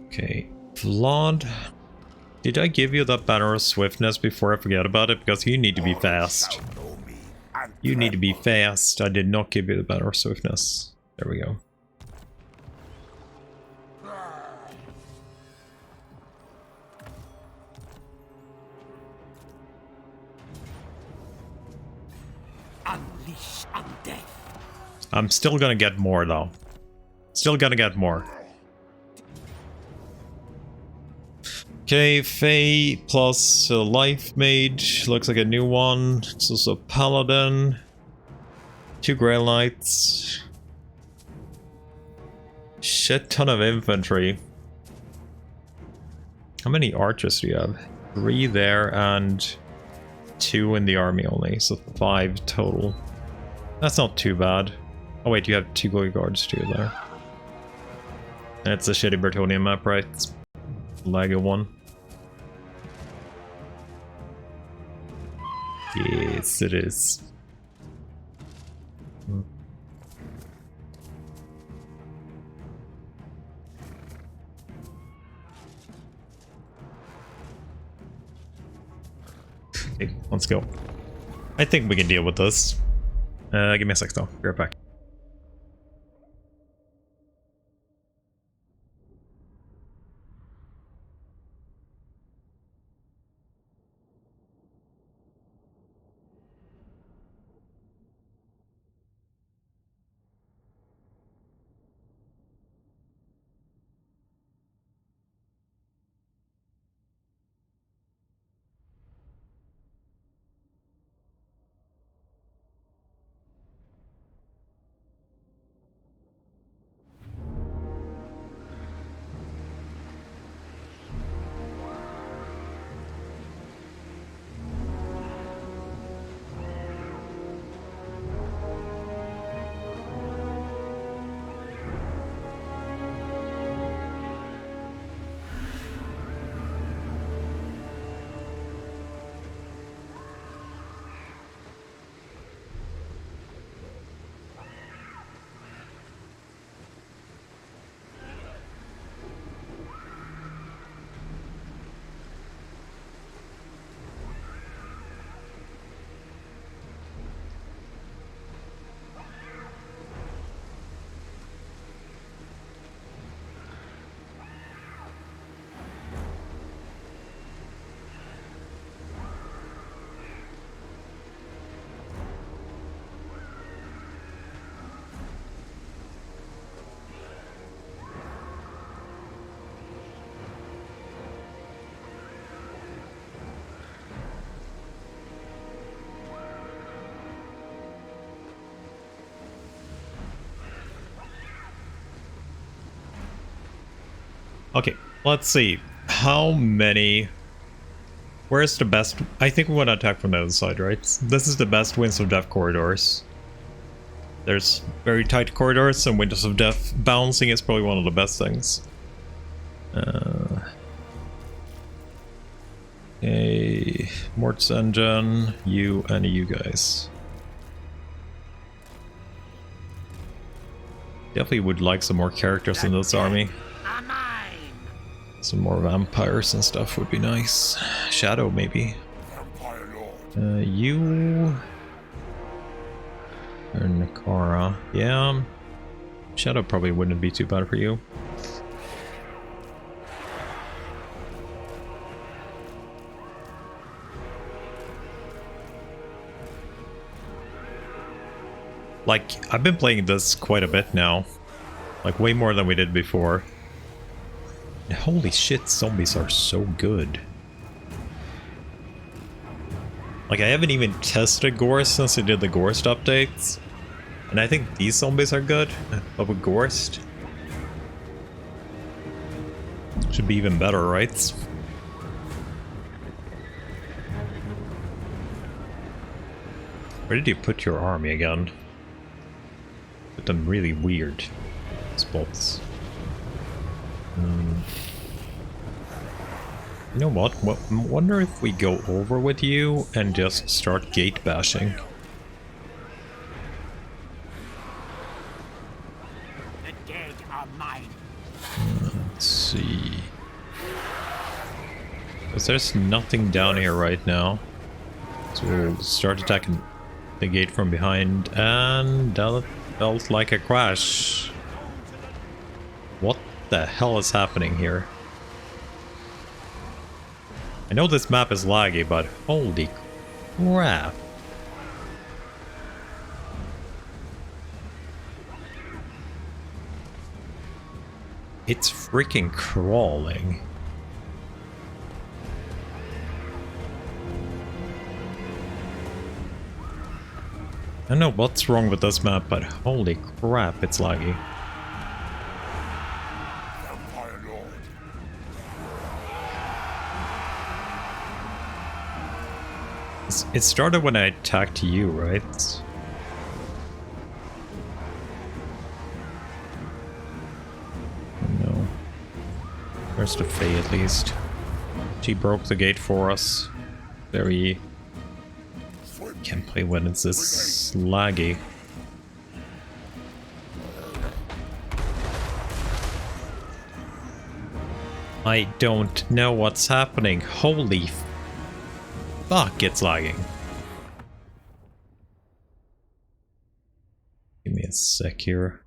Speaker 1: Okay. Vlad. Did I give you that banner of swiftness before I forget about it? Because you need to be fast. You need to be fast. I did not give you the banner of swiftness. There we go.
Speaker 6: Unleash undeath.
Speaker 1: I'm still gonna get more though. Still gonna get more. Okay, Fae plus Life Mage. Looks like a new one. It's also Paladin. 2 Grey Lights. Shit ton of infantry. How many archers do you have? 3 there and 2 in the army only. So 5 total. That's not too bad. Oh wait, you have 2 Glory Guards too there. And it's a shitty Bertonian map, right? It's laggy one. Yes, it is. Okay, let's go. I think we can deal with this. Give me a sec though. Be right back. Okay, let's see. How many... Where's the best... I think we want to attack from the other side, right? This is the best Winds of Death corridors. There's very tight corridors, and Winds of Death bouncing is probably one of the best things. Okay, Mort's Engine, you and you guys. Definitely would like some more characters in this army. Some more vampires and stuff would be nice. Shadow, maybe. You... Or Nakara. Yeah. Shadow probably wouldn't be too bad for you. Like, I've been playing this quite a bit now. Like, way more than we did before. And holy shit, zombies are so good. Like, I haven't even tested Gorst since I did the Gorst updates. And I think these zombies are good. But with Gorst... should be even better, right? Where did you put your army again? Put them really weird spots. You know what? Wonder if we go over with you and just start gate bashing.
Speaker 6: The dead are mine.
Speaker 1: Let's see. Because there's nothing down here right now. So we'll start attacking the gate from behind, and that felt like a crash. What the hell is happening here? I know this map is laggy, but holy crap. It's freaking crawling. I don't know what's wrong with this map, but holy crap, it's laggy. It started when I attacked you, right? No. Where's the Fae at least? She broke the gate for us. Very... Can't play when it's this laggy. I don't know what's happening. Holy fuck, it's lagging. Give me a sec here.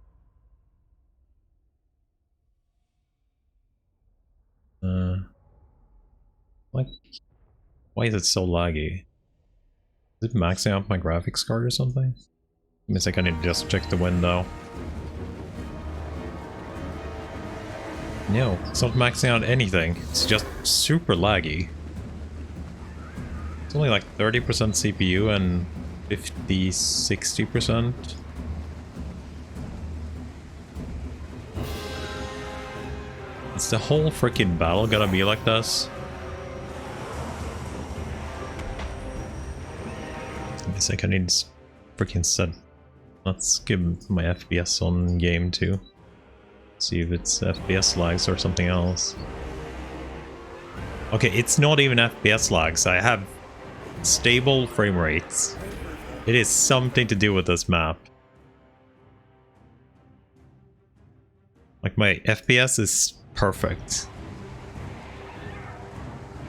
Speaker 1: Like, why is it so laggy? Is it maxing out my graphics card or something? Give me a sec, I need to just check the window. No, it's not maxing out anything. It's just super laggy. It's only like 30% CPU and 50-60%. Is the whole freaking battle gonna be like this? I think I need to freaking set. Let's give my FPS on game too. See if it's FPS lags or something else. Okay, it's not even FPS lags. I have stable frame rates. It is something to do with this map. Like, my FPS is perfect.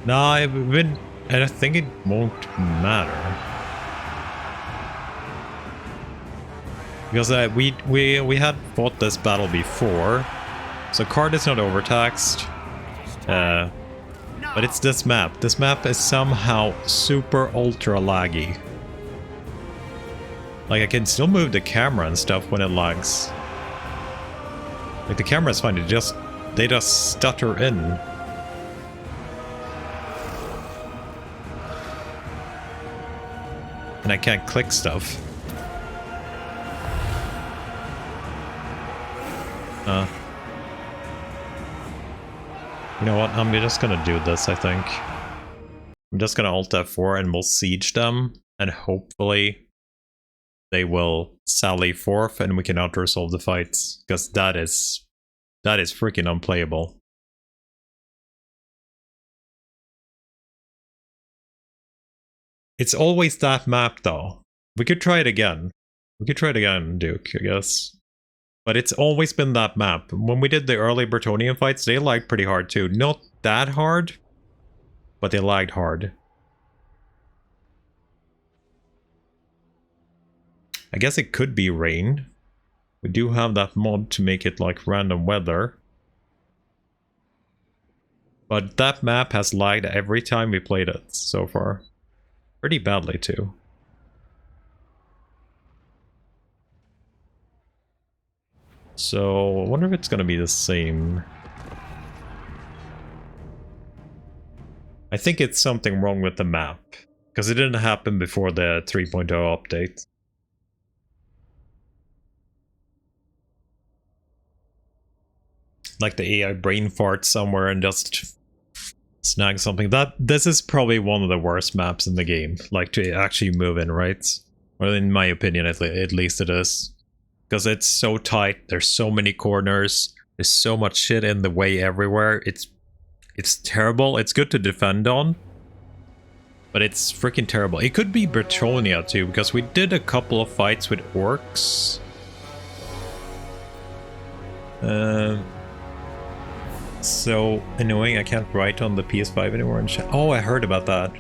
Speaker 1: No, I've been... and I think it won't matter. Because we had fought this battle before, so card is not overtaxed, but it's this map. This map is somehow super ultra laggy. Like, I can still move the camera and stuff when it lags. Like, the camera's fine, they just stutter in. And I can't click stuff. You know what? I'm just gonna do this, I think. I'm just gonna Alt F4 and we'll siege them, and hopefully they will sally forth and we can out-resolve the fights, because that is freaking unplayable. It's always that map though. We could try it again. We could try it again, Duke, I guess. But it's always been that map. When we did the early Bretonnian fights, they lagged pretty hard too. Not that hard, but they lagged hard. I guess it could be rain. We do have that mod to make it like random weather. But that map has lagged every time we played it so far. Pretty badly too. So, I wonder if it's gonna be the same. I think it's something wrong with the map, because it didn't happen before the 3.0 update. Like the AI brain farts somewhere and just snag something. This is probably one of the worst maps in the game, like to actually move in, right? Well, in my opinion, at least it is. Because it's so tight, there's so many corners, there's so much shit in the way everywhere. It's terrible. It's good to defend on, but it's freaking terrible. It could be Bretonnia too, because we did a couple of fights with orcs. So annoying, I can't write on the PS5 anymore. And oh, I heard about that.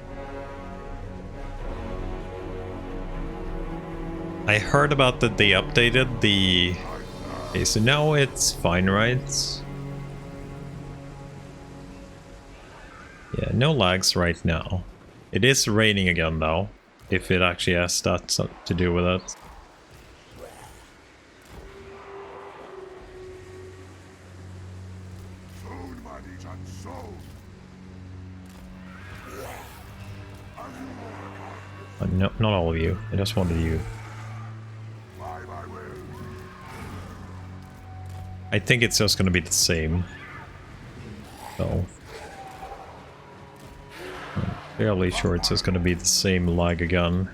Speaker 1: I heard about that they updated the... Okay, so now it's fine, right? Yeah, no lags right now. It is raining again though, if it actually has that to do with it. No, not all of you. I just wanted you. I think it's just gonna be the same. So I'm fairly sure it's just gonna be the same lag again.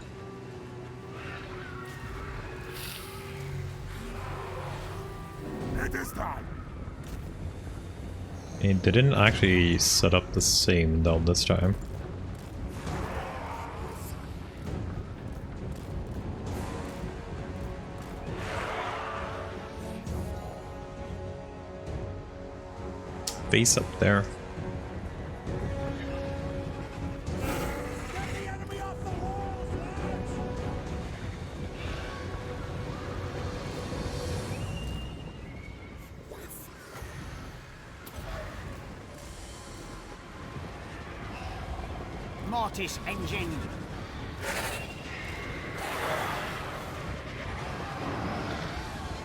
Speaker 1: And they didn't actually set up the same though this time. Base up there.
Speaker 6: Mortis engine.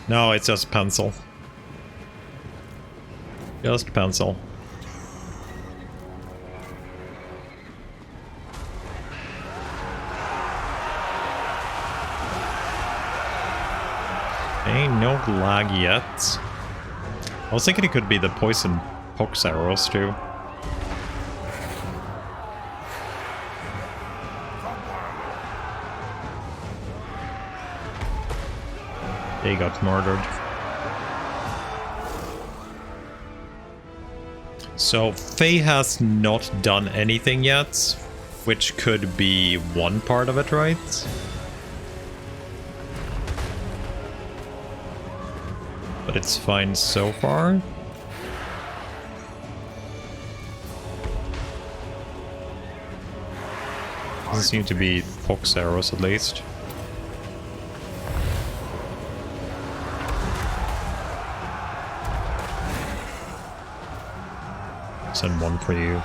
Speaker 1: No, it's just pencil. Just pencil. Ain't no lag yet. I was thinking it could be the poison pox arrows too. They got murdered. So Faye has not done anything yet, which could be one part of it, right? But it's fine so far. Doesn't seem to be pox arrows at least. Send one for you.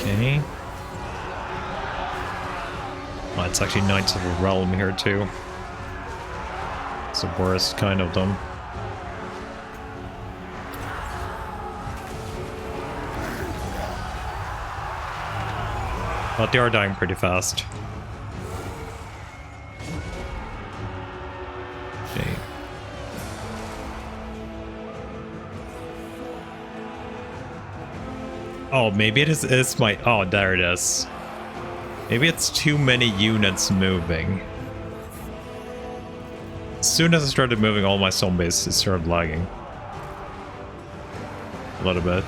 Speaker 1: Okay. Oh, it's actually Knights of the Realm here too. It's the worst kind of them. But they are dying pretty fast. Okay. Oh, maybe it is my... Oh, there it is. Maybe it's too many units moving. As soon as I started moving all my zombies, it started lagging. A little bit.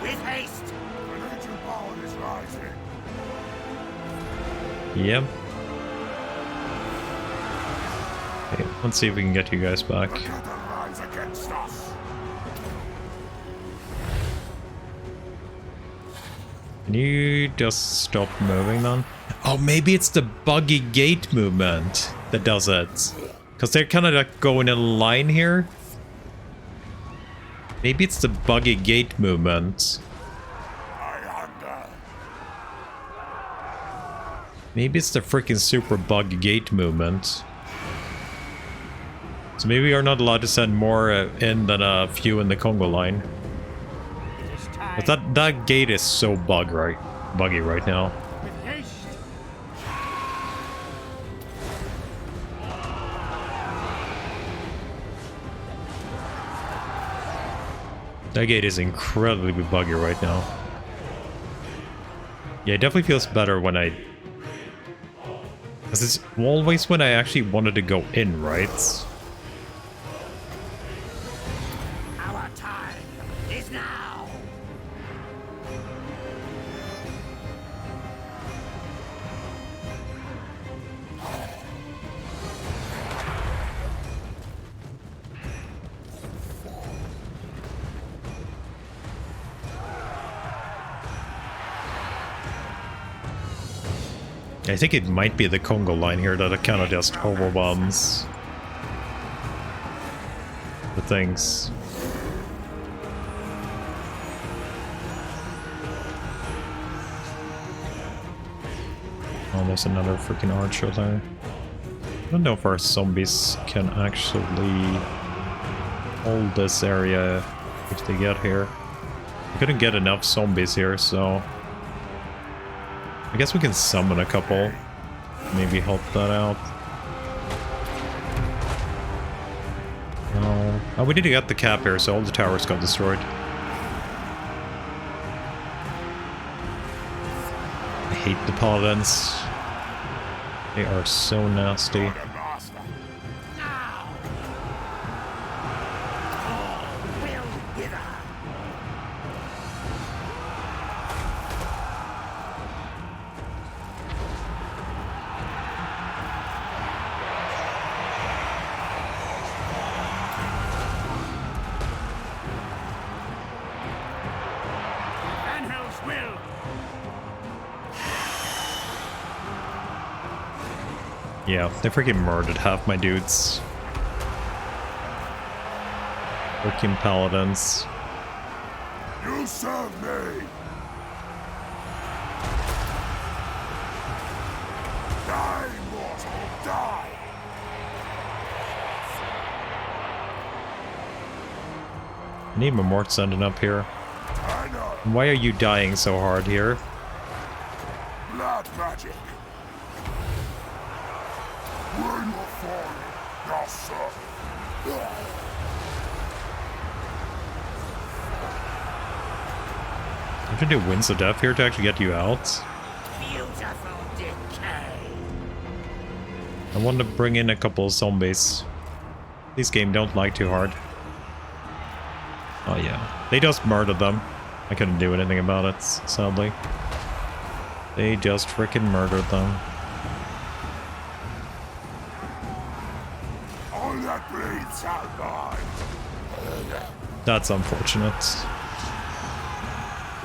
Speaker 6: With haste!
Speaker 2: The Legion power is rising.
Speaker 1: Yep. Okay, let's see if we can get you guys back.
Speaker 2: The cattle rise against us.
Speaker 1: Can you just stop moving then? Oh, maybe it's the buggy gate movement that does it. Because they're kind of like going in a line here. Maybe it's the buggy gate movement.
Speaker 2: I hunger.
Speaker 1: Maybe it's the freaking super buggy gate movement. So maybe we are not allowed to send more in than a few in the Congo line. But that gate is so buggy right now.
Speaker 4: With haste!
Speaker 1: That gate is incredibly buggy right now. Yeah, it definitely feels better when I... Because it's always when I actually wanted to go in, right?
Speaker 6: Our time is now!
Speaker 1: I think it might be the Congo line here that it kind of just overwhelms the things. Oh, there's another freaking archer there. I don't know if our zombies can actually hold this area if they get here. We couldn't get enough zombies here, so... I guess we can summon a couple. Maybe help that out. No. Oh, we need to get the cap here, so all the towers got destroyed. I hate the paladins. They are so nasty.
Speaker 6: Now! All will wither!
Speaker 4: Vanhel's will!
Speaker 1: Yeah, they freaking murdered half my dudes. Freaking paladins.
Speaker 2: You serve me. Die, mortal, die.
Speaker 1: I need my Mort sending up here.
Speaker 2: I know.
Speaker 1: Why are you dying so hard here?
Speaker 2: Blood magic. When you fall, now serve.
Speaker 1: I have to do Winds of Death here to actually get you out.
Speaker 6: Beautiful decay!
Speaker 1: I want to bring in a couple of zombies. This game don't like too hard. Oh yeah. They just murdered them. I couldn't do anything about it, sadly. They just freaking murdered them.
Speaker 2: All that bleeds shall die.
Speaker 1: That's unfortunate.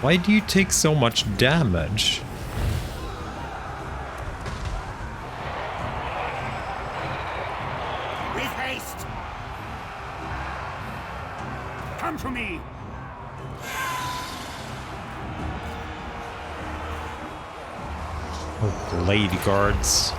Speaker 1: Why do you take so much damage?
Speaker 6: With haste!
Speaker 4: Come to me!
Speaker 1: Oh, blade guards.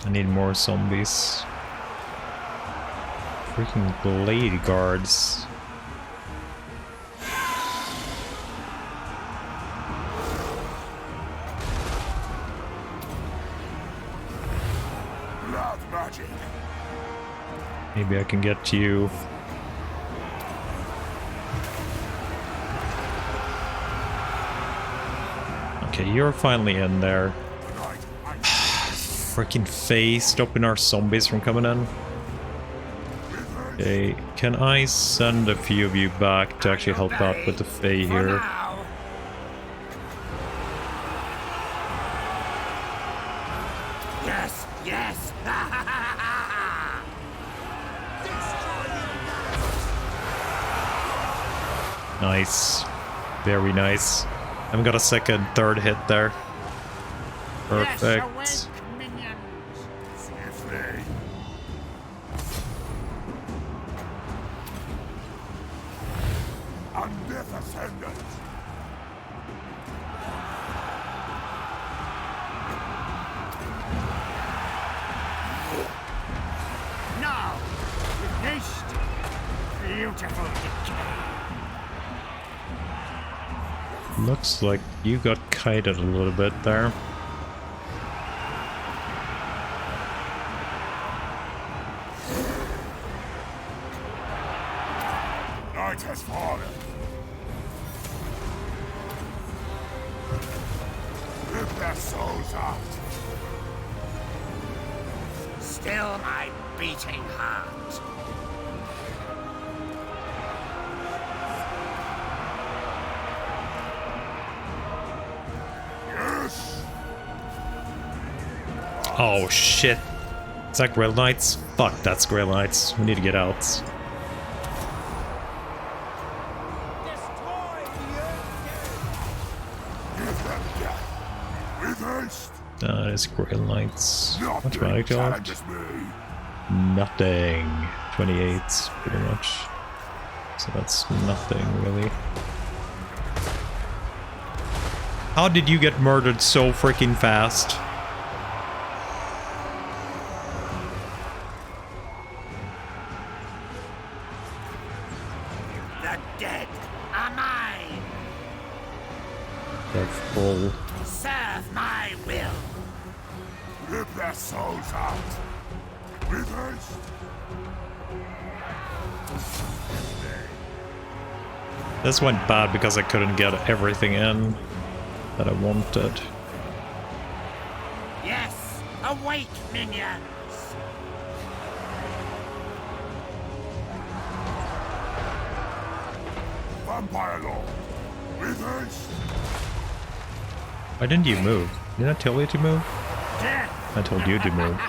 Speaker 1: I need more zombies. Freaking blade guards.
Speaker 2: Blood magic.
Speaker 1: Maybe I can get to you. Okay, you're finally in there. Freaking Fae stopping our zombies from coming in. Okay, can I send a few of you back to actually help out with the Fae here?
Speaker 6: Yes, yes.
Speaker 1: Nice. Very nice. I haven't got a second, third hit there. Perfect.
Speaker 6: Yes, awake, minions.
Speaker 2: Swiftly. Undefended.
Speaker 6: Now, with haste. Beautiful decay.
Speaker 1: Looks like you got kited a little bit there.
Speaker 2: Night has fallen. Rip their souls out.
Speaker 6: Still my beating heart.
Speaker 2: Yes.
Speaker 1: Oh shit. Is that Grail Knights? Fuck, that's Grail Knights. We need to get out.
Speaker 2: Give them death. With haste.
Speaker 1: That is Grail Knights. What's
Speaker 2: Nothing
Speaker 1: my god?
Speaker 2: challenges me.
Speaker 1: Nothing. 28, pretty much. So that's nothing, really. How did you get murdered so freaking fast?
Speaker 6: The dead are mine.
Speaker 1: They're full.
Speaker 6: Serve my will.
Speaker 2: Rip their souls out. With haste.
Speaker 1: This went bad because I couldn't get everything in that I wanted.
Speaker 6: Yes, awake, minions.
Speaker 2: Vampire Lord. With haste.
Speaker 1: Why didn't you move? Did I tell you to move?
Speaker 6: Death.
Speaker 1: I told you to move.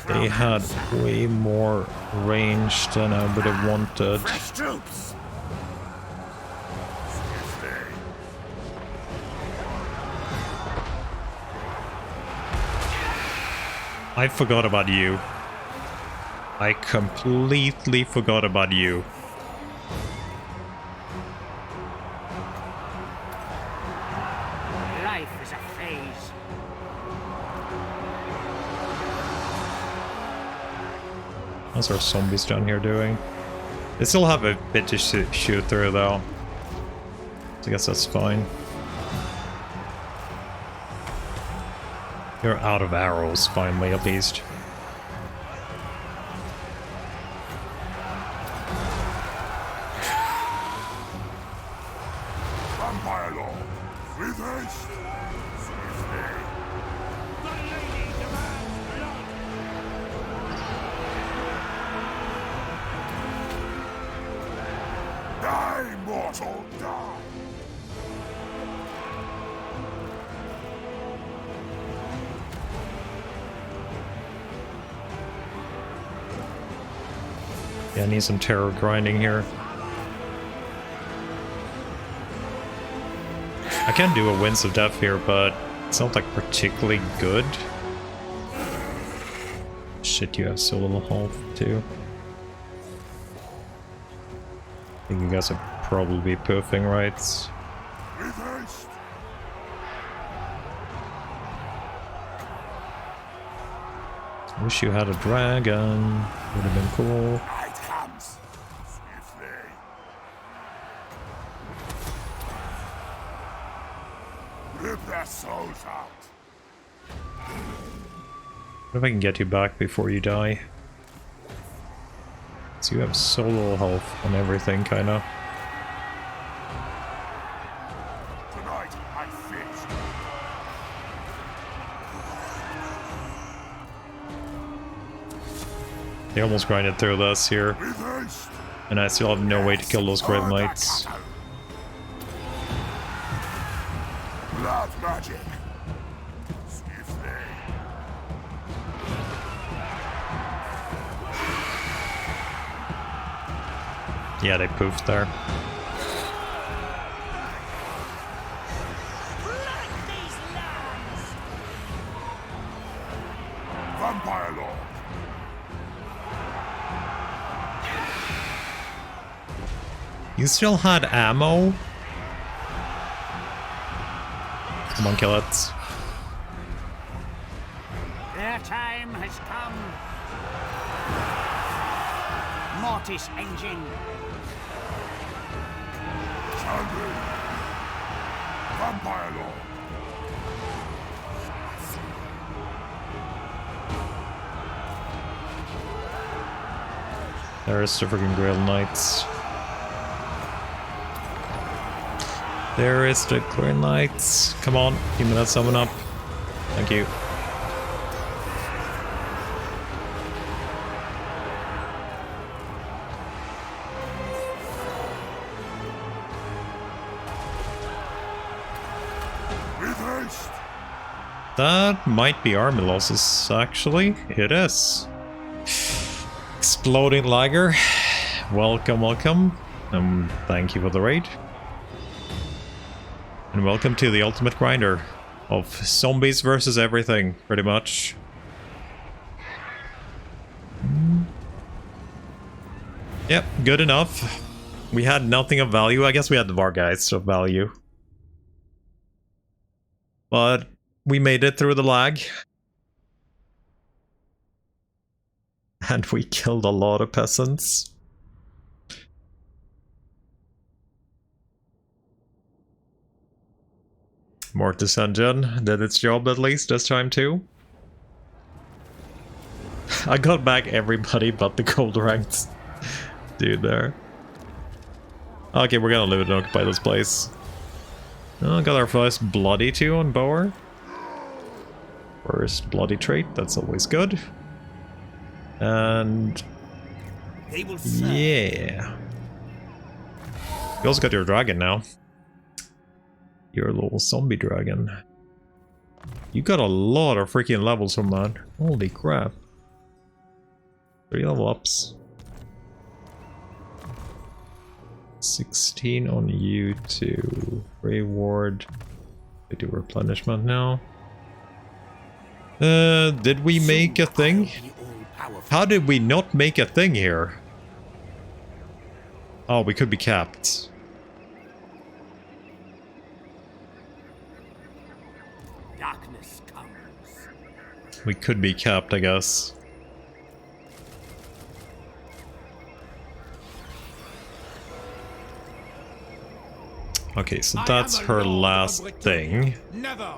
Speaker 1: They had way more range than I would have wanted.
Speaker 6: Fresh troops.
Speaker 1: I forgot about you. I completely forgot about you.
Speaker 6: Life is a phase.
Speaker 1: What's our zombies down here doing? They still have a bit to shoot through though. So I guess that's fine. You're out of arrows finally, at least.
Speaker 2: Vampire Lord. With haste. Die, mortal, die!
Speaker 1: Yeah, I need some terror grinding here. I can do a Winds of Death here, but it's not like particularly good. shit, you have so little health too. I think you guys are probably poofing, right?
Speaker 2: With haste!
Speaker 1: Wish you had a dragon. Would have been cool.
Speaker 2: Night comes! Swiftly! Rip their souls out!
Speaker 1: What if I can get you back before you die? So you have so little health on everything, kinda.
Speaker 2: Tonight, I finished.
Speaker 1: They almost grinded through this here,
Speaker 2: With haste!
Speaker 1: and I still have no way to kill those Grave Knights.
Speaker 2: Blood magic! Swiftly!
Speaker 1: Yeah, they poofed there.
Speaker 2: Vampire Lord!
Speaker 1: You still had ammo? Come on, kill it.
Speaker 6: Their time has come. Mortis engine.
Speaker 2: Shandry! Vampire Lord!
Speaker 1: There's the freaking Grail Knights. There is the Grail Knights. Come on, give me that summon up. Thank you.
Speaker 2: With haste!
Speaker 1: That might be army losses, actually. It is. Exploding Lager. Welcome, welcome. Thank you for the raid. And welcome to the ultimate grinder of zombies versus everything, pretty much. Yep, good enough. We had nothing of value. I guess we had the Vargeist of value. But we made it through the lag. And we killed a lot of peasants. Mortis Engine did its job at least this time too. I got back everybody but the gold ranked dude there. Okay, we're gonna live and occupy this place. Oh, got our first bloody 2 on Bower. First bloody trait, that's always good. And yeah. You also got your dragon now. Your little zombie dragon. You got a lot of freaking levels from that. Holy crap. 3 level ups. 16 on you too. Reward. We do replenishment now. Did we make a thing? How did we not make a thing here? Oh, we could be capped.
Speaker 6: Darkness comes.
Speaker 1: We could be capped, I guess. Okay, so that's her last thing.
Speaker 4: Never.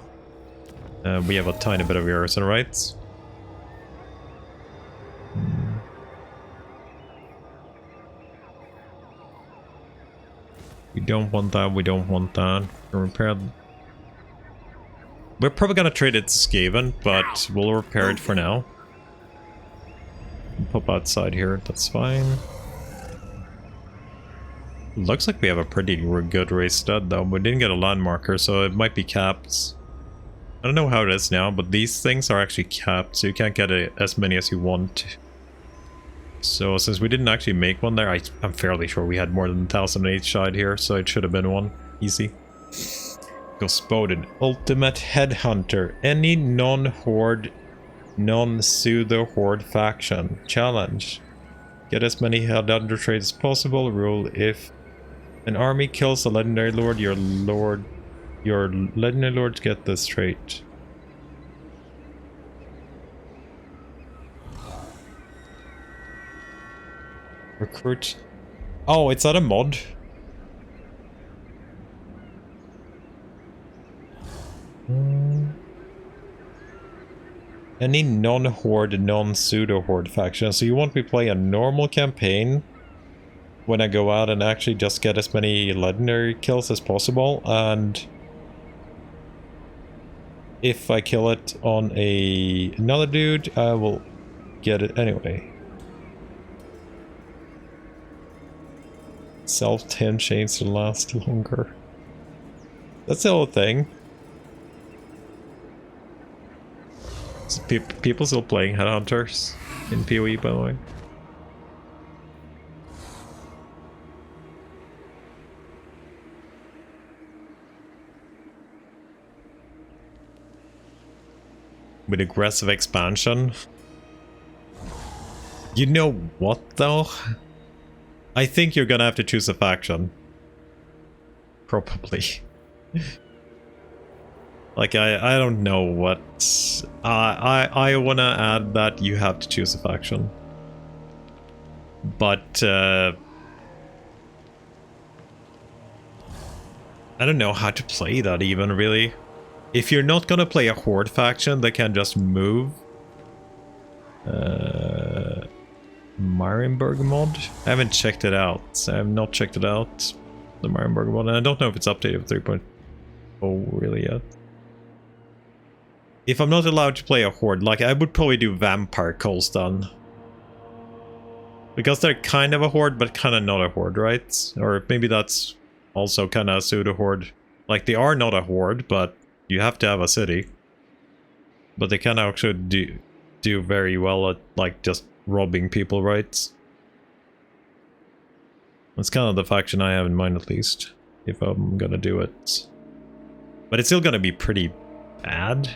Speaker 1: We have a tiny bit of yours, right? We don't want that, we don't want that. Repair. We're probably gonna trade it to Skaven, but we'll repair it for now. Pop outside here, that's fine. Looks like we have a pretty good race stud though. We didn't get a land marker, so it might be capped. I don't know how it is now, but these things are actually capped, so you can't get as many as you want. So since we didn't actually make one there, I'm fairly sure we had more than 1,000 on each side here, so it should have been one. Easy. Go spotted. Ultimate Headhunter. Any non-horde Non-pseudo horde faction. Challenge. Get as many held under trade as possible. Rule: if an army kills a legendary lord, your legendary lords get this trait. Recruit. Oh, it's not a mod. Any non-horde, non-pseudo-horde faction. So you want me to play a normal campaign when I go out and actually just get as many legendary kills as possible, and if I kill it on another dude, I will get it anyway. Self-10 chains to last longer. That's the whole thing. So people still playing Headhunters in PoE, by the way. With aggressive expansion. You know what, though? I think you're gonna have to choose a faction. Probably. Like, I don't know what... I wanna add that you have to choose a faction. But, I don't know how to play that even, really. If you're not gonna play a horde faction, they can just move. Marienburg mod? I haven't checked it out. I have not checked it out. The Marienburg mod. And I don't know if it's updated 3.0 really yet. If I'm not allowed to play a horde, like, I would probably do vampire cults then. Because they're kind of a horde, but kind of not a horde, right? Or maybe that's also kind of a pseudo-horde. Like, they are not a horde, but you have to have a city. But they can actually do very well at, like, just robbing people, right? That's kind of the faction I have in mind, at least. If I'm gonna do it. But it's still gonna be pretty bad,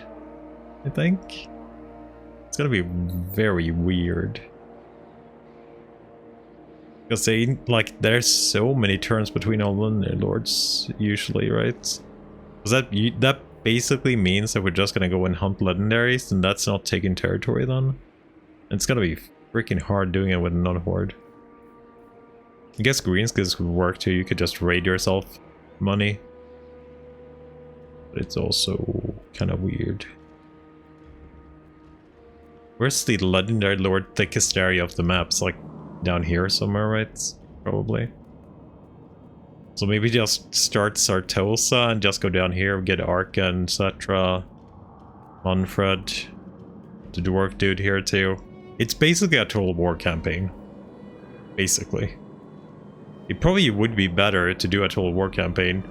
Speaker 1: I think. It's gonna be very weird. Because they, like, there's so many turns between all the lords, usually, right? Because that basically means that we're just gonna go and hunt legendaries, and that's not taking territory then. It's gonna be freaking hard doing it with a non-horde. I guess green skills would work too, you could just raid yourself money. But it's also kind of weird. Where's the legendary lord thickest area of the map? It's like down here somewhere, right? Probably. So maybe just start Sartosa and just go down here, get Arca and Cetra, Manfred, the dwarf dude here too. It's basically a total war campaign. Basically. It probably would be better to do a total war campaign,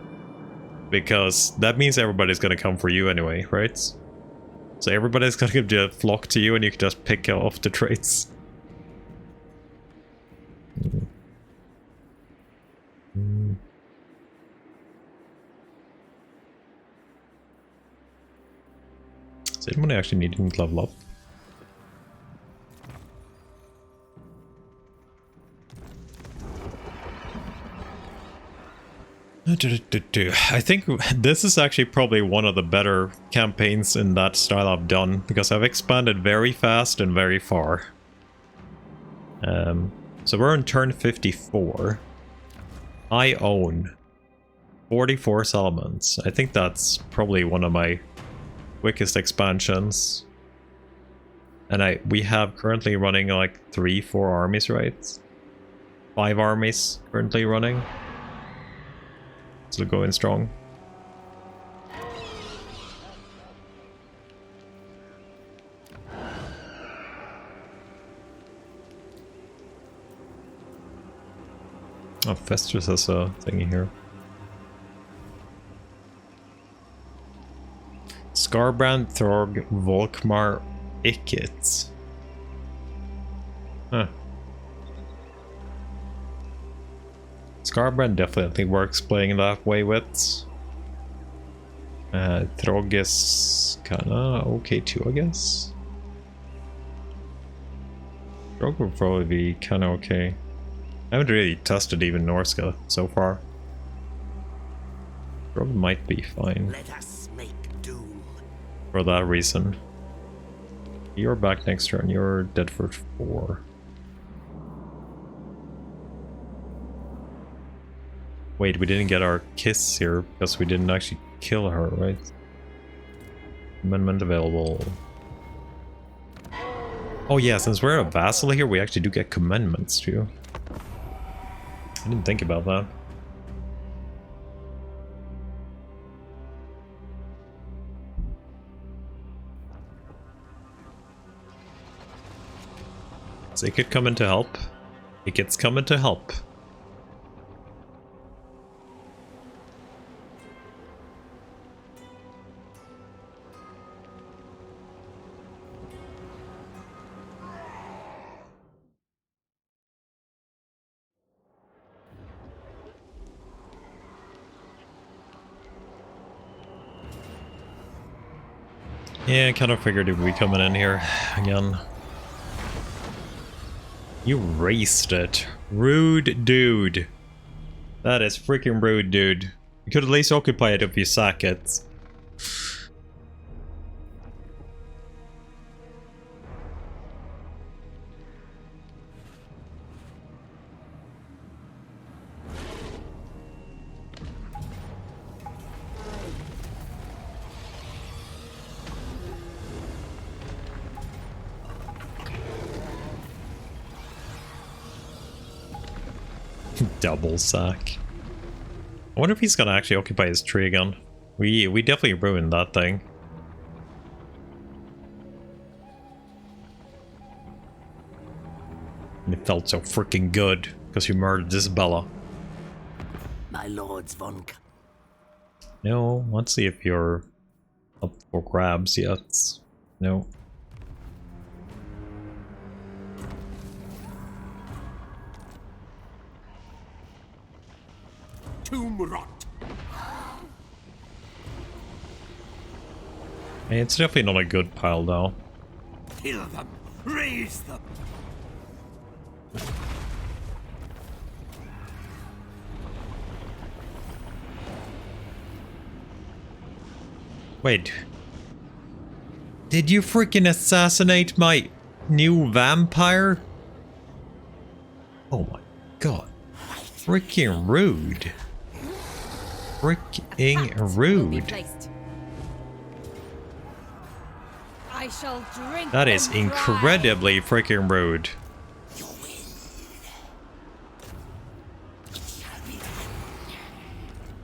Speaker 1: because that means everybody's gonna come for you anyway, right? So everybody's gonna just flock to you and you can just pick off the traits. Does anyone actually need to level up? I think this is actually probably one of the better campaigns in that style I've done, because I've expanded very fast and very far. So we're on turn 54. I own 44 settlements. I think that's probably one of my quickest expansions. And we have currently running like 3-4 armies, right? 5 armies currently running. Still going strong. Oh, Festus has a thingy here. Skarbrand, Throg, Volkmar, Ikit. Huh. Skarbrand definitely works playing that way with. Throg is kinda okay too, I guess. Rogue will probably be kind of okay. I haven't really tested even Norska so far. Rogue might be fine.
Speaker 7: Let us make doom.
Speaker 1: For that reason. You're back next turn. You're dead for 4. Wait, we didn't get our kiss here because we didn't actually kill her, right? Amendment available. Oh yeah, since we're a vassal here, we actually do get commandments too. I didn't think about that. So it could come in to help. It gets coming to help. Yeah, I kind of figured it would be coming in here again. You raced it. Rude dude. That is freaking rude, dude. You could at least occupy it if you sack it. Double sack. I wonder if he's gonna actually occupy his tree again. We definitely ruined that thing. And it felt so freaking good because you murdered Isabella.
Speaker 7: My lords von.
Speaker 1: No, let's see if you're up for grabs yet. No.
Speaker 4: Tomb rot.
Speaker 1: Hey, it's definitely not a good pile though.
Speaker 4: Kill them. Raise them.
Speaker 1: Wait. Did you freaking assassinate my new vampire? Oh my god. Freaking rude. Freaking rude.
Speaker 3: I shall drink
Speaker 1: That is
Speaker 3: them dry.
Speaker 1: incredibly freaking rude.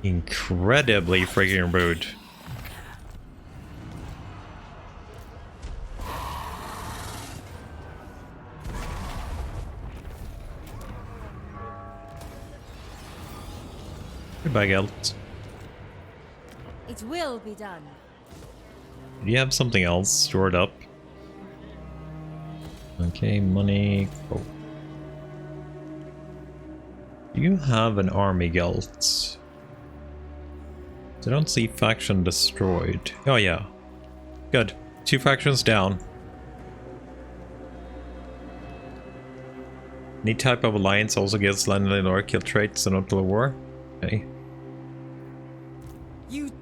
Speaker 1: Incredibly freaking rude. Goodbye, Gelt.
Speaker 3: It will be done.
Speaker 1: Do you have something else stored up? Okay, money. Oh. Do you have an army, Gelt? I don't see faction destroyed. Oh yeah. Good. 2 factions down. Any type of alliance also gives landlord or kill traits in local war? Okay.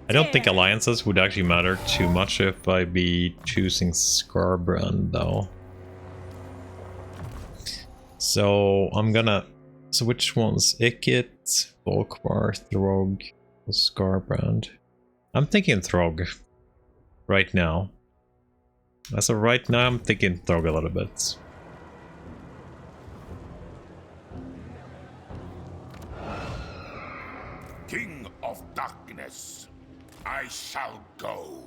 Speaker 1: I don't think alliances would actually matter too much if I be choosing Scarbrand though. So I'm gonna... So which ones? Ikit, Volkmar, Throg, Scarbrand. I'm thinking Throg right now. As of right now, I'm thinking Throg a little bit.
Speaker 2: King of Darkness, I shall go.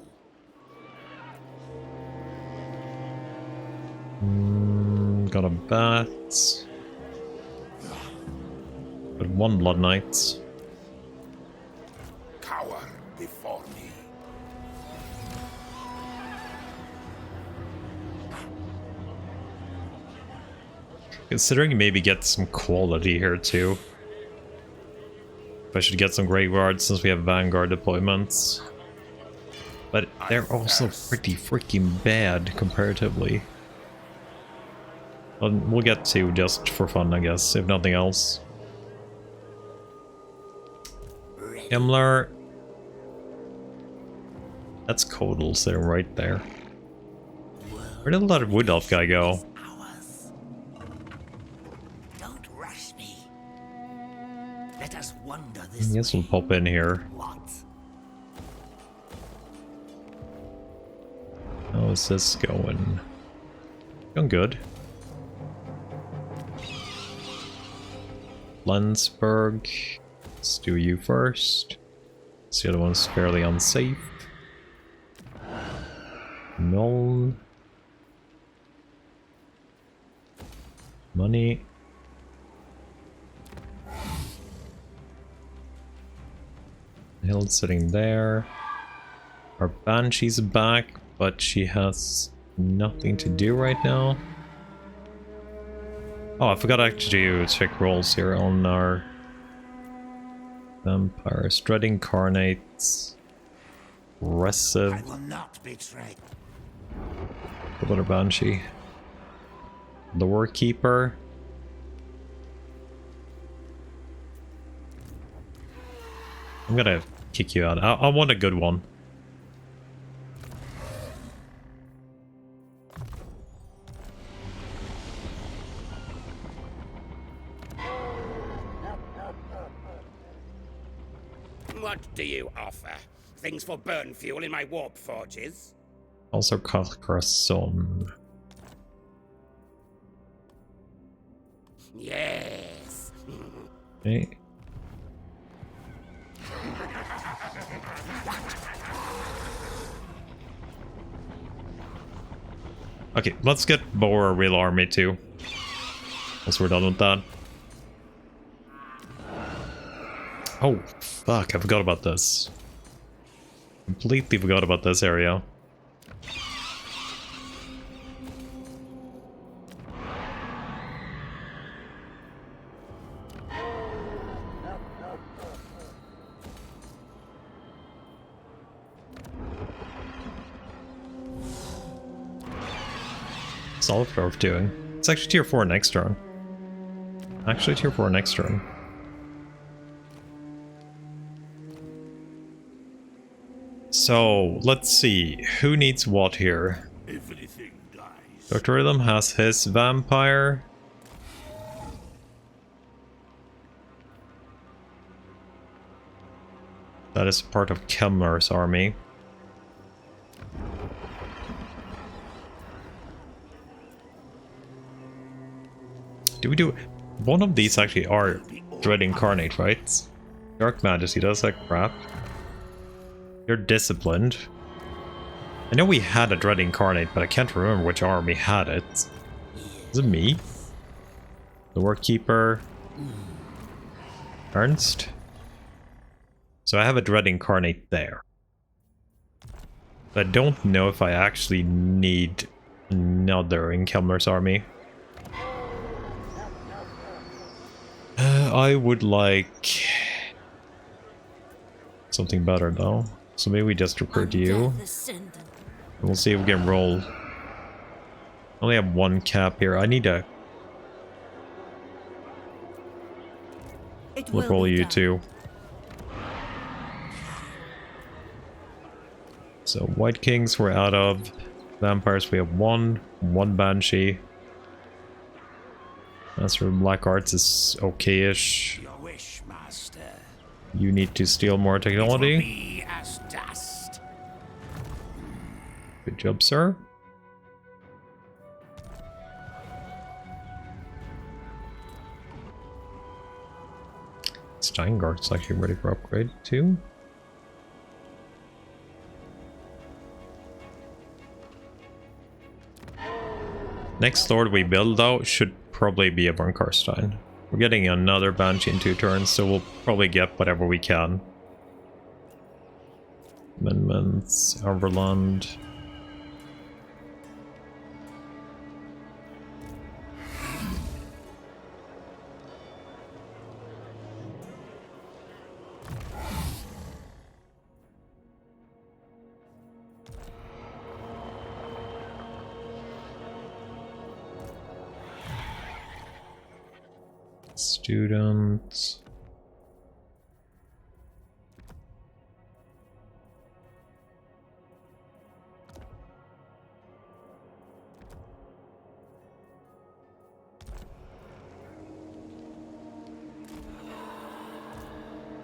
Speaker 1: Got a bat. But 1 Blood Knight.
Speaker 2: Cower before me.
Speaker 1: Considering maybe get some quality here too. If I should get some graveyards since we have Vanguard deployments. But they're also pretty freaking bad comparatively. We'll get 2 just for fun, I guess, if nothing else. Kemmler. That's Kodal sitting right there. Where did that Wood Elf guy go?
Speaker 7: Don't rush me. Let us wander
Speaker 1: I
Speaker 7: this
Speaker 1: guess we'll pop in here.
Speaker 7: What?
Speaker 1: How is this going? Going good. Lensburg. Let's do you first. This the other one's fairly unsafe. Null. Money. Hill sitting there. Our Banshee's back, but she has nothing to do right now. Oh, I forgot actually to check rolls here on our vampires. Dread Incarnates. Aggressive.
Speaker 6: I will not betray.
Speaker 1: What about our Banshee? Lore Keeper. I'm gonna kick you out. I want a good one.
Speaker 6: What do you offer? Things for burn fuel in my warp forges?
Speaker 1: Also Carcassonne.
Speaker 6: Yes.
Speaker 1: Okay. Okay, let's get Boar a real army too. Once we're done with that. Oh, fuck, I forgot about this. Completely forgot about this area. Solid Grove doing? It's actually tier 4 next turn. Actually tier 4 next turn. So, let's see. Who needs what here?
Speaker 2: Everything dies.
Speaker 1: Dr. Rhythm has his vampire. That is part of Kemmler's army. Do we do... One of these actually are Dread Incarnate, right? Dark Majesty does that crap. You're disciplined. I know we had a Dread Incarnate, but I can't remember which army had it. Is it me? The Workkeeper? Ernst? So I have a Dread Incarnate there. But I don't know if I actually need another in Kemmler's army. I would like something better though. So maybe we just recruit you. And we'll see if we can roll. I only have 1 cap here. I need to roll you too. So White Kings we're out of. Vampires we have 1 Banshee. Master of Black Arts is okay-ish.
Speaker 6: Your wish, master.
Speaker 1: You need to steal more
Speaker 6: It will
Speaker 1: technology.
Speaker 6: be as dust.
Speaker 1: Good job, sir. Steingard's actually ready for upgrade too. Next lord we build though should probably be a Von Karstein. We're getting another Banshee in 2 turns, so we'll probably get whatever we can. Amendments, Overland. Students.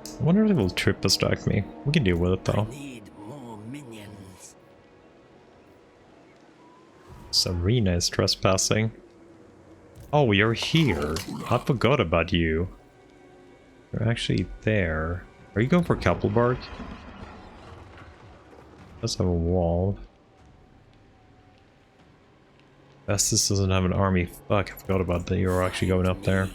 Speaker 1: I wonder if it will triple stack me. We can deal with it though.
Speaker 7: Need more minions.
Speaker 1: Serena is trespassing. Oh, you're here. I forgot about you. You're actually there. Are you going for Kappelberg? Let's have a wall. Estes doesn't have an army. Fuck, I forgot about that. You're actually going up there.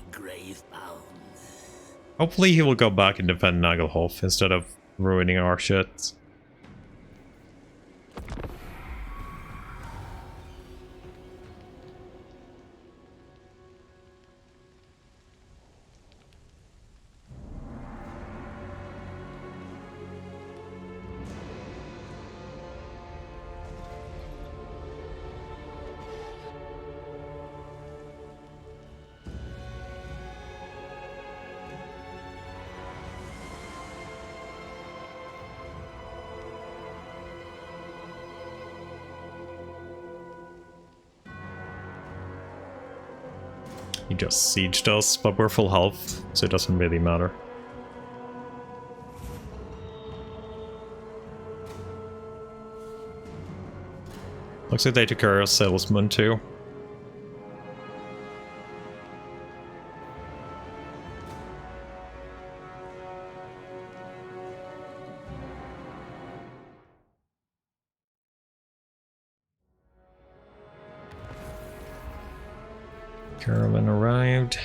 Speaker 1: Hopefully he will go back and defend Nagelhof instead of ruining our shit. He just sieged us, but we're full health, so it doesn't really matter. Looks like they took care of Salesman too. Caravan arrived.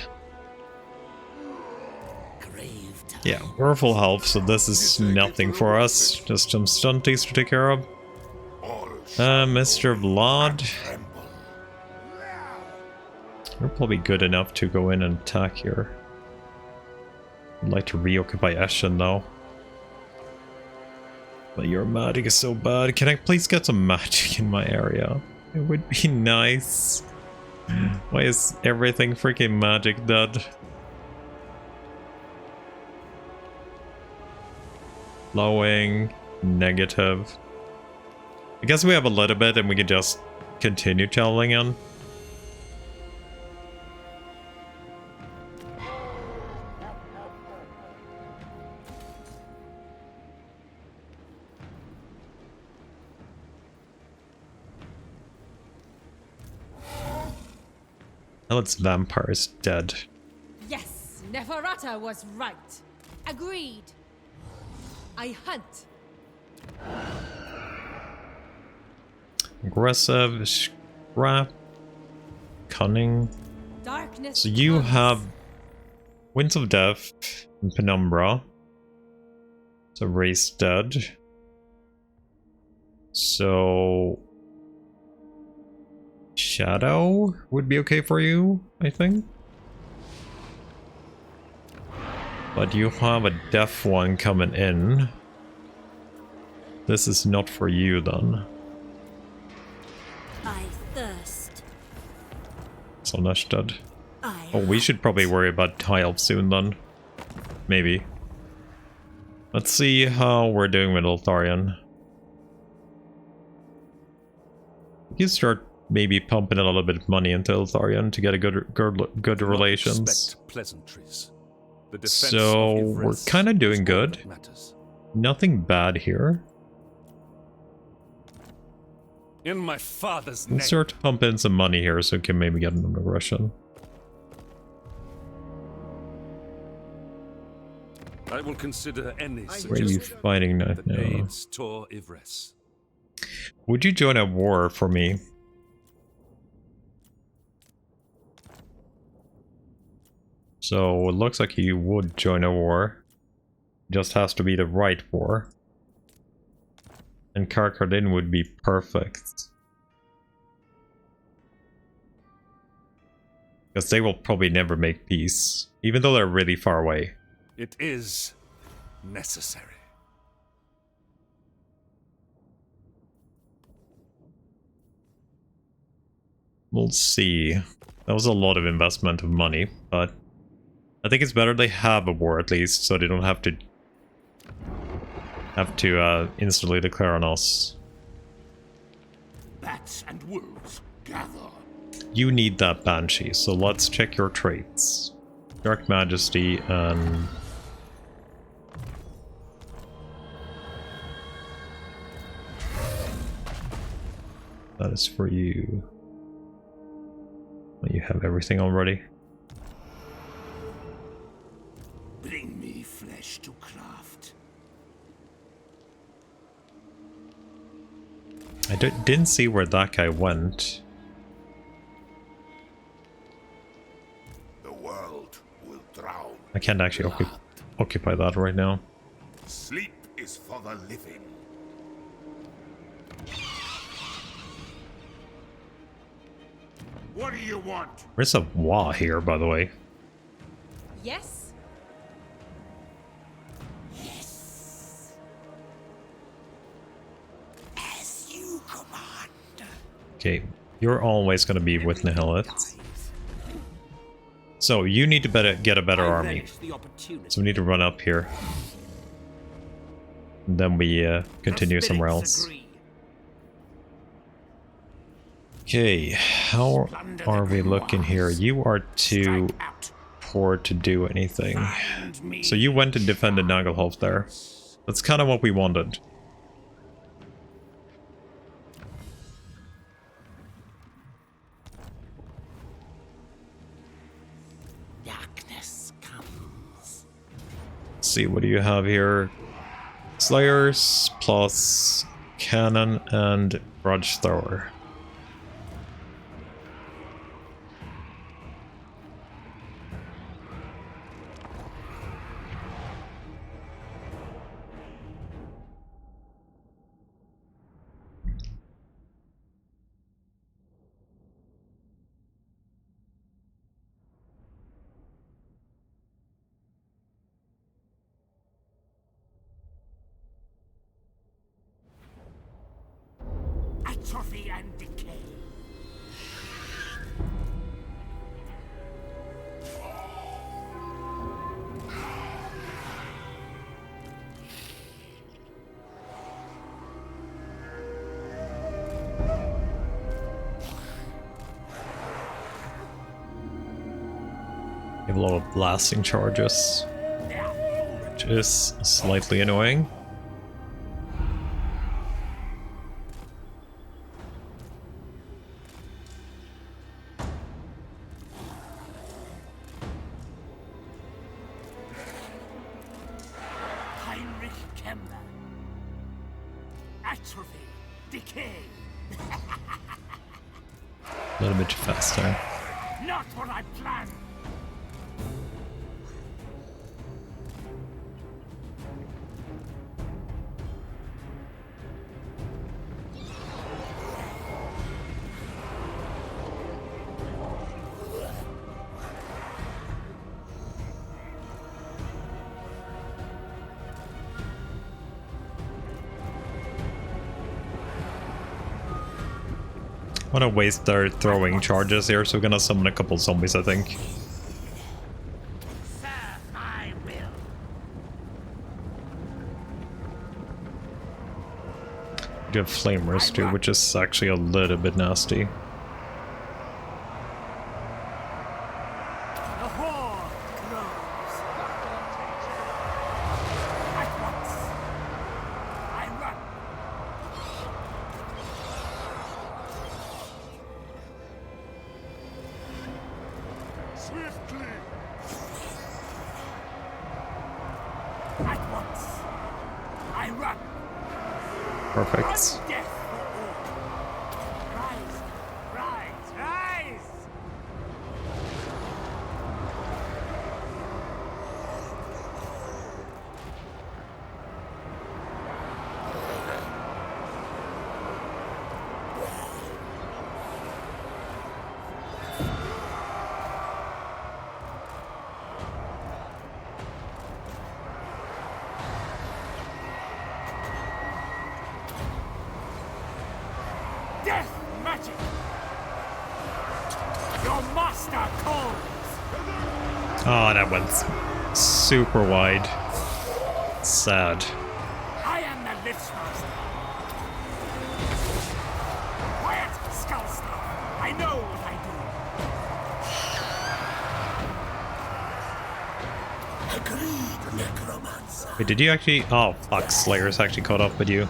Speaker 1: Yeah, we're full health, so this is nothing for us. Just some stunties to take care of. Mr. Vlad. We're probably good enough to go in and attack here. I'd like to reoccupy Eschen though. But your magic is so bad. Can I please get some magic in my area? It would be nice. Why is everything freaking magic dead? Flowing, negative. I guess we have a little bit and we can just continue channeling in. Now it's vampires dead.
Speaker 3: Yes, Neferata was right. Agreed. I hunt.
Speaker 1: Aggressive, scrap, cunning.
Speaker 3: Darkness.
Speaker 1: So you
Speaker 3: comes.
Speaker 1: have Winds of Death and Penumbra. So race dead. So Shadow would be okay for you, I think. But you have a deaf one coming in. This is not for you then.
Speaker 5: I thirst.
Speaker 1: Slanesh dead. Oh, we should probably worry about High Elf soon then. Maybe. Let's see how we're doing with Eltharion. We can start maybe pumping a little bit of money into Eltharion to get a good relations.
Speaker 9: Pleasantries.
Speaker 1: So we're kind of doing good. Nothing bad here.
Speaker 9: In my father's
Speaker 1: We'll
Speaker 9: name.
Speaker 1: start to pump in some money here so we can maybe get an aggression.
Speaker 9: I will consider any
Speaker 1: Where are you
Speaker 9: suggestion
Speaker 1: fighting now?
Speaker 9: that aids Tor Ivres.
Speaker 1: Would you join a war for me? So it looks like you would join a war. Just has to be the right war. And Karkardin would be perfect. Because they will probably never make peace. Even though they're really far away.
Speaker 9: It is necessary.
Speaker 1: We'll see. That was a lot of investment of money, but I think it's better they have a war at least, so they don't have to instantly declare on us.
Speaker 8: Bats and wolves, gather.
Speaker 1: You need that Banshee, so let's check your traits. Dark Majesty and... that is for you. Well, you have everything already.
Speaker 8: Bring me flesh to craft.
Speaker 1: I didn't see where that guy went.
Speaker 2: The world will drown.
Speaker 1: I can't actually occupy that right now.
Speaker 2: Sleep is for the living.
Speaker 8: What do you want?
Speaker 1: There's a Wa here, by the way.
Speaker 3: Yes?
Speaker 6: As you command.
Speaker 1: Okay, you're always going to be with Nihilith. So you need to get a better army. So we need to run up here. And then we continue somewhere else. Okay, how are we looking here? You are too poor to do anything. So you went and defended Nagelhof there. That's kind of what we wanted.
Speaker 7: Darkness comes.
Speaker 1: Let's see, what do you have here? Slayers plus Cannon and Grudge Thrower.
Speaker 6: Atrophy and decay.
Speaker 1: You have a lot of blasting charges, which is slightly annoying.
Speaker 6: Heinrich Kemmler. Atrophy. Decay.
Speaker 1: A little bit faster.
Speaker 6: Not what I planned.
Speaker 1: I want to waste their throwing charges here, so we're gonna summon a couple zombies, I think.
Speaker 6: Serve my will.
Speaker 1: You have flamers too, which is actually a little bit nasty.
Speaker 6: The horde grows. At once. I run.
Speaker 2: Swiftly.
Speaker 6: At once. I run.
Speaker 1: Perfect.
Speaker 6: Death for all. Rise. Rise. Rise.
Speaker 1: Oh, that went super wide. Sad.
Speaker 4: I am the Liftmaster. Quiet, Skullstaff. I know what I do.
Speaker 8: Agreed, necromancer.
Speaker 1: Wait, did you actually... Oh, fuck, Slayer's actually caught up with you.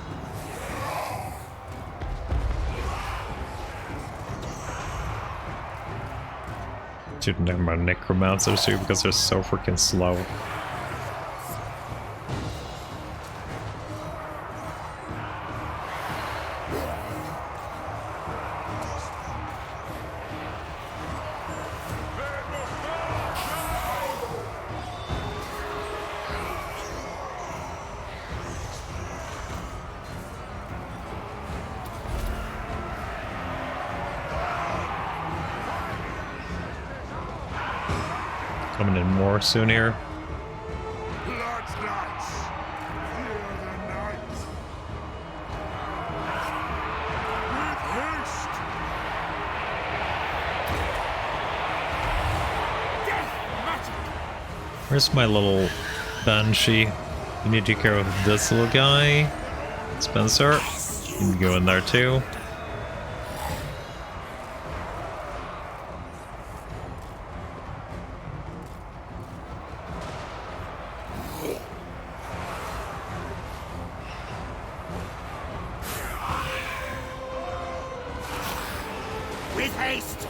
Speaker 1: Shouldn't have my necromancers too because they're so freaking slow. Coming in more soon here.
Speaker 2: Blood knights, fear the night. With haste.
Speaker 4: Death magic.
Speaker 1: Where's my little banshee? You need to take care of this little guy. Spencer, you can go in there too.
Speaker 6: With haste!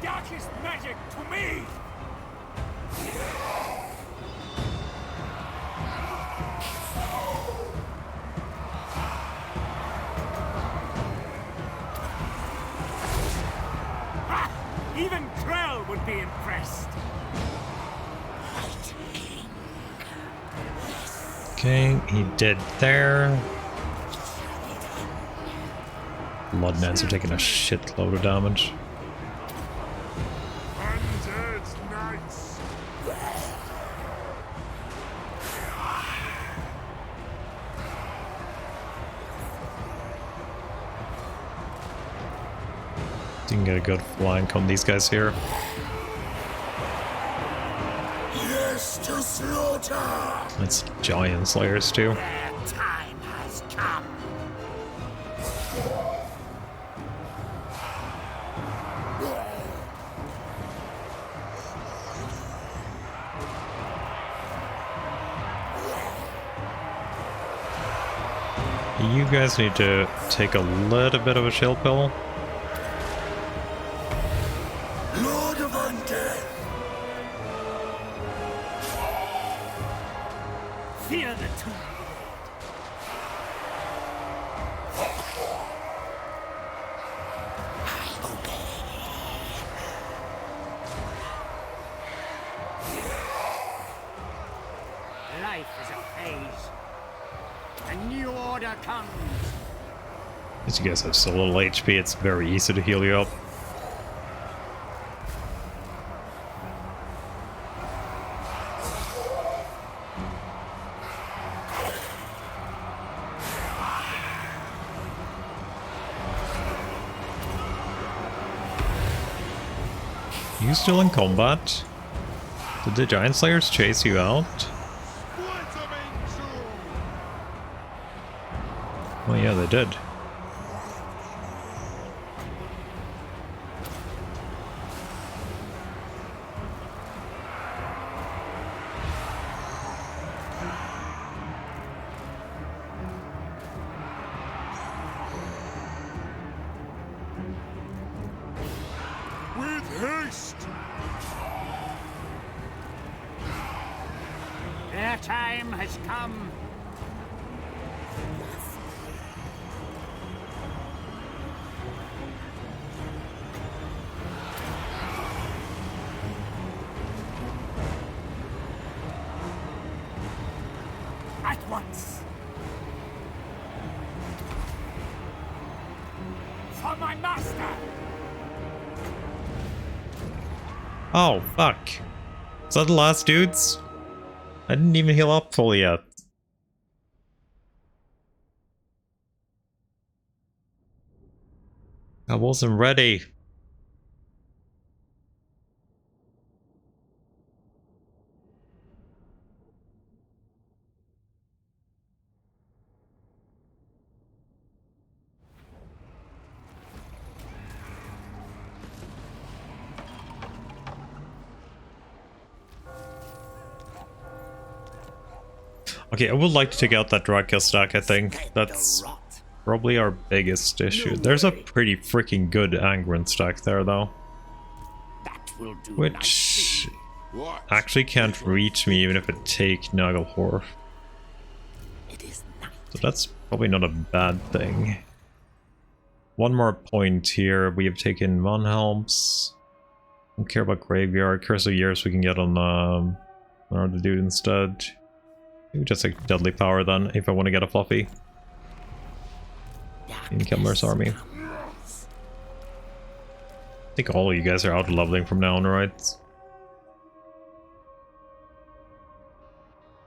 Speaker 4: Darkest magic to me! Ha! Even Krell would be impressed.
Speaker 1: Okay, he did there. Bloodmans are taking a shitload of damage.
Speaker 2: Undead knights.
Speaker 1: Didn't get a good flank on these guys here.
Speaker 8: Yes to slaughter!
Speaker 1: It's giant slayers too.
Speaker 6: Their time has come.
Speaker 1: You guys need to take a little bit of a chill pill.
Speaker 8: Lord of Undead!
Speaker 4: Fear the tomb. Life is a phase. A new order comes.
Speaker 1: As you guys have so little HP, it's very easy to heal you up. You still in combat? Did the giant slayers chase you out? Oh yeah, they did.
Speaker 2: With haste.
Speaker 4: Their time has come. At once. For my master.
Speaker 1: Oh, fuck. Is that the last dudes? I didn't even heal up fully yet. I wasn't ready. Okay, I would like to take out that Dracula stack, I think. That's probably our biggest issue. There's a pretty freaking good Angron stack there, though. Which actually can't reach me even if I take Nagelhorf. So that's probably not a bad thing. One more point here. We have taken Von Helms. Don't care about Graveyard. Curse of Years we can get on another dude instead. Maybe just like Deadly Power then, if I want to get a Fluffy. In Kemmler's army. I think all of you guys are out leveling from now on, right?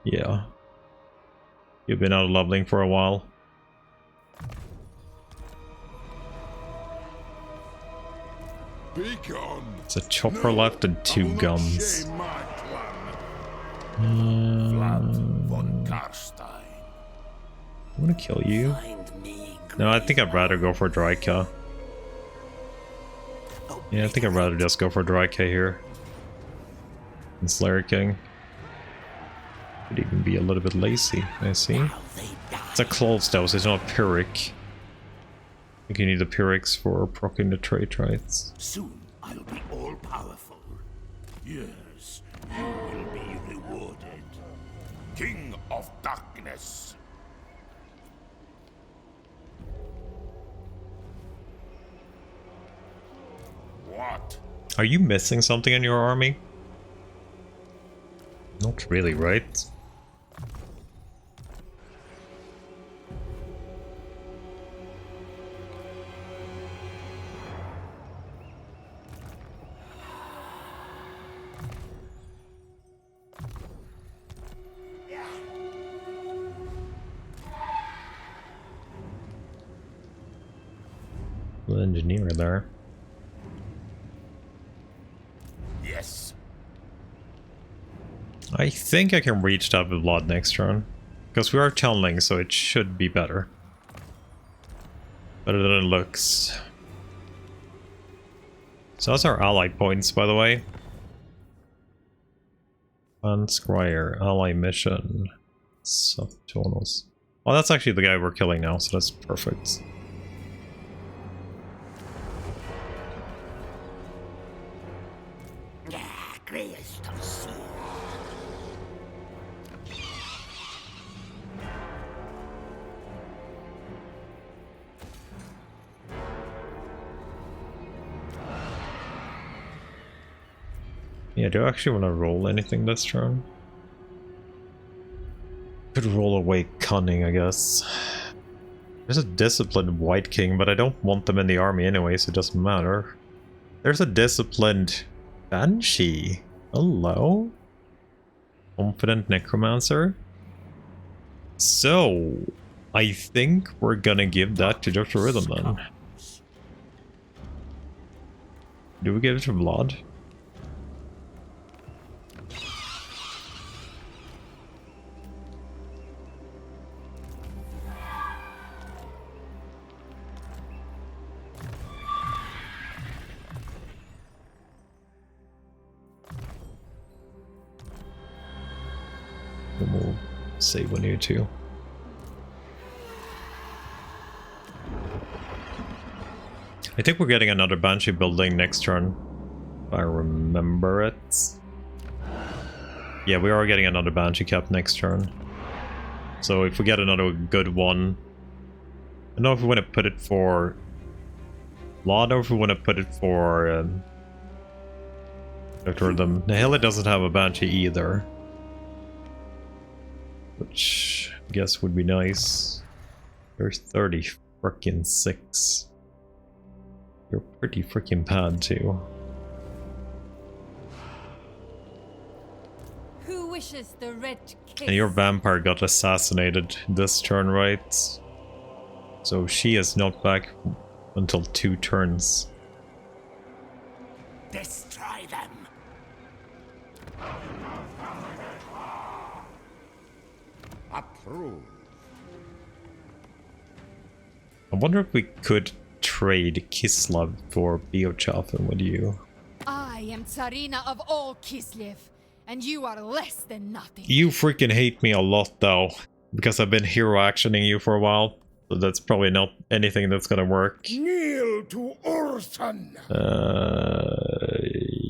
Speaker 1: Yeah. You've been out leveling for a while. It's a chopper left and 2 guns. I'm gonna kill you. No, I think I'd rather go for Dryka. Yeah, I think I'd rather just go for Dryka here. And Slayer King. Could even be a little bit lazy, I see. It's a close though, so it's not a Pyrrhic. I think you need the Pyrrhics for proccing the trait, right?
Speaker 8: Soon I'll be all powerful. Yes, you will be rewarded. King of Darkness. What?
Speaker 1: Are you missing something in your army? Not really, right? The engineer there.
Speaker 8: Yes.
Speaker 1: I think I can reach that with Blood next turn. Because we are channeling, so it should be better. Better than it looks. So that's our ally points, by the way. Unsquire, ally mission. Subtonals. Well, that's actually the guy we're killing now, so that's perfect. Yeah, do I actually want to roll anything this turn? Could roll away Cunning, I guess. There's a disciplined White King, but I don't want them in the army anyway, so it doesn't matter. There's a disciplined Banshee. Hello? Confident Necromancer. So, I think we're gonna give that to Dr. Rhythm then. Do we give it to Vlad? We'll save when you two. I think we're getting another Banshee building next turn, if I remember it. Yeah, we are getting another Banshee cap next turn. So if we get another good one, I don't know if we want to put it for Vlad or if we want to put it for Dr. Rhythm. Nahila doesn't have a Banshee either. Which I guess would be nice. There's 30 frickin' 6. You're pretty frickin' bad too.
Speaker 3: Who wishes the red kiss?
Speaker 1: And your vampire got assassinated this turn, right? So she is not back until 2 turns.
Speaker 6: Destroy them.
Speaker 4: Approve.
Speaker 1: I wonder if we could trade Kislev for Biochafen with you.
Speaker 3: I am Tsarina of all Kislev, and you are less than nothing.
Speaker 1: You freaking hate me a lot though, because I've been hero actioning you for a while. So that's probably not anything that's gonna work.
Speaker 4: Kneel to Urson.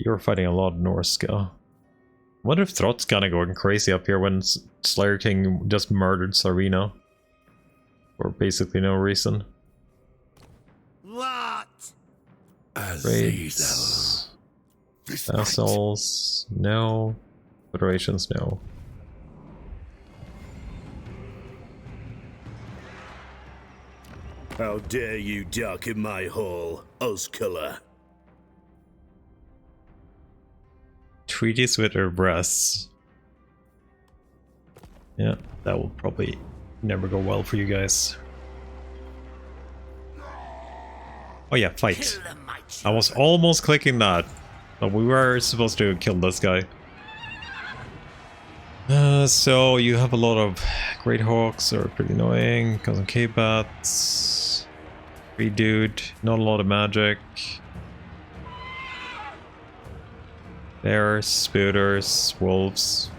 Speaker 1: You're fighting a lot, Norska. Wonder if Thrott's kinda going crazy up here when Slayer King just murdered Tsarina. For basically no reason.
Speaker 6: What?
Speaker 1: Raids.
Speaker 2: This
Speaker 1: Vassals, no. Federations, no.
Speaker 8: How dare you darken my hall, Ozkiller?
Speaker 1: Treaties with her breasts. Yeah, that will probably never go well for you guys. Oh yeah, fight.
Speaker 6: Kill them, my
Speaker 1: I was almost clicking that, but we were supposed to kill this guy. So you have a lot of Great Hawks, are pretty annoying. Cousin K-Bats. Free dude, not a lot of magic. Bears, spooters, wolves.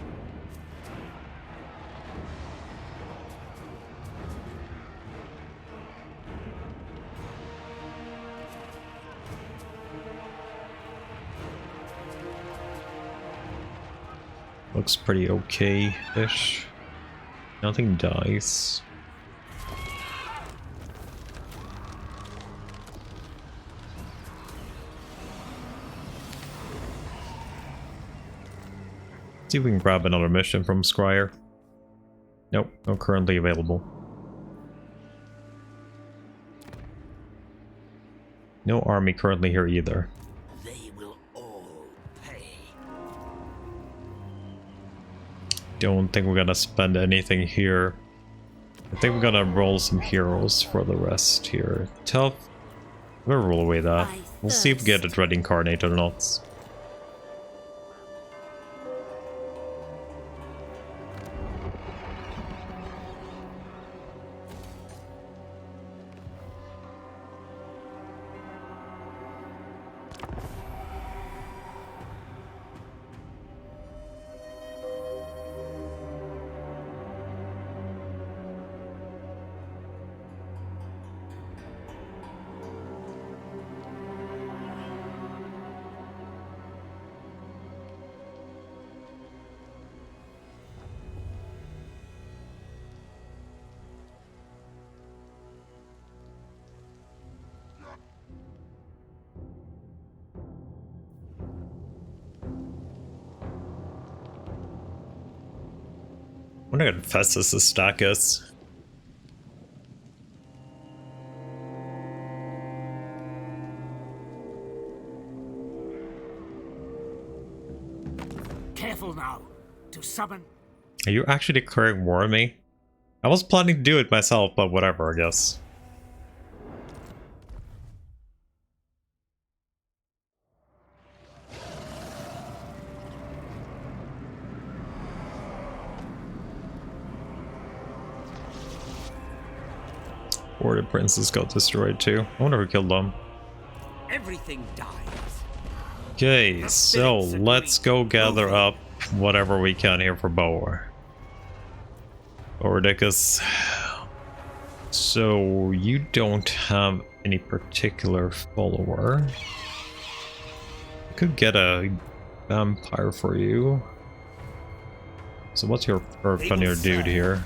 Speaker 1: Looks pretty okay-ish. Nothing dies. See if we can grab another mission from Scryer. Nope, not currently available. No army currently here either.
Speaker 6: They will all pay.
Speaker 1: Don't think we're gonna spend anything here. I think we're gonna roll some heroes for the rest here. Tough. We'll roll away that. We'll see if we get a Dread Incarnate or not. I wonder how fast this stack is.
Speaker 6: Careful now. To summon.
Speaker 1: Are you actually declaring war on me? I was planning to do it myself, but whatever, I guess. Border Princess got destroyed too. I wonder who killed them.
Speaker 6: Everything dies.
Speaker 1: Okay, so let's go gather up whatever we can here for Boer. Ordicus. So you don't have any particular follower. I could get a vampire for you. So what's your earth on your dude here?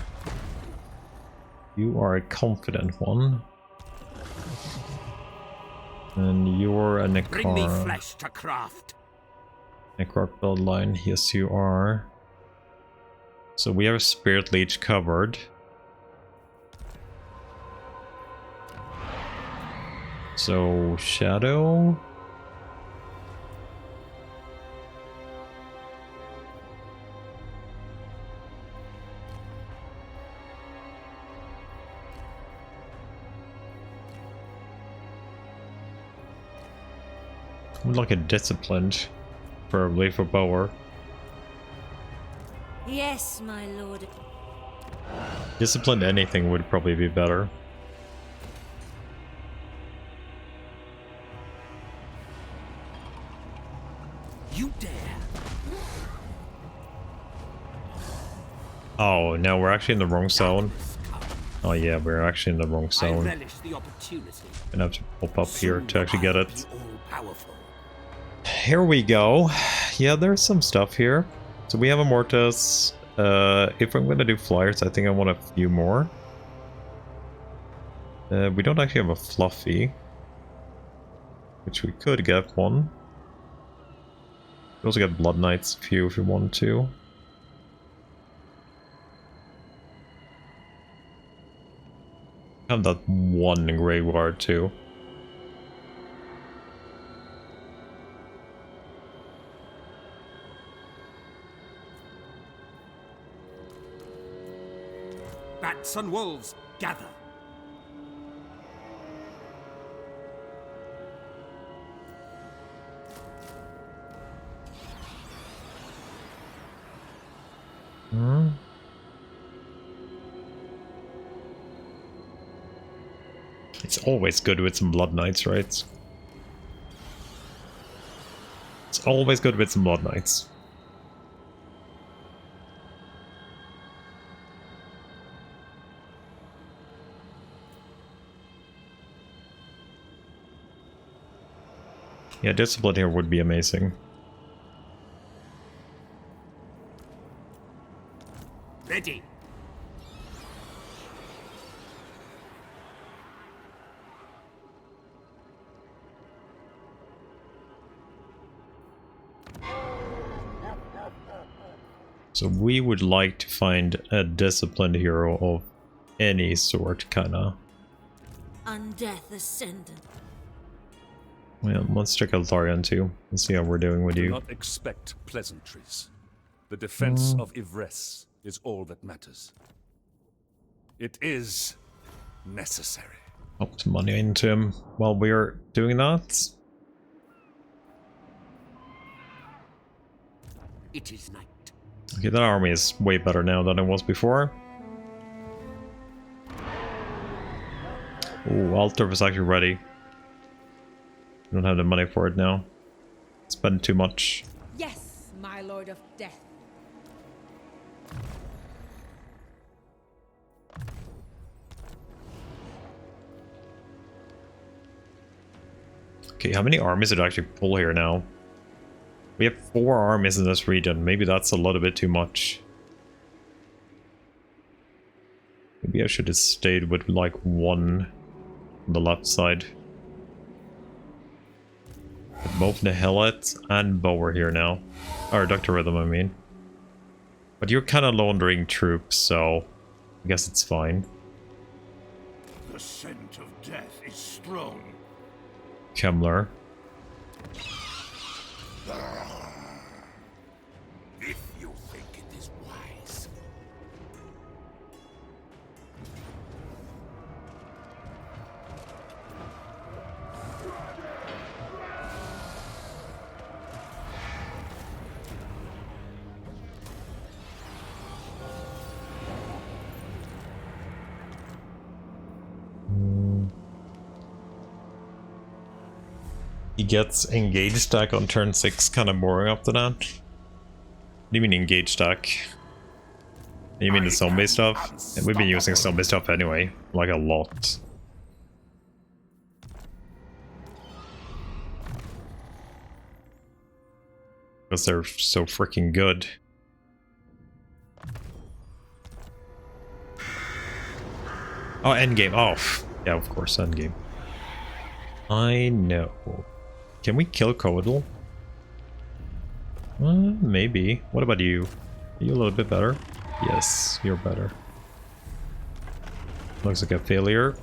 Speaker 1: You are a confident one. And you're a
Speaker 6: Bring me
Speaker 1: Necrar.
Speaker 6: flesh to craft.
Speaker 1: Necrar bloodline, yes you are. So we have a Spirit Leech covered. So Shadow. would like a disciplined, probably for Bower.
Speaker 5: Yes, my lord.
Speaker 1: Disciplined anything would probably be better.
Speaker 7: You dare?
Speaker 1: Oh, no, we're actually in the wrong zone. Oh yeah, we're actually in the wrong
Speaker 7: I
Speaker 1: zone.
Speaker 7: relish the opportunity.
Speaker 1: Gonna have to pop up here to actually get it.
Speaker 7: All-powerful.
Speaker 1: Here we go. Yeah, there's some stuff here. So we have a Mortis. If I'm gonna do flyers, I think I want a few more. We don't actually have a Fluffy, which we could get one. We also get Blood Knights few if we want to. Have that one graveyard too.
Speaker 7: Bats and wolves, gather.
Speaker 1: It's always good with some Blood Knights, right? It's always good with some Blood Knights. Yeah, discipline here would be amazing.
Speaker 7: Ready.
Speaker 1: So we would like to find a disciplined hero of any sort, kinda.
Speaker 5: Undeath Ascendant.
Speaker 1: Well, let's check out Tharian too and see how we're doing with
Speaker 9: Do
Speaker 1: you.
Speaker 9: not expect pleasantries. The defense of Yvresse is all that matters. It is necessary.
Speaker 1: Pop some money into him while we're doing that.
Speaker 7: It is night.
Speaker 1: Okay, that army is way better now than it was before. Ooh, Altar is actually ready. Don't have the money for it now. Spend too much.
Speaker 3: Yes, my lord of death.
Speaker 1: Okay, how many armies did I actually pull here now? We have 4 armies in this region. Maybe that's a little bit too much. Maybe I should have stayed with like 1 on the left side. Both Nihilith and Bo are here now. Or Dr. Rhythm, I mean. But you're kind of laundering troops, so I guess it's fine.
Speaker 8: The scent of death is strong.
Speaker 1: Kemmler.
Speaker 8: If you think it is wise.
Speaker 1: He gets engage stack on turn 6, kind of boring after that. What do you mean engage stack? You mean the zombie stuff? And we've been using zombie stuff anyway, like a lot. Because they're so freaking good. Oh, endgame. Oh, yeah, of course, endgame. I know. Can we kill Codal? Maybe. What about you? Are you a little bit better? Yes, you're better. Looks like a failure.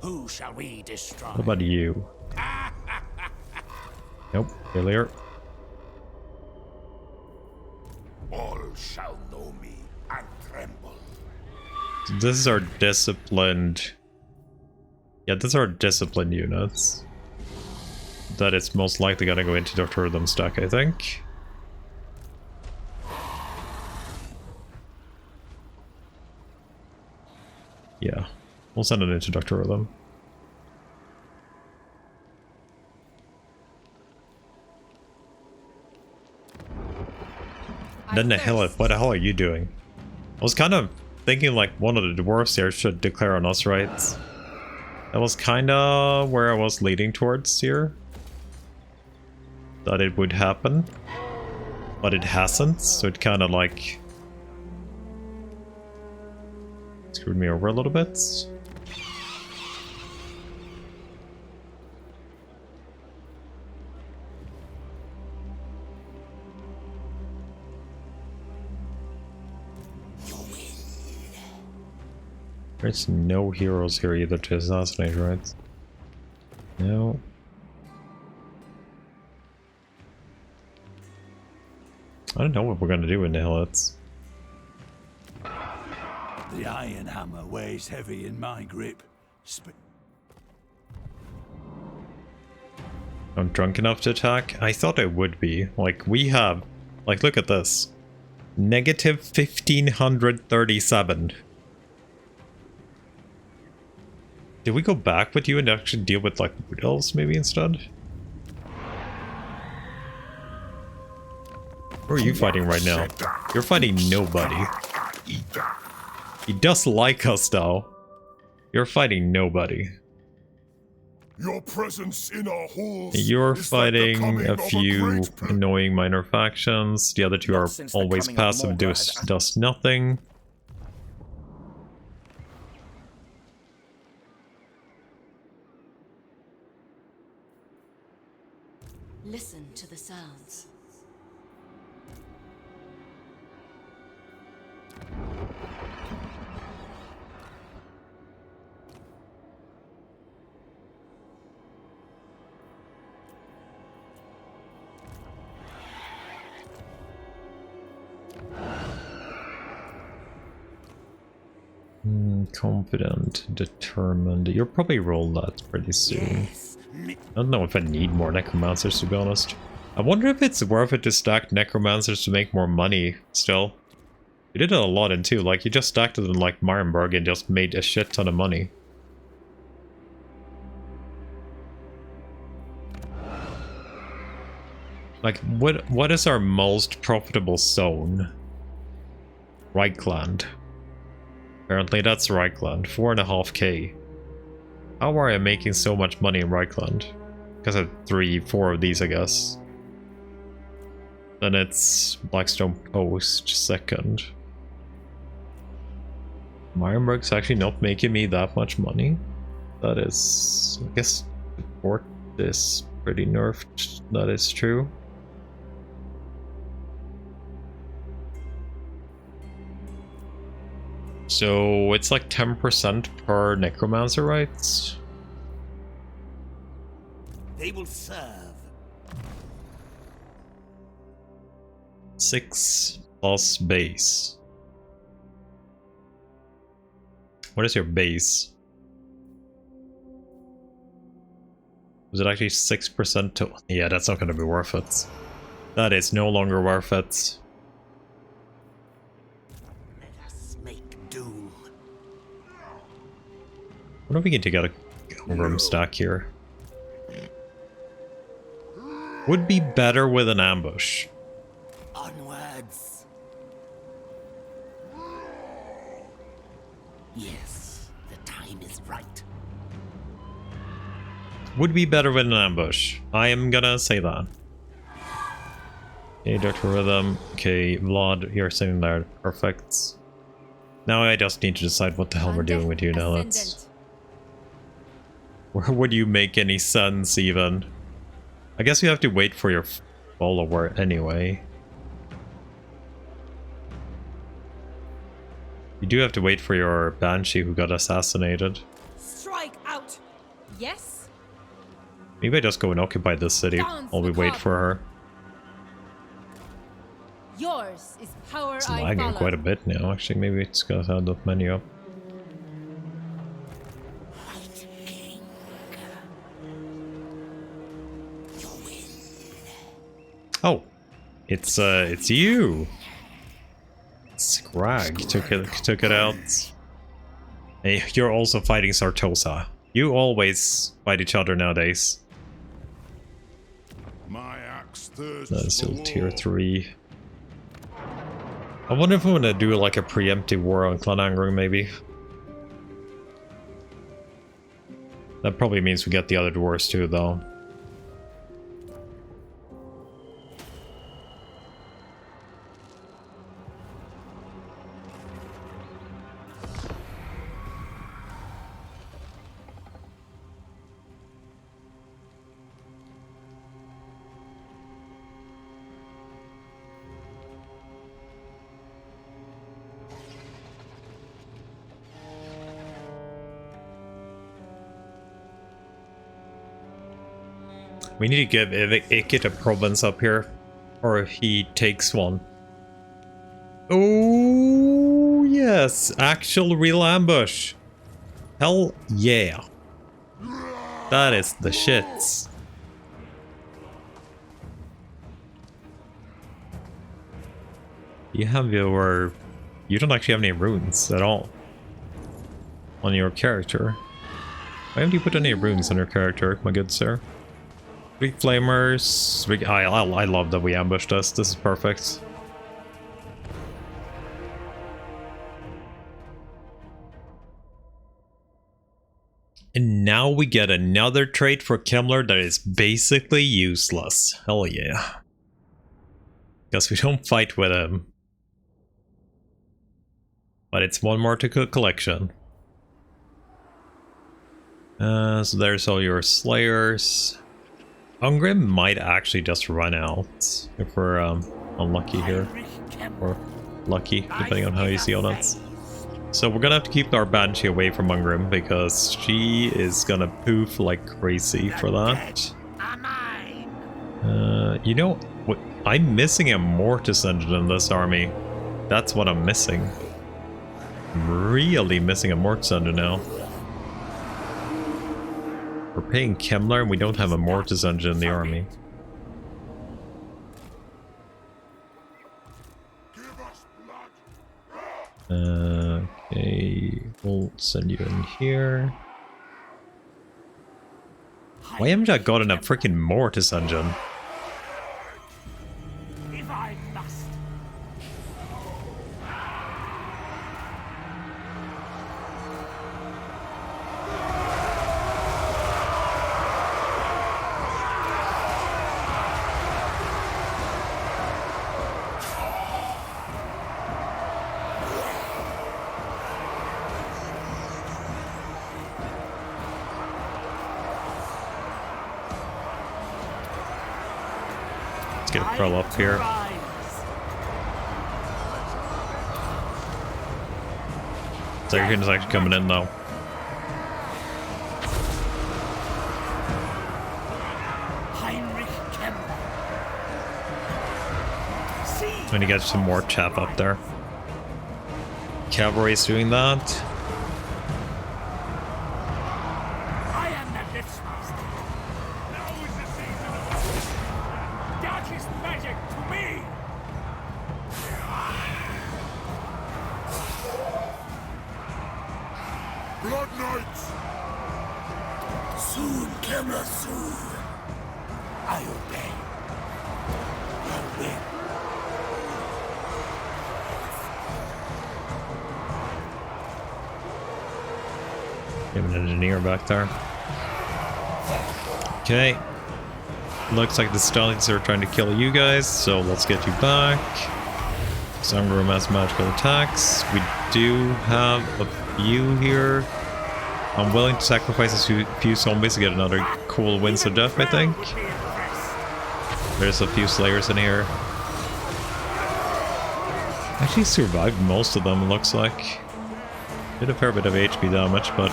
Speaker 7: Who shall we destroy?
Speaker 1: What about you? Nope, failure.
Speaker 8: All shall know me and tremble.
Speaker 1: So this is our disciplined... Yeah, these are disciplined units. that it's most likely gonna go into Dr. Rhythm's stack, I think. Yeah, we'll send it into Dr. Rhythm. Then the hell, what the hell are you doing? I was kind of thinking like one of the dwarves here should declare on us, right? That was kind of where I was leading towards here. That it would happen. But it hasn't, so it kind of like screwed me over a little bit. There's no heroes here either to assassinate, right? No. I don't know what we're gonna do in the Helots.
Speaker 8: The iron hammer weighs heavy in my grip.
Speaker 1: I'm drunk enough to attack? I thought I would be. Like, we have... Like, look at this. Negative 1537. Did we go back with you and actually deal with, like, wood elves maybe instead? Who are you fighting right now? You're fighting nobody. He does like us, though. You're fighting nobody.
Speaker 2: Your presence in our halls.
Speaker 1: You're
Speaker 2: is like the
Speaker 1: fighting
Speaker 2: coming
Speaker 1: a
Speaker 2: of
Speaker 1: few
Speaker 2: great pe-
Speaker 1: annoying minor factions. The other two are
Speaker 7: since the
Speaker 1: always
Speaker 7: coming of
Speaker 1: passive,
Speaker 7: Morgard.
Speaker 1: does nothing.
Speaker 5: Listen to the sounds.
Speaker 1: Confident, determined. You'll probably roll that pretty soon. I don't know if I need more necromancers, to be honest. I wonder if it's worth it to stack necromancers to make more money still. You did it a lot in 2, like you just stacked it in like Marienburg and just made a shit ton of money. Like, what is our most profitable zone? Reichland. Apparently that's Reichland, 4.5k. How are I making so much money in Reichland? Because I have 3-4 of these, I guess. Then it's Blackstone Post, second. Marienburg's actually not making me that much money. That is... I guess the port is pretty nerfed, that is true. So it's like 10% per necromancer, right?
Speaker 6: They will serve.
Speaker 1: 6 plus base. What is your base? Was it actually 6% to... Yeah, that's not going to be worth it. That is no longer worth it. I wonder if we can take out a room stack here. Would be better with an ambush.
Speaker 6: Onwards. Yes, the time is right.
Speaker 1: Would be better with an ambush. I am gonna say that. Okay, Dr. Rhythm. Okay, Vlad, you're sitting there. Perfect. Now I just need to decide what the hell we're doing with you now. Let's... Where would you make any sense, even? I guess you have to wait for your follower anyway. You do have to wait for your Banshee who got assassinated.
Speaker 3: Strike out. Yes.
Speaker 1: Maybe I just go and occupy this city while we wait for her.
Speaker 3: Yours is power.
Speaker 1: It's
Speaker 3: I
Speaker 1: lagging
Speaker 3: follow.
Speaker 1: quite a bit now. Actually, maybe it's got to have the menu up. Oh, it's you. Scrag took it out. Hey, you're also fighting Sartosa. You always fight each other nowadays.
Speaker 2: My axe thirsts
Speaker 1: That's
Speaker 2: for
Speaker 1: still tier
Speaker 2: war.
Speaker 1: 3. I wonder if we want to do like a preemptive war on Clan Angry, maybe. That probably means we get the other dwarves too, though. We need to give Ikit a province up here, or he takes one. Oh yes, actual real ambush. Hell yeah. That is the shits. You have your... You don't actually have any runes at all on your character. Why haven't you put any runes on your character, my good sir? 3 flamers. I love that we ambushed us. This is perfect. And now we get another trait for Kemmler that is basically useless. Hell yeah. Because we don't fight with him. But it's one more to collection. So there's all your slayers. Ungrim might actually just run out if we're unlucky here. Or lucky, depending on how you see on it. So we're gonna have to keep our Banshee away from Ungrim because she is gonna poof like crazy for that. You know, what? I'm missing a Mortis engine in this army. That's what I'm missing. I'm really missing a Mortis engine now. We're paying Kemmler and we don't have a Mortis engine in the army. Okay, we'll send you in here. Why haven't I gotten a freaking Mortis engine?
Speaker 4: If I must.
Speaker 1: Let's get a Pearl up here. Zerkin's actually coming in though.
Speaker 4: Heinrich Kemmler.
Speaker 1: I'm gonna get some more chaff up there. Cavalry's doing that.
Speaker 4: I am the Liftmaster. Now is the season of darkest magic to me.
Speaker 2: Blood Knights!
Speaker 8: Soon, Kemmler, soon. I obey. Your will.
Speaker 1: We have an engineer back there. Okay. Looks like the Stallions are trying to kill you guys, so let's get you back. Sangrum has magical attacks. We do have a few here. I'm willing to sacrifice a few zombies to get another cool Winds of Death, I think. There's a few Slayers in here. Actually survived most of them, it looks like. Did a fair bit of HP damage, but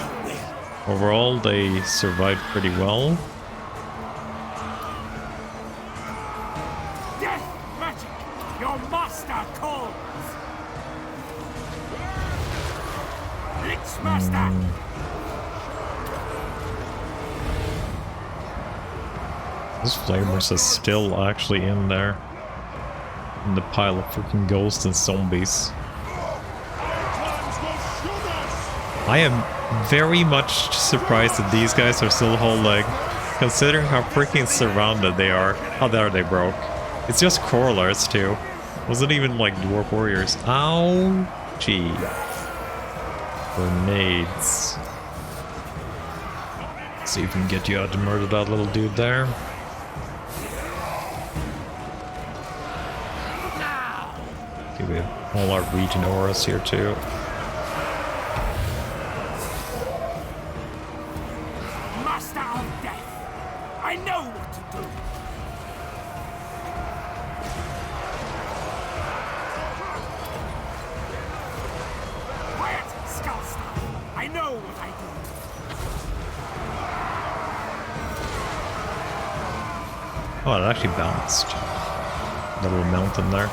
Speaker 1: overall they survived pretty well.
Speaker 4: Death magic. Your master calls. Liftmaster.
Speaker 1: Those flamers are still actually in there. In the pile of freaking ghosts and zombies. I am very much surprised that these guys are still holding, considering how freaking surrounded they are. How there they broke. It's just crawlers too. Wasn't even like dwarf warriors. Ow! Gee. Grenades. See if we can get you out to murder that little dude there. Okay, we have all our region auras here too.
Speaker 4: Master of death, I know what to do. Quiet, Skullstar. I know what I do.
Speaker 1: Oh, it actually bounced. The little mountain there.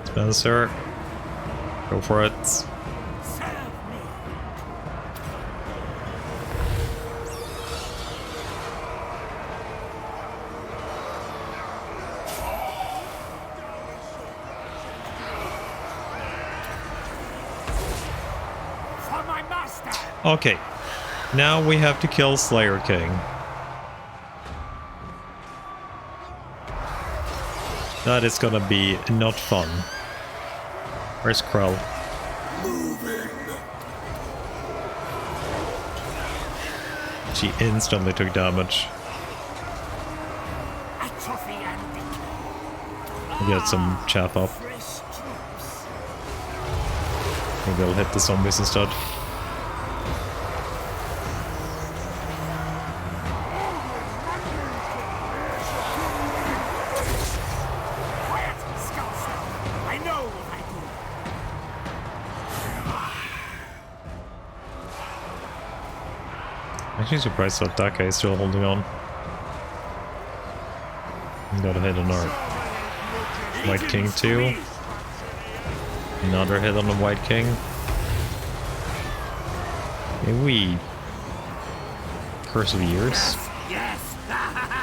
Speaker 1: Spencer, go for it.
Speaker 4: Serve me. For my master.
Speaker 1: Okay, now we have to kill Slayer King. That is gonna be not fun. Where's Krell? She instantly took damage.
Speaker 4: Atrophy and decay.
Speaker 1: We'll get some chaff up.
Speaker 4: Fresh troops.
Speaker 1: Maybe I'll hit the zombies instead.
Speaker 4: Quiet, Skullstar. I know what I do.
Speaker 1: Actually surprised that that guy is still holding on. Got a hit on our White King too. Another hit on the White King. Maybe we Curse of Years.
Speaker 6: Yes!
Speaker 4: Ha!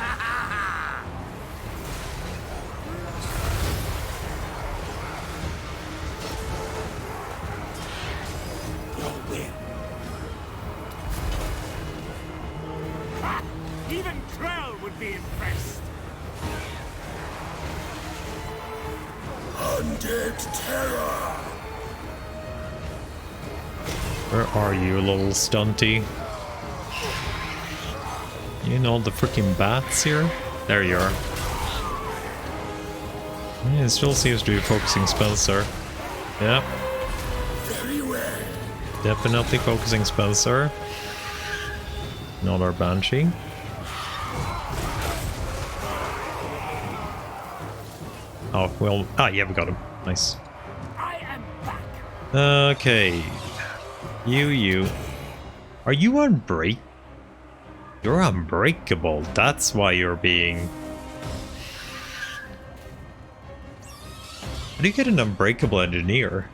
Speaker 4: Even Krell would be impressed.
Speaker 2: Undead terror!
Speaker 1: Where are you, little stunty? You know the freaking bats here? There you are. Yeah, it still seems to be focusing Spencer. Yeah.
Speaker 2: Very well.
Speaker 1: Definitely focusing Spencer. Not our Banshee. Oh, well. Ah, yeah, we got him. Nice.
Speaker 4: I am back.
Speaker 1: Okay. You. Are you unbreak? You're unbreakable. That's why you're being... How do you get an unbreakable engineer?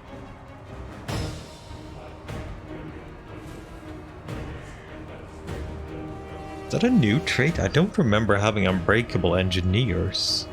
Speaker 1: Is that a new trait? I don't remember having unbreakable engineers.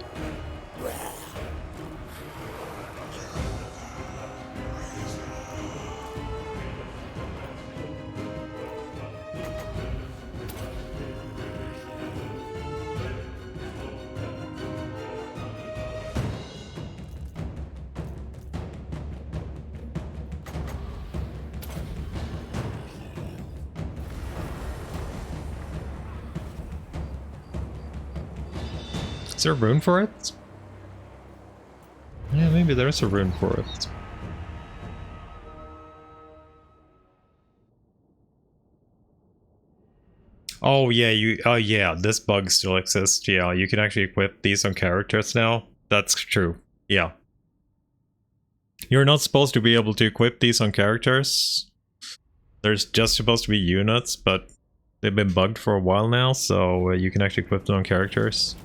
Speaker 1: Is there a rune for it? Yeah, maybe there's a rune for it. Oh yeah, oh yeah, this bug still exists. Yeah, you can actually equip these on characters now. That's true. Yeah. You're not supposed to be able to equip these on characters. There's just supposed to be units, but they've been bugged for a while now, so you can actually equip them on characters.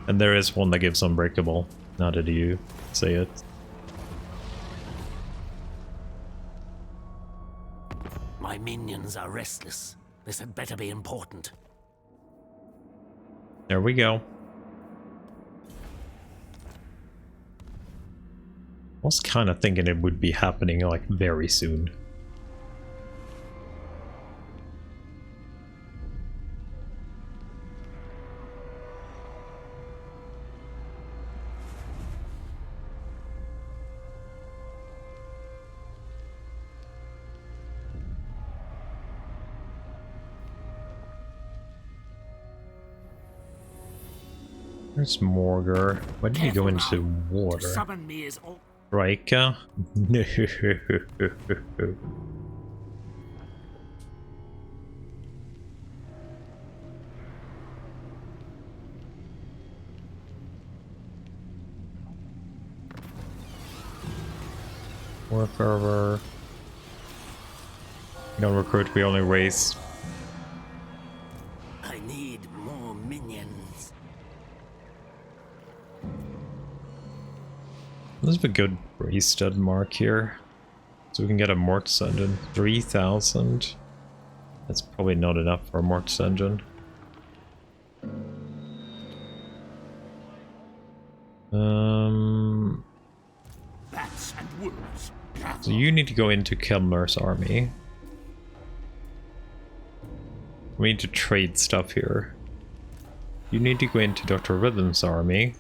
Speaker 1: And there is one that gives Unbreakable, now that you say it.
Speaker 7: My minions are restless. This had better be important.
Speaker 1: There we go. I was kind of thinking it would be happening like very soon. There's Morgar. Why did he go into water?
Speaker 6: Summon me is all.
Speaker 1: Rika? No. More fervor. You don't recruit, we only raise.
Speaker 7: I need more minions.
Speaker 1: This is a good Priesthood mark here. So we can get a Mortis engine. 3,000. That's probably not enough for a Mortis engine.
Speaker 8: Bats and wolves.
Speaker 1: So you need to go into Kemmler's army. We need to trade stuff here. You need to go into Dr. Rhythm's army.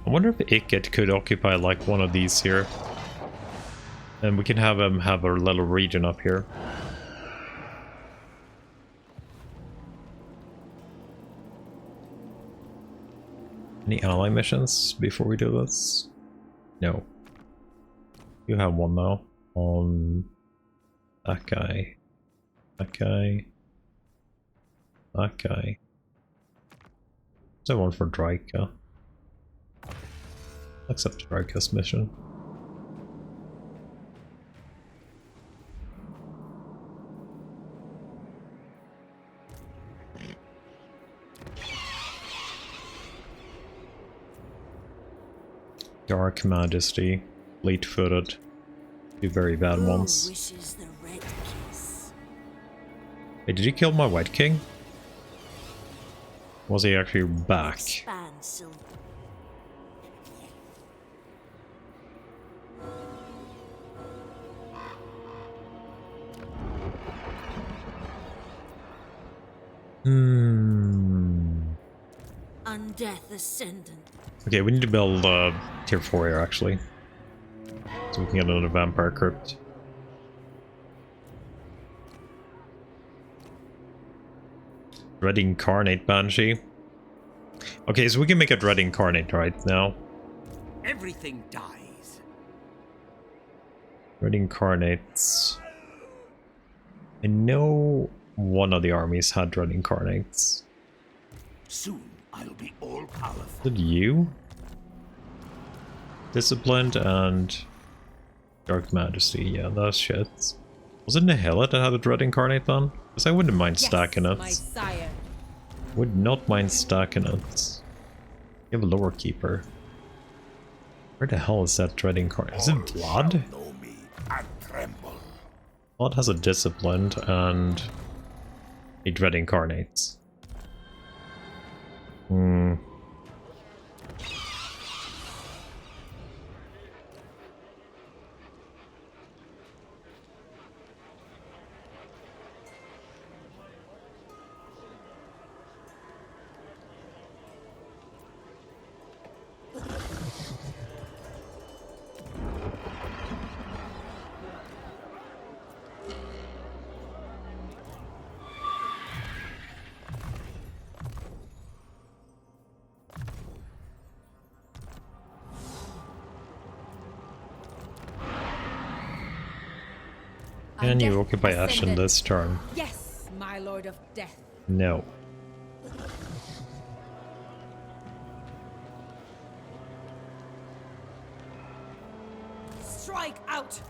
Speaker 1: I wonder if Ikit could occupy like one of these here. And we can have him have a little region up here. Any ally missions before we do this? No. You have one though. On that guy. That guy. That guy. There's one for Drika. Accept Drika's mission. Dark Majesty, fleet-footed, two very bad ones.
Speaker 5: Wishes the red kiss.
Speaker 1: Hey, did you kill my White King? Was he actually back?
Speaker 5: Expand, Sylvan. Undeath Ascendant.
Speaker 1: Okay, we need to build tier 4 here actually. So we can get another Vampire Crypt. Red Incarnate Banshee. Okay, so we can make it Red Incarnate right now.
Speaker 6: Everything dies.
Speaker 1: Red Incarnates. I know one of the armies had Red Incarnates.
Speaker 8: Soon I'll be all powerful.
Speaker 1: Did you? Disciplined and Dark Majesty, yeah, that's shit. Was it Nihila that had a Dread Incarnate then? Because I wouldn't mind stacking it.
Speaker 3: My sire.
Speaker 1: Would not mind stacking it. You have a Lower Keeper. Where the hell is that Dread Incarnate? Is it Blood?
Speaker 8: Know me and tremble.
Speaker 1: Blood has a Disciplined and a Dread Incarnate. Can you occupy Ashen this turn?
Speaker 3: Yes, my lord of death.
Speaker 1: No.
Speaker 3: Strike out.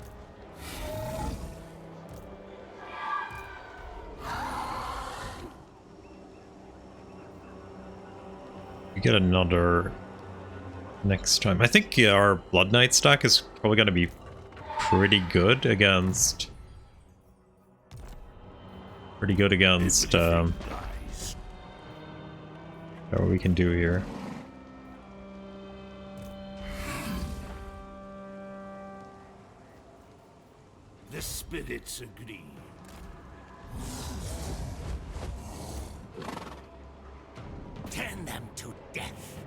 Speaker 1: You get another next time. I think our Blood Knight stack is probably going to be pretty good against... what we can do here.
Speaker 8: The spirits agree.
Speaker 7: Turn them to death.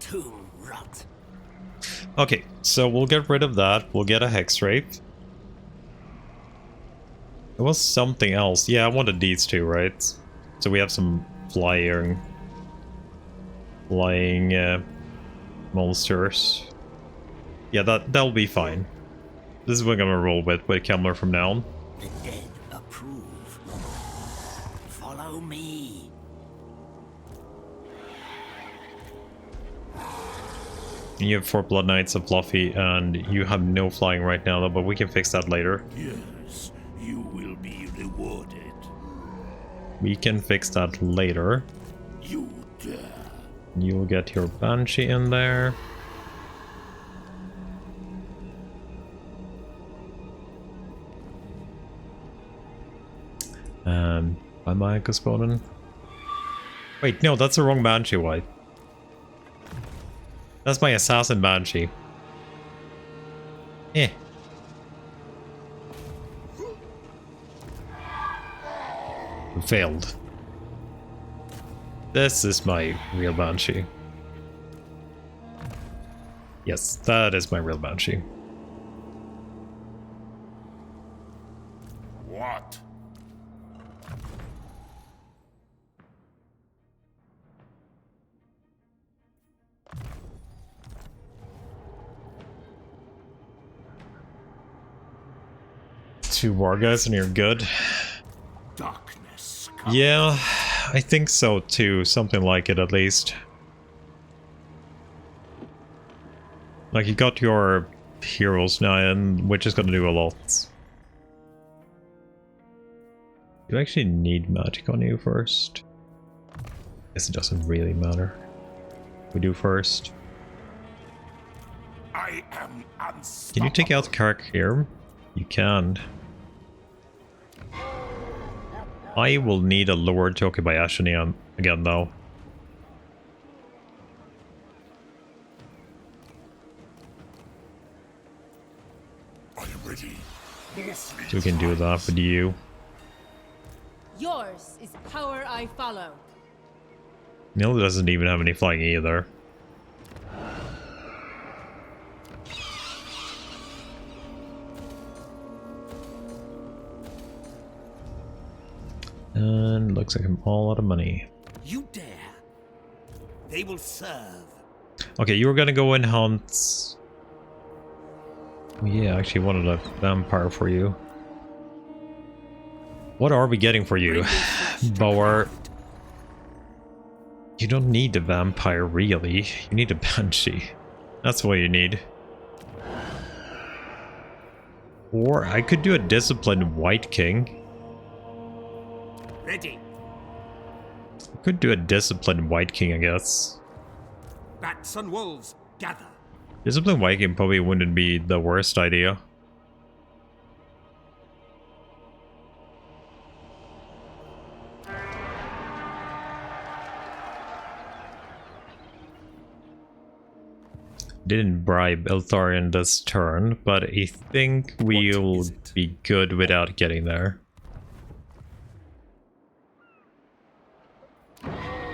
Speaker 7: Tomb rot.
Speaker 1: Okay, so we'll get rid of that. We'll get a Hex Rape. There was something else. Yeah, I wanted these two, right? So we have some flying monsters. Yeah, that'll be fine. This is what I'm gonna roll with Kemmler from now on.
Speaker 7: The dead approve. Follow me.
Speaker 1: You have 4 Blood Knights of Fluffy, and you have no flying right now, though, but we can fix that later.
Speaker 8: Yes, you will be rewarded.
Speaker 1: We can fix that later.
Speaker 8: You dare.
Speaker 1: You'll get your Banshee in there. By my Gusponen. Wait, no, that's the wrong Banshee wipe. That's my Assassin Banshee. Eh. Failed. This is my real Banshee. Yes, that is my real Banshee.
Speaker 8: What?
Speaker 1: Two war guys and you're good.
Speaker 8: Darkness.
Speaker 1: Yeah, I think so too. Something like it at least. Like you got your heroes now, and which is gonna do a lot. You actually need magic on you first. Guess it doesn't really matter. We do first.
Speaker 8: I am unstoppable.
Speaker 1: Can you take out Kark here? You can. I will need a Lord to occupy Ashenian again though.
Speaker 2: I am ready.
Speaker 8: Yes,
Speaker 1: So we can do that with you.
Speaker 3: Yours is power I follow.
Speaker 1: Neil doesn't even have any flying either. And looks like I'm all out of money.
Speaker 7: You dare. They will serve.
Speaker 1: Okay, you were gonna go and hunt. Oh, yeah, I actually wanted a vampire for you. What are we getting for you? Bower. You don't need a vampire, really. You need a banshee. That's what you need. Or I could do a disciplined White King.
Speaker 6: Ready.
Speaker 1: I could do a disciplined White King, I guess.
Speaker 6: Bats and wolves, gather.
Speaker 1: Disciplined White King probably wouldn't be the worst idea. Didn't bribe Eltharion this turn, but I think we'll be good without getting there.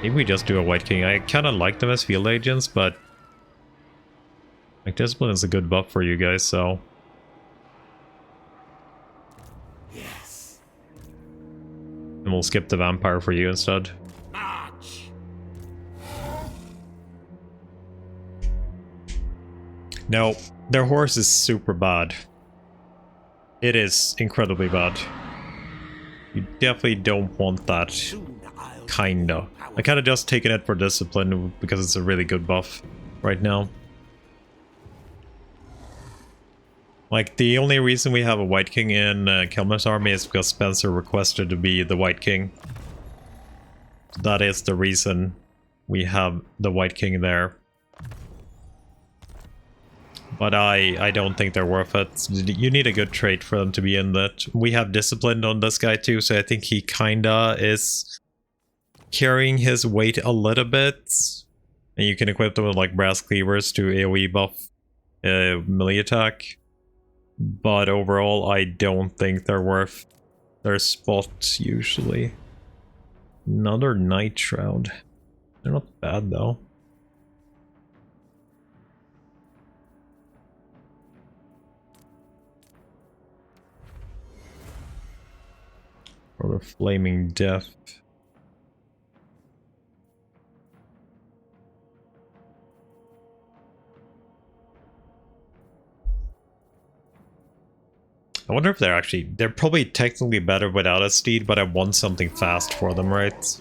Speaker 1: Maybe we just do a White King. I kind of like them as field agents, but like Discipline is a good buff for you guys, so.
Speaker 6: Yes.
Speaker 1: And we'll skip the Vampire for you instead.
Speaker 6: March.
Speaker 1: No, their horse is super bad. It is incredibly bad. You definitely don't want that.
Speaker 6: Soon I'll
Speaker 1: Kinda. I kinda just taken it for Discipline because it's a really good buff right now. Like, the only reason we have a White King in Kemmler's army is because Spencer requested to be the White King. That is the reason we have the White King there. But I don't think they're worth it. You need a good trait for them to be in that. We have discipline on this guy too, so I think he kinda is carrying his weight a little bit. And you can equip them with like brass cleavers to AoE buff melee attack. But overall, I don't think they're worth their spot usually. Another Night Shroud. They're not bad though. Or a Flaming Death. I wonder if they're probably technically better without a steed, but I want something fast for them, right?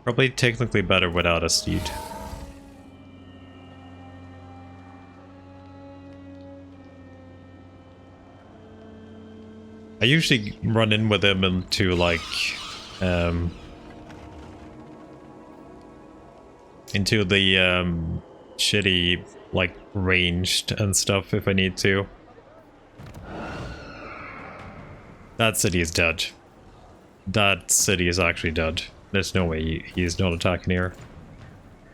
Speaker 1: Probably technically better without a steed. I usually run in with him into like into the shitty like ranged and stuff if I need to. That city is dead. That city is actually dead. There's no way he's not attacking here.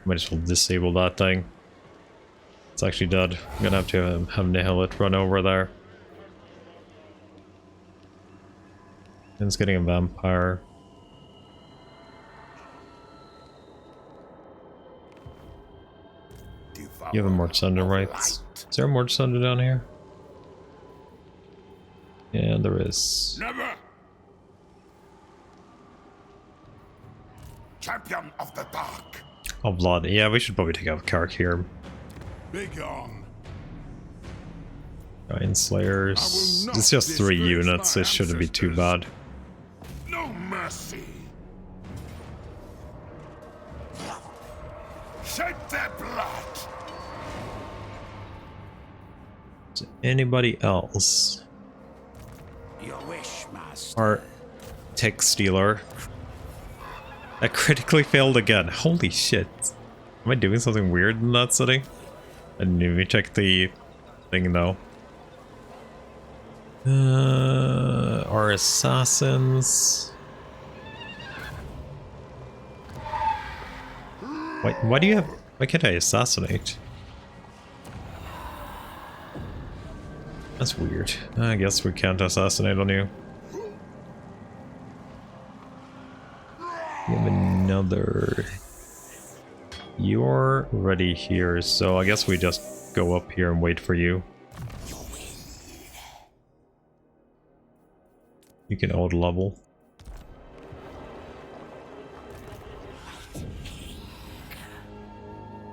Speaker 1: Might as well disable that thing. It's actually dead. I'm gonna have to have Nihilith run over there. And it's getting a vampire. You have a Mort Sunder, right? Is there a Mort Sunder down here? Yeah, there is.
Speaker 8: Never! Champion of the Dark.
Speaker 1: Oh, Blood. Yeah, we should probably take out Kark here.
Speaker 8: Big on.
Speaker 1: Giant Slayers. It's just 3 units, it shouldn't be too bad.
Speaker 8: No mercy. Shed their blood.
Speaker 1: Is anybody else?
Speaker 8: Your wish, master.
Speaker 1: Our Tech Stealer. That critically failed again. Holy shit. Am I doing something weird in that setting? I didn't even check the thing though. Our assassins. Why do you have... Why can't I assassinate? That's weird. I guess we can't assassinate on you. You have another... You're ready here, so I guess we just go up here and wait for you. You can auto level.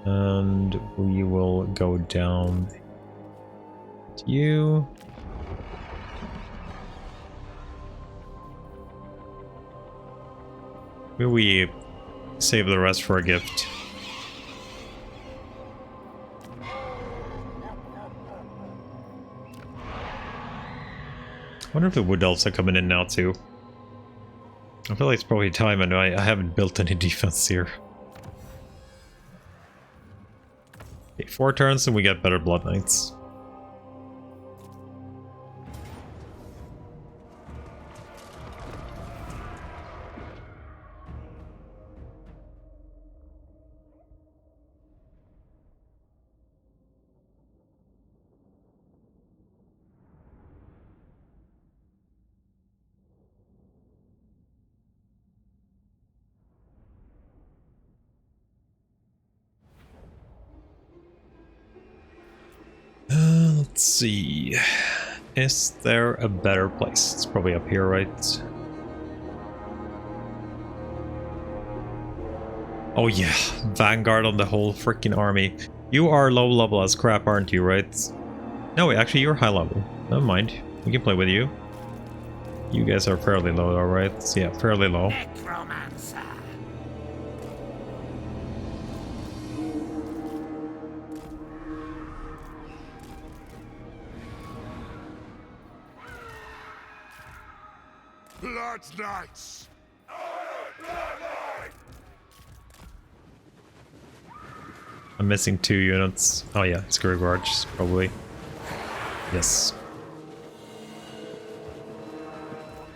Speaker 1: And we will go down to you. Maybe we save the rest for a gift. I wonder if the Wood Elves are coming in now too. I feel like it's probably time, and I haven't built any defense here. Okay, 4 turns and we get better Blood Knights. Let's see. Is there a better place? It's probably up here, right? Oh yeah, Vanguard on the whole freaking army. You are low level as crap, aren't you, right? No, actually you're high level. Never mind. We can play with you. You guys are fairly low, alright? Yeah, fairly low.
Speaker 6: Necromancer.
Speaker 2: God's knights!
Speaker 1: I'm missing 2 units. Oh yeah, it's Guards, probably. Yes.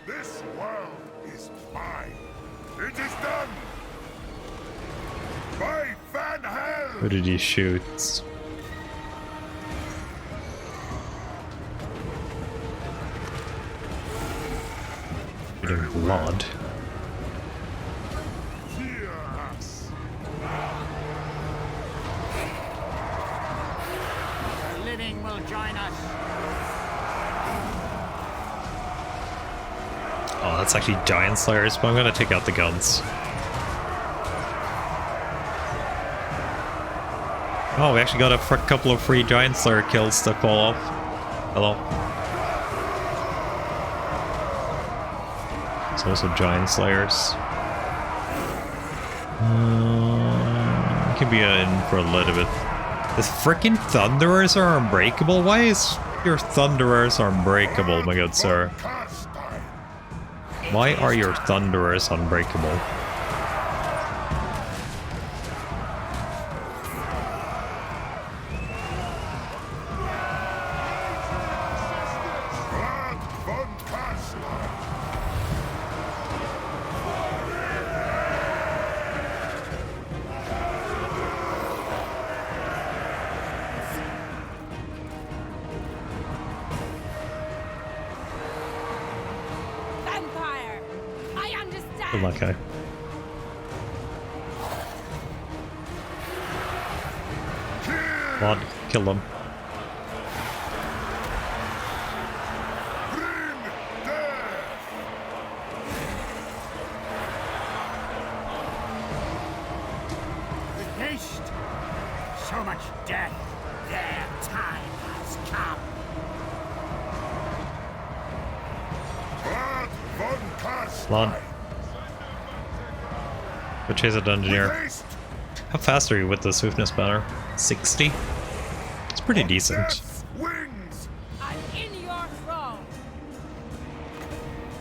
Speaker 2: This world is mine. It is done. By Van Hell!
Speaker 1: Who did he shoot? Shooting blood.
Speaker 2: Hear us.
Speaker 6: The living will join us.
Speaker 1: Oh, that's actually Giant Slayers, but I'm gonna take out the guns. Oh, we actually got a couple of free Giant Slayer kills to fall off. Hello. There's also Giant Slayers. Can be in for a little bit. The freaking Thunderers are unbreakable? Why is your Thunderers unbreakable, my good sir? Why are your Thunderers unbreakable?
Speaker 3: Vampire! I understand!
Speaker 1: Good luck, guy. Blood, kill them.
Speaker 6: Haste! So much death. Their time has come.
Speaker 2: Blood von Karstein.
Speaker 1: Blood. Go chase a Dungeoneer.
Speaker 2: Haste!
Speaker 1: How fast are you with the Swiftness banner? 60? It's pretty decent.
Speaker 2: Death's wings!
Speaker 3: I'm in your throne!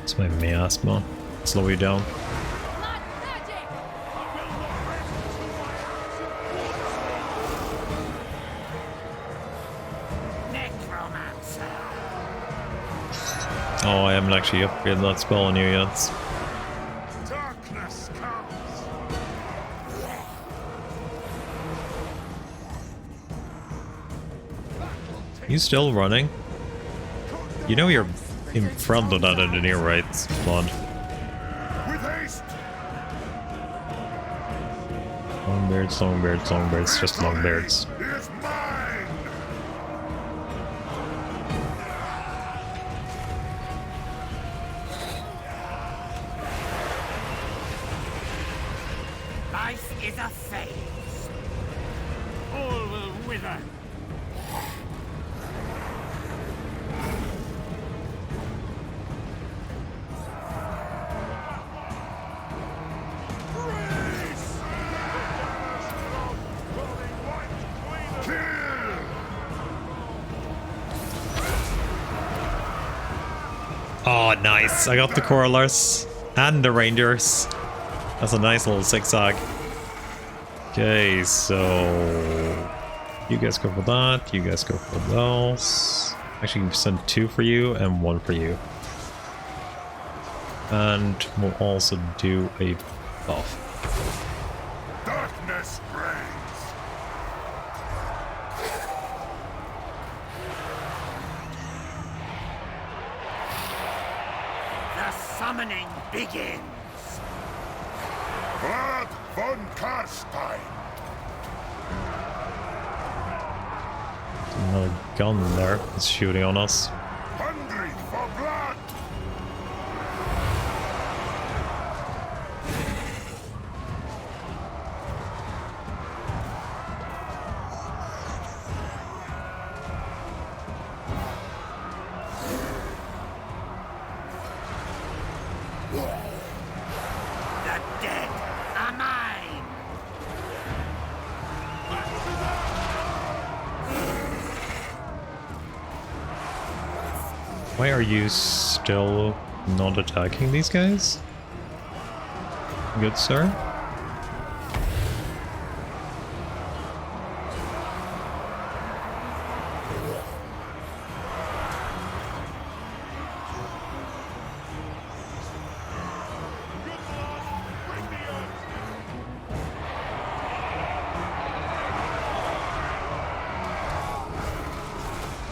Speaker 1: It's my miasma. Slow you down.
Speaker 3: Blood magic!
Speaker 6: Necromancer.
Speaker 1: Oh, I haven't actually upgraded that spell on you yet.
Speaker 2: Darkness comes!
Speaker 1: You still running? You know you're in front of that engineer, right, Blood?
Speaker 2: With haste!
Speaker 1: Longbeards, longbeards, longbeards, just longbeards.
Speaker 2: Is mine!
Speaker 6: Life is a phase. All will wither.
Speaker 1: Oh, nice. I got the Coralers and the Rangers. That's a nice little zigzag. Okay, so you guys go for that. You guys go for those. Actually, send 2 for you and 1 for you. And we'll also do a buff.
Speaker 2: Darkness reigns!
Speaker 6: The summoning begins.
Speaker 2: Blood von Karstein!
Speaker 1: Another gun there is shooting on us.
Speaker 2: Hungry for blood!
Speaker 6: The dead are mine.
Speaker 1: Why are you still not attacking these guys? Good sir.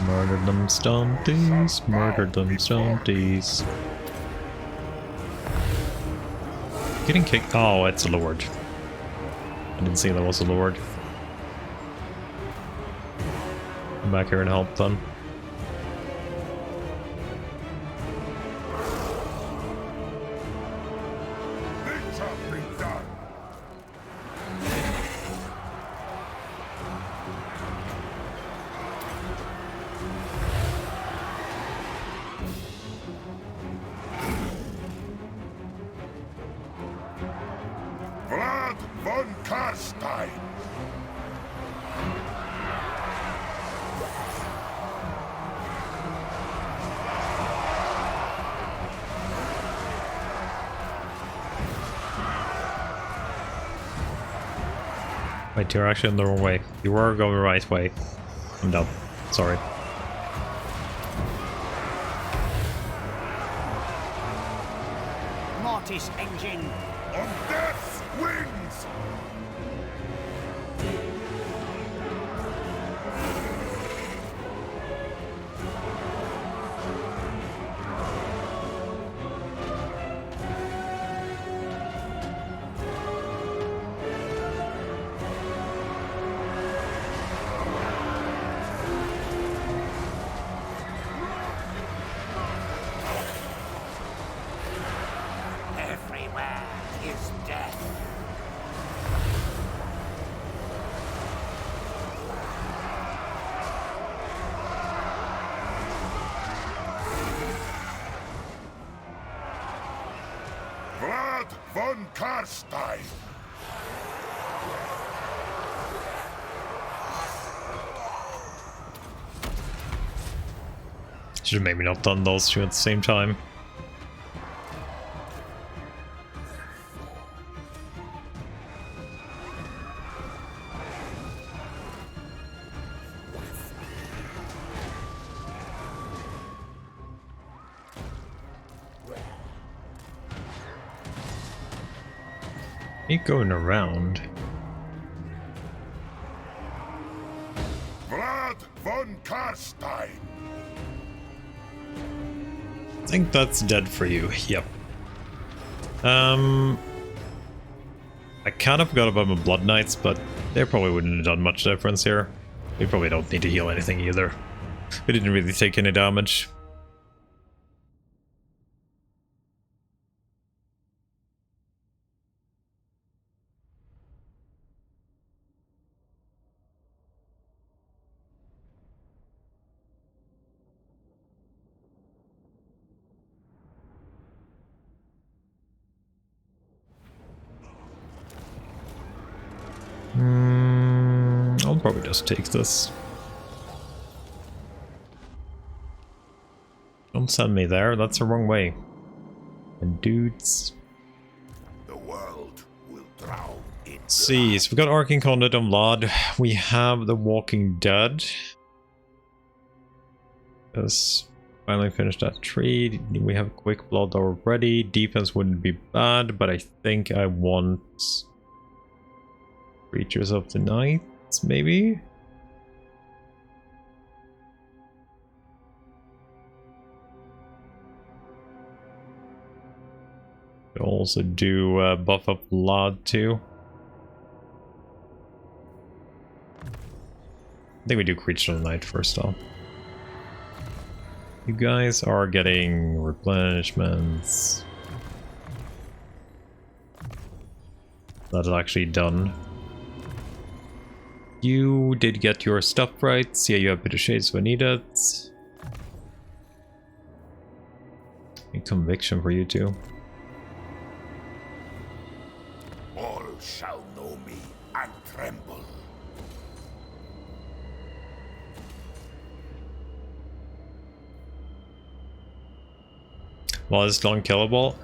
Speaker 1: Murder them stompies, murder them stompies. Getting kicked. Oh, it's a lord. I didn't see that was a lord. Come back here and help them.
Speaker 2: Vlad von Karstein!
Speaker 1: Wait, you're actually in the wrong way. You were going the right way. I'm dumb. Sorry.
Speaker 6: Mortis engine.
Speaker 2: On death's wings!
Speaker 6: Everywhere is death.
Speaker 2: Vlad von Karstein!
Speaker 1: Should have maybe not done those two at the same time. Ain't going around.
Speaker 2: Vlad von Karstein!
Speaker 1: I think that's dead for you. Yep. I kind of forgot about my Blood Knights, but they probably wouldn't have done much difference here. We probably don't need to heal anything either. We didn't really take any damage. I'll probably just take this. Don't send me there, that's the wrong way. And dudes.
Speaker 2: The world will drown in
Speaker 1: See, so we got Arcane Conduit on Vlad. We have The Walking Dead. Just finally finished that trade. We have Quick Blood already. Defense wouldn't be bad, but I think I want Creatures of the Night, maybe? Could also do buff up Vlad too. I think we do Creature of the Night first off. You guys are getting replenishments. That's actually done. You did get your stuff right. Yeah, you have a bit of shades when needed. A conviction for you too.
Speaker 2: all shall know me and tremble.
Speaker 1: Was unkillable?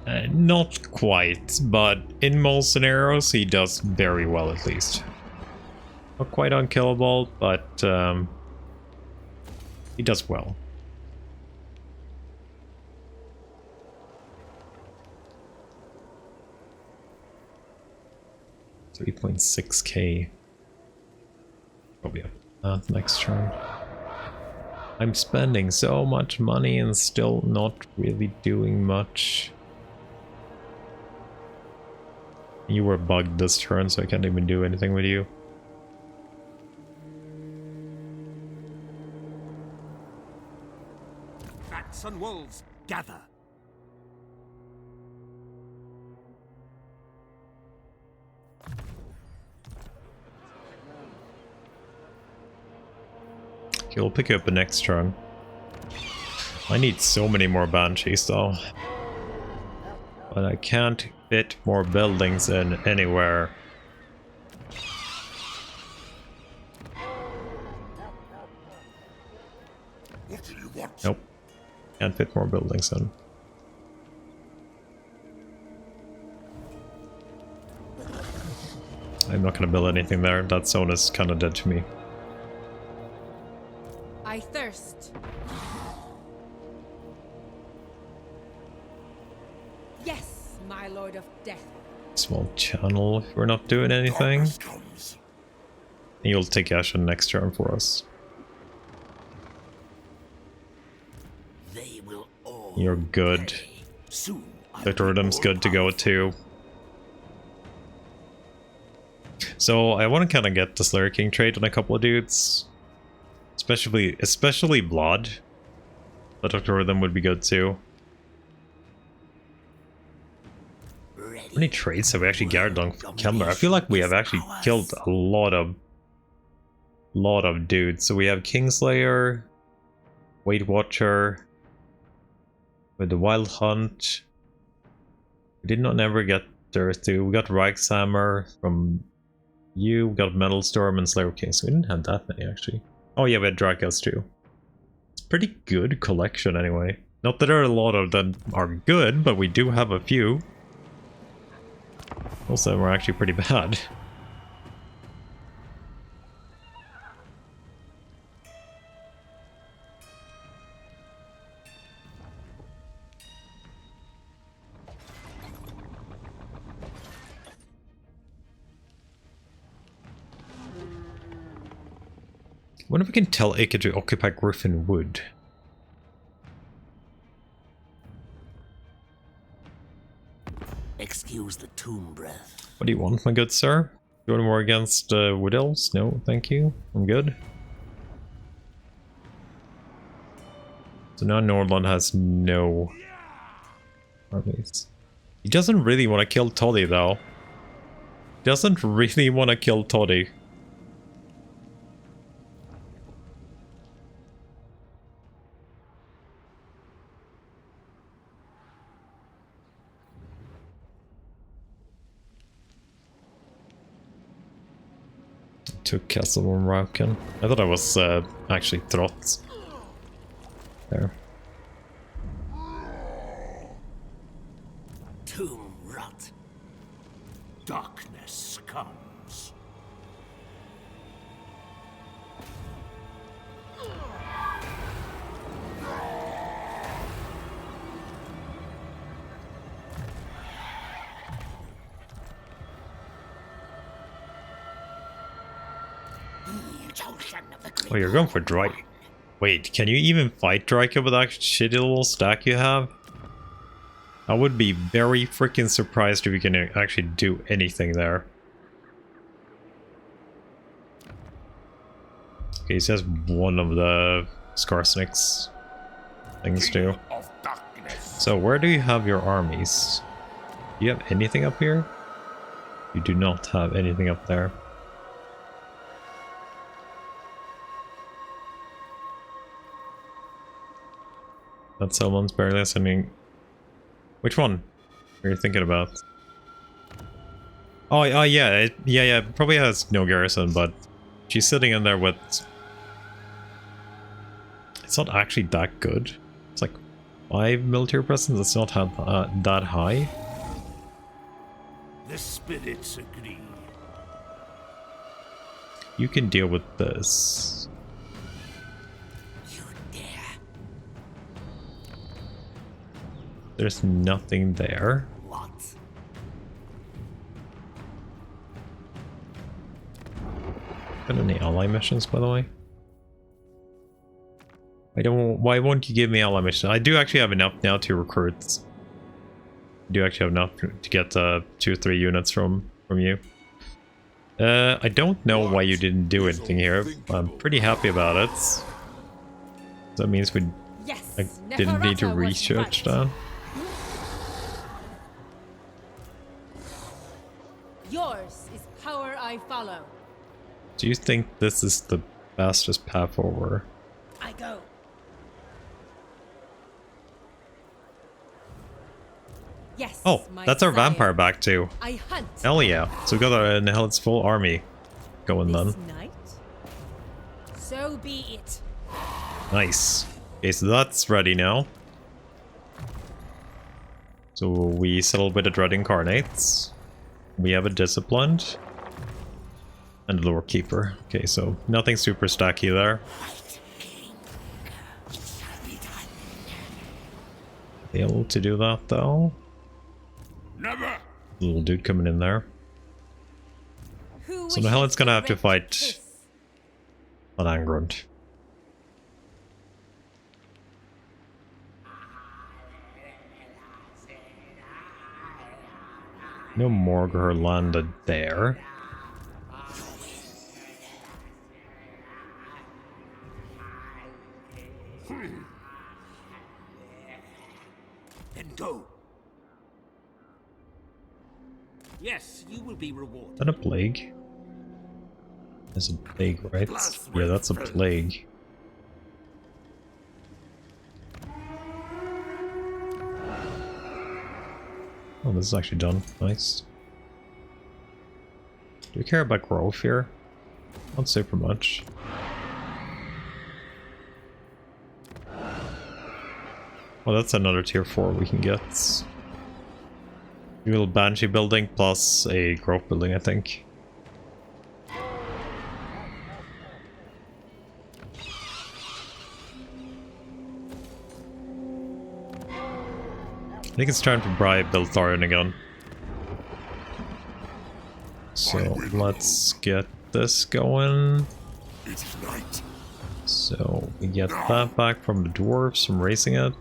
Speaker 1: Not quite, but in most scenarios he does very well at least. Not quite unkillable, but he does well. 3.6k. Probably up next turn. I'm spending so much money and still not really doing much. You were bugged this turn, so I can't even do anything with you.
Speaker 4: Bats and wolves, gather.
Speaker 1: Okay, we'll pick you up the next turn. I need so many more banshees though. But I can't fit more buildings in anywhere.
Speaker 2: What do you want?
Speaker 1: Nope. Can't fit more buildings in. I'm not gonna build anything there. That zone is kinda dead to me.
Speaker 3: I thirst. Yes, my lord of death.
Speaker 1: Small channel if we're not doing anything.
Speaker 2: Darkness comes.
Speaker 1: You'll take action next turn for us.
Speaker 7: They will all
Speaker 1: You're good.
Speaker 7: pay.
Speaker 8: Soon I
Speaker 1: Victor Rhythm's good to go too. So I want to kind of get the Slayer King trait on a couple of dudes. Especially Blood. But Dr. Rhythm would be good too.
Speaker 7: Ready.
Speaker 1: How many traits have we actually gathered on Kemmler? I feel like we have actually killed a lot of dudes. So we have Kingslayer, Weight Watcher, with the Wild Hunt. We did not ever get Thirsty. We got Reichshammer from you. We got Metal Storm and Slayer King. So we didn't have that many actually. Oh yeah, we had Dracos too. It's a pretty good collection anyway. Not that there are a lot of them are good, but we do have a few. Most of them are actually pretty bad. I wonder if we can tell Aka to occupy Griffin Wood.
Speaker 7: Excuse the tomb breath.
Speaker 1: What do you want, my good sir? You want more against Wood Elves? No, thank you. I'm good. So now Nordland has no armies. He doesn't really want to kill Toddy though. He doesn't really want to kill Toddy. Took Castle on Rauken. I thought I was actually Trot. There.
Speaker 7: Tomb rot.
Speaker 8: darkness comes.
Speaker 1: Oh, you're going for Drake. Wait, can you even fight Draco with that shitty little stack you have? I would be very freaking surprised if you can actually do anything there. Okay, he says one of the Skarsnik's things too. So where do you have your armies? Do you have anything up here? You do not have anything up there. That someone's barely listening. Which one are you thinking about? Oh, yeah, yeah, probably has no garrison, but she's sitting in there with... It's not actually that good. It's like 5 military presence. That's not that high.
Speaker 8: The spirits agree.
Speaker 1: You can deal with this.
Speaker 7: You dare?
Speaker 1: There's nothing there.
Speaker 7: What?
Speaker 1: Got any ally missions, by the way? I don't. Why won't you give me ally missions? I do actually have enough now to recruit. I do actually have enough to get 2 or 3 units from you. I don't know why you didn't do anything here. I'm pretty happy about it. That means we didn't need to research that.
Speaker 3: Yours is power I follow.
Speaker 1: Do you think this is the fastest path over?
Speaker 3: I go. Yes.
Speaker 1: Oh, that's our vampire back too.
Speaker 3: I hunt.
Speaker 1: Hell yeah. So we got a Hellet's full army going then.
Speaker 3: Night? So be it.
Speaker 1: Nice. Okay, so that's ready now. So we settled with the Dread Incarnates. We have a Disciplined. And a Lord Keeper. Okay, so nothing super stacky there. Able to do that though.
Speaker 8: Never.
Speaker 1: Little dude coming in there. So the Hellet's gonna have to fight an Angrund. No Morgr landed there.
Speaker 8: Then go.
Speaker 7: Yes, you will be rewarded.
Speaker 1: Is that a plague? That's a plague, right? Yeah, that's a plague. Oh, this is actually done. Nice. Do we care about growth here? Not super much. Well, that's another tier 4 we can get. A little Banshee building plus a growth building, I think. I think it's time to build Thorian again. So let's get this going.
Speaker 2: It's night.
Speaker 1: So we get that back from the dwarves from racing it.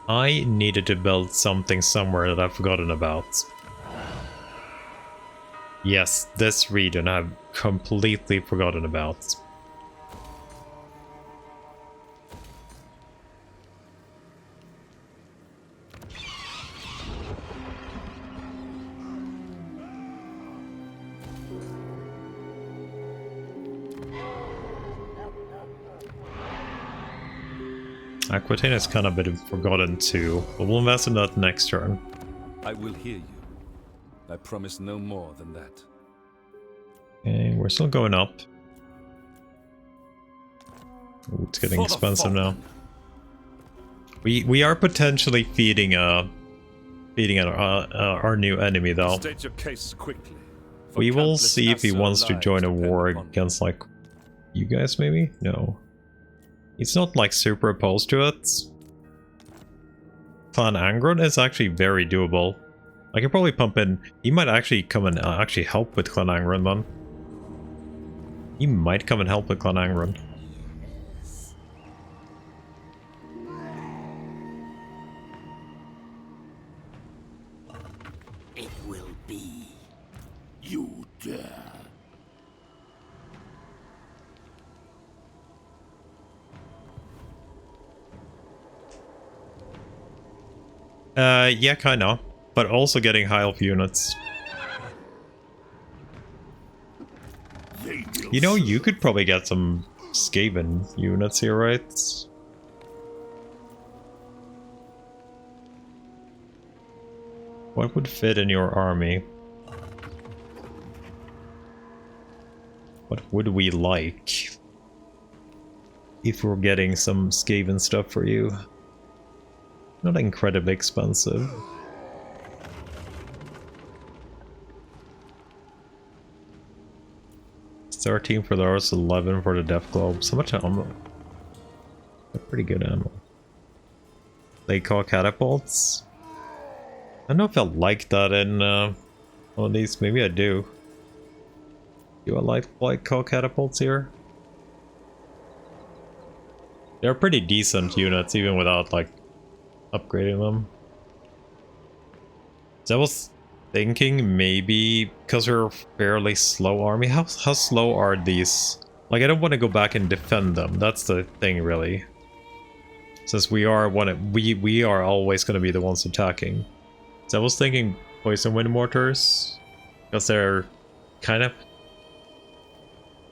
Speaker 1: I needed to build something somewhere that I've forgotten about. Yes, this region I've completely forgotten about. Aquitaine has kind of been forgotten too, but we'll invest in that next turn.
Speaker 9: I will hear you. I promise no more than that.
Speaker 1: Okay, we're still going up. Ooh, it's getting expensive now. We are potentially feeding our new enemy though.
Speaker 9: State your case quickly.
Speaker 1: We will see if he wants to join a war against like you guys maybe? No. He's not like super opposed to it. Clan Angrun is actually very doable. I could probably pump in. He might actually come and actually help with Clan Angrun then. He might come and help with Clan Angrun.
Speaker 7: It will be.
Speaker 8: You dare.
Speaker 1: Yeah, kinda. But also getting high elf units. You know, you could probably get some Skaven units here, right? What would fit in your army? What would we like if we're getting some Skaven stuff for you? Not incredibly expensive. $13 for the Ars, 11 for the Death Globes. So much ammo. They're pretty good ammo. They call catapults. I don't know if I like that in one of these. Maybe I do. Do I like call catapults here? They're pretty decent units, even without like upgrading them. So I was thinking maybe because we're a fairly slow army. How slow are these? Like, I don't want to go back and defend them. That's the thing, really. Since we are we are always going to be the ones attacking. So I was thinking poison wind mortars, because they're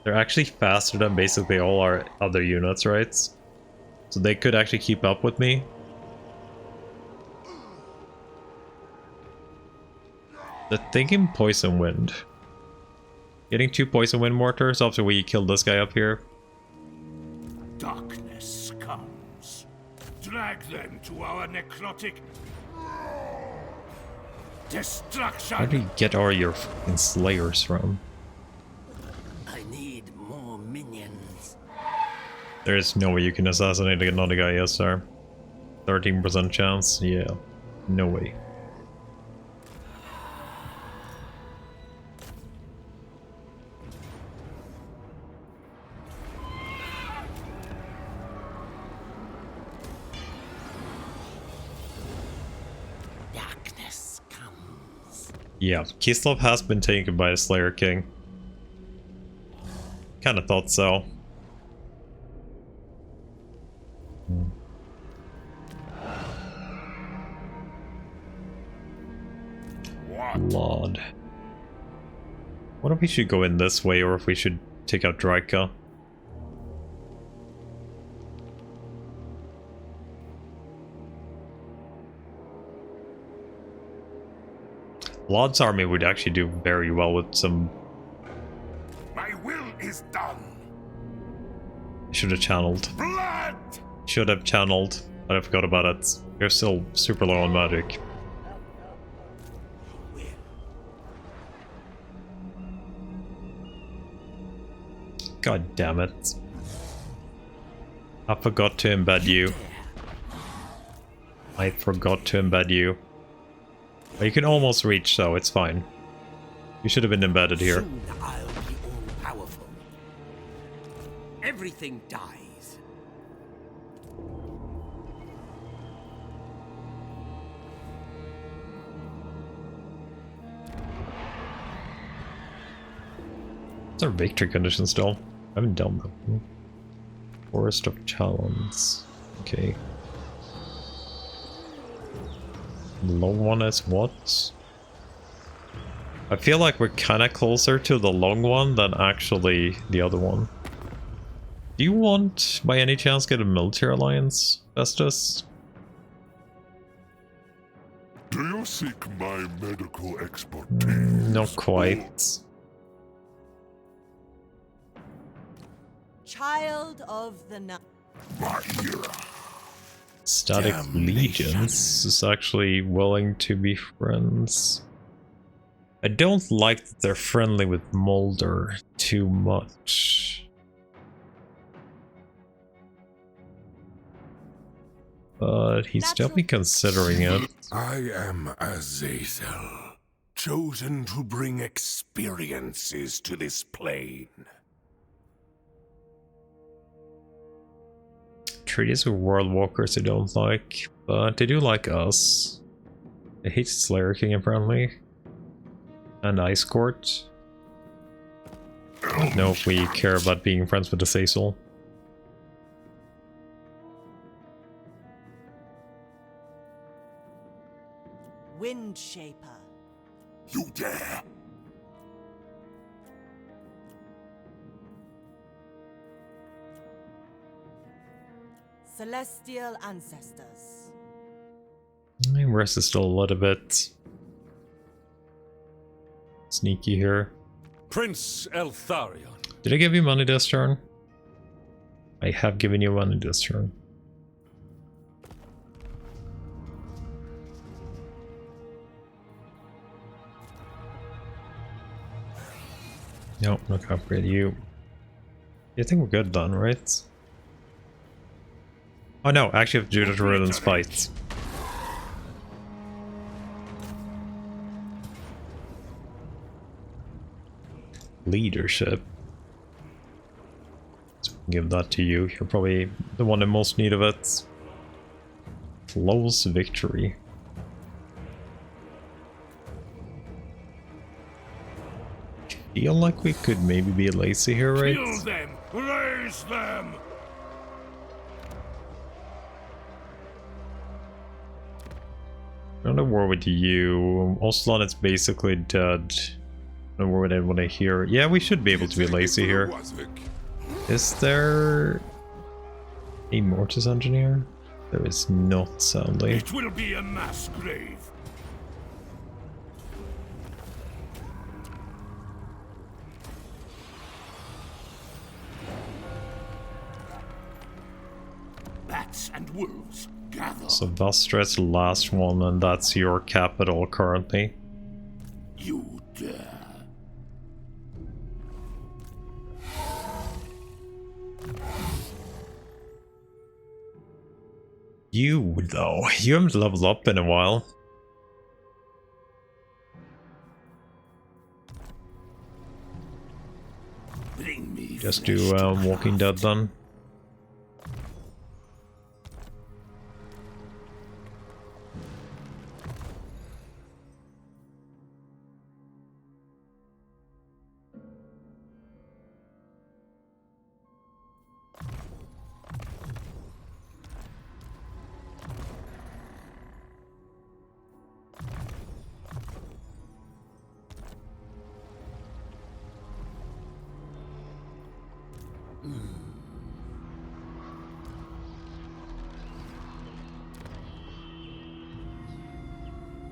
Speaker 1: actually faster than basically all our other units, right? So they could actually keep up with me. The thinking poison wind. Getting 2 poison wind mortars after we kill this guy up here.
Speaker 8: Darkness comes. Drag them to our necrotic destruction.
Speaker 1: Where do you get all your fucking slayers from?
Speaker 7: I need more minions.
Speaker 1: There's no way you can assassinate another guy, yes sir. 13% chance? Yeah. No way.
Speaker 7: Darkness comes.
Speaker 1: Yeah, Kislev has been taken by the Slayer King. Kinda thought so. Lord. What if we should go in this way, or if we should take out Draika? Lord's army would actually do very well with some...
Speaker 8: My will is done.
Speaker 1: Should have channeled.
Speaker 8: Blood!
Speaker 1: Should have channeled, but I forgot about it. You're still super low on magic. God damn it. I forgot to embed you. I forgot to embed you. But you can almost reach, so it's fine. You should have been embedded here.
Speaker 7: Soon I'll be all-powerful. Everything dies.
Speaker 1: What's our victory condition still? I haven't done them. Forest of Talons. Okay. The long one is what? I feel like we're kind of closer to the long one than actually the other one. Do you want, by any chance, get a military alliance, Festus?
Speaker 2: Do you seek my medical expertise?
Speaker 1: Not quite.
Speaker 3: Child of the night.
Speaker 1: Static Legions is actually willing to be friends. I don't like that they're friendly with Mulder too much. But he's definitely considering it.
Speaker 8: I am Azazel, chosen to bring experiences to this plane.
Speaker 1: Treaties with World Walkers I don't like, but they do like us. I hate Slayer King apparently. And Ice Court. I don't know if we care about being friends with the Cecil.
Speaker 3: Wind Shaper.
Speaker 2: You dare?
Speaker 3: Celestial Ancestors.
Speaker 1: My rest is still a little bit sneaky here.
Speaker 9: Prince Eltharion,
Speaker 1: Did I give you money this turn? I have given you money this turn. Nope, not gonna upgrade you. I think we're good done, right? Oh no, actually have Judith Ruden's fights. Leadership. So give that to you. You're probably the one in most need of it. Close victory. Feel like we could maybe be lazy here, right?
Speaker 4: Kill them! Raise them!
Speaker 1: I don't know war with you. Oslan is basically dead. I don't know what I want to hear. Yeah, we should be able to be lazy here. Is there a Mortis Engineer? There is not, sadly.
Speaker 4: It will be a mass grave. Bats and wolves, gather.
Speaker 1: So Vastra's the last one, and that's your capital currently.
Speaker 4: You dare.
Speaker 1: You, though, you haven't leveled up in a while.
Speaker 4: Bring me
Speaker 1: Just
Speaker 4: flesh
Speaker 1: do
Speaker 4: to
Speaker 1: Walking Dead
Speaker 4: craft.
Speaker 1: then.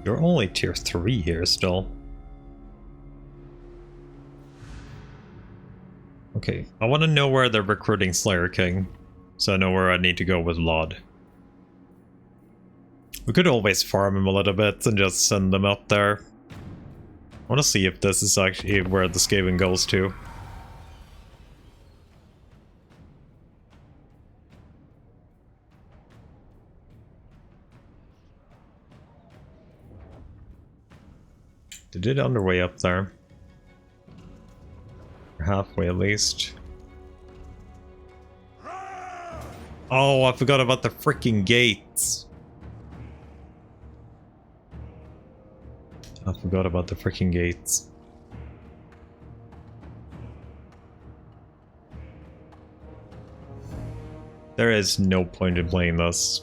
Speaker 1: You're only tier 3 here still. Okay, I want to know where they're recruiting Slayer King, so I know where I need to go with Lod. We could always farm him a little bit and just send them up there. I want to see if this is actually where the Skaven goes to. They did on their way up there. Halfway at least. Oh, I forgot about the freaking gates. I forgot about the freaking gates. There is no point in playing this.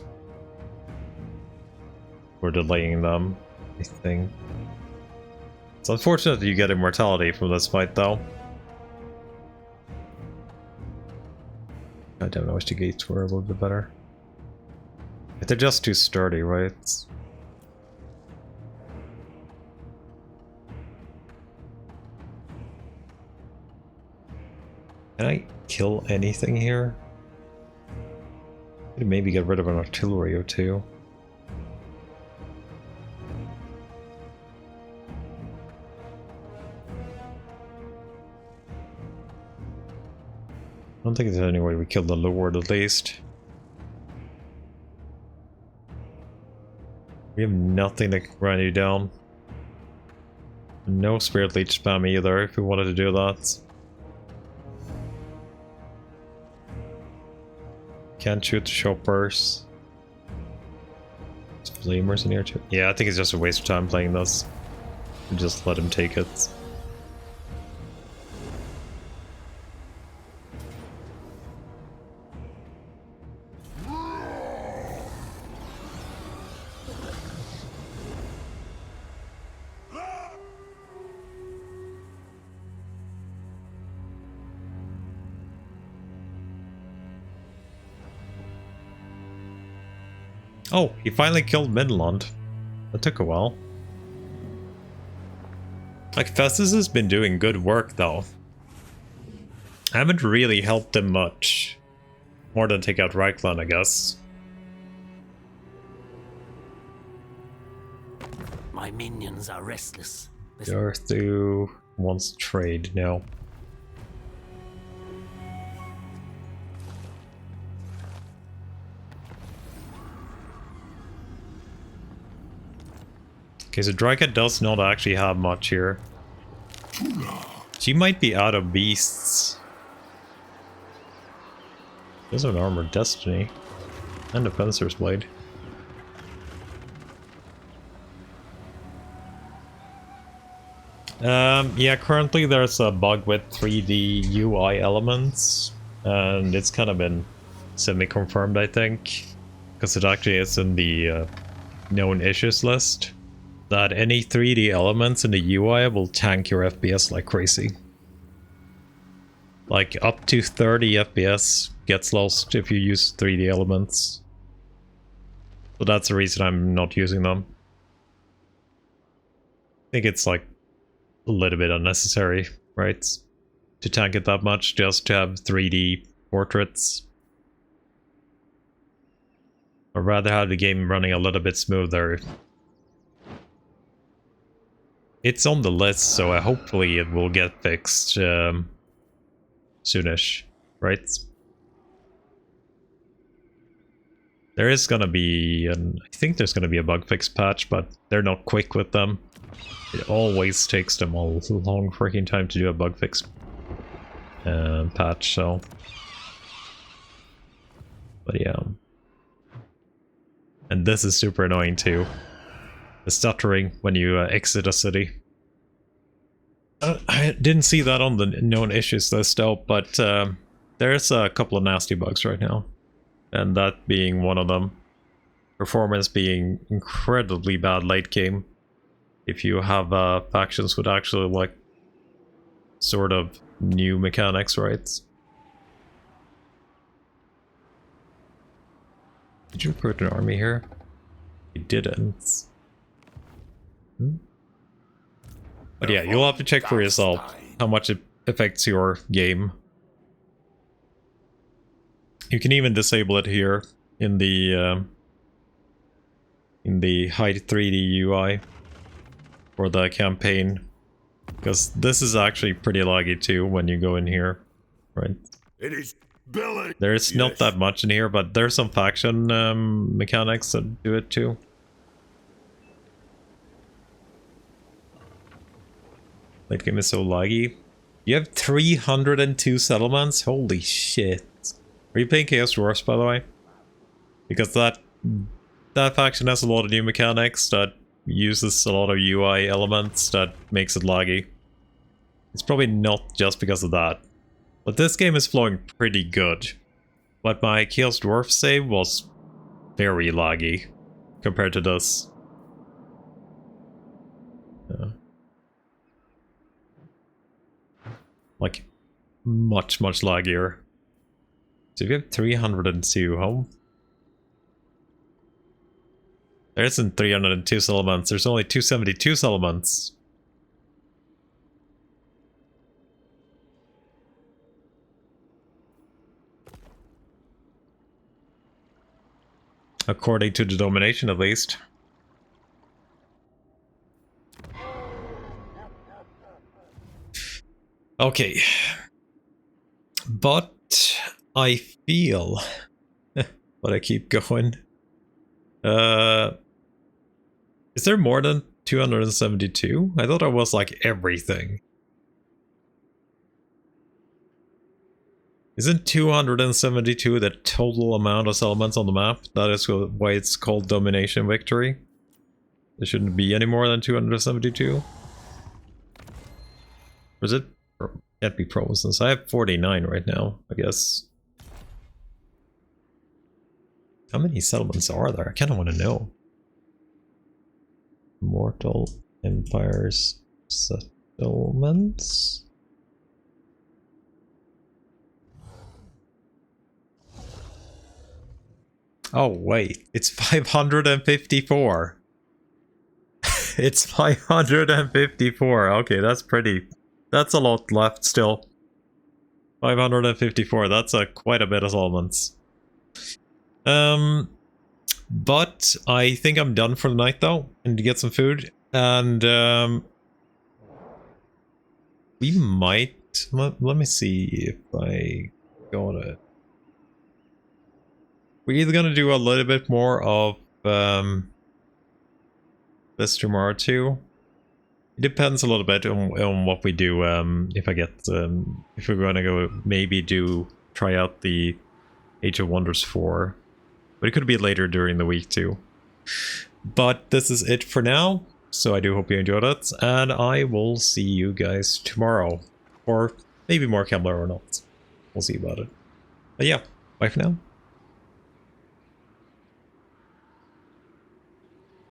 Speaker 1: We're delaying them, I think. It's unfortunate that you get immortality from this fight, though. I don't know, wish the gates were a little bit better. But they're just too sturdy, right? Can I kill anything here? Could maybe get rid of an artillery or two. I don't think there's any way we kill the Lord at least. We have nothing that can grind you down. No Spirit Leech spam either if we wanted to do that. Can't shoot the shoppers. Is Flamers in here too? Yeah, I think it's just a waste of time playing this. Just let him take it. Oh, he finally killed Midland. That took a while. Like, Festus has been doing good work, though. I haven't really helped them much. More than take out Reichland, I guess.
Speaker 7: My minions are restless.
Speaker 1: Arthu wants to trade now. Okay, so Draika does not actually have much here. She might be out of beasts. There's an armored destiny. And a fencer's blade. Yeah, currently there's a bug with 3D UI elements, and it's kind of been semi-confirmed, I think, because it actually is in the known issues list, that any 3D elements in the UI will tank your FPS like crazy. Like up to 30 FPS gets lost if you use 3D elements. So that's the reason I'm not using them. I think it's like a little bit unnecessary, right? To tank it that much just to have 3D portraits. I'd rather have the game running a little bit smoother. It's on the list, so hopefully it will get fixed soonish, right? There is gonna be, I think there's gonna be a bug fix patch, but they're not quick with them. It always takes them a long freaking time to do a bug fix patch, so. But yeah. And this is super annoying too. The stuttering when you exit a city. I didn't see that on the known issues list though, but there's a couple of nasty bugs right now. And that being one of them. Performance being incredibly bad late game. If you have factions with actually like sort of new mechanics, right? Did you recruit an army here? You didn't. But yeah, you'll have to check for yourself how much it affects your game. You can even disable it here in the hide 3D UI for the campaign, because this is actually pretty laggy too when you go in here, right?
Speaker 2: It is Billy.
Speaker 1: There's not that much in here, but there's some faction mechanics that do it too. Late game is so laggy. You have 302 settlements? Holy shit. Are you playing Chaos Dwarfs, by the way? Because that faction has a lot of new mechanics that uses a lot of UI elements that makes it laggy. It's probably not just because of that. But this game is flowing pretty good. But my Chaos Dwarf save was very laggy compared to this. Yeah. Like, much laggier. So if you have 302 home. There isn't 302 settlements, there's only 272 settlements. According to the domination, at least. Okay. But I feel but I keep going. Is there more than 272? I thought I was like everything. Isn't 272 the total amount of settlements on the map? That is why it's called Domination Victory. There shouldn't be any more than 272. Or is it? Can't be provinces. I have 49 right now, I guess. How many settlements are there? I kind of want to know. Mortal Empires settlements. Oh wait, it's 554. It's 554. Okay, that's a lot left still. 554. That's quite a bit of settlements. But I think I'm done for the night though. I need to get some food, and we might. Let me see if I got it. We're either gonna do a little bit more of this tomorrow too. It depends a little bit on what we do. If I get if we're gonna go maybe try out the Age of Wonders 4, but it could be later during the week too. But this is it for now. So I do hope you enjoyed it, and I will see you guys tomorrow, or maybe more Kemmler or not. We'll see about it. But yeah, bye for now.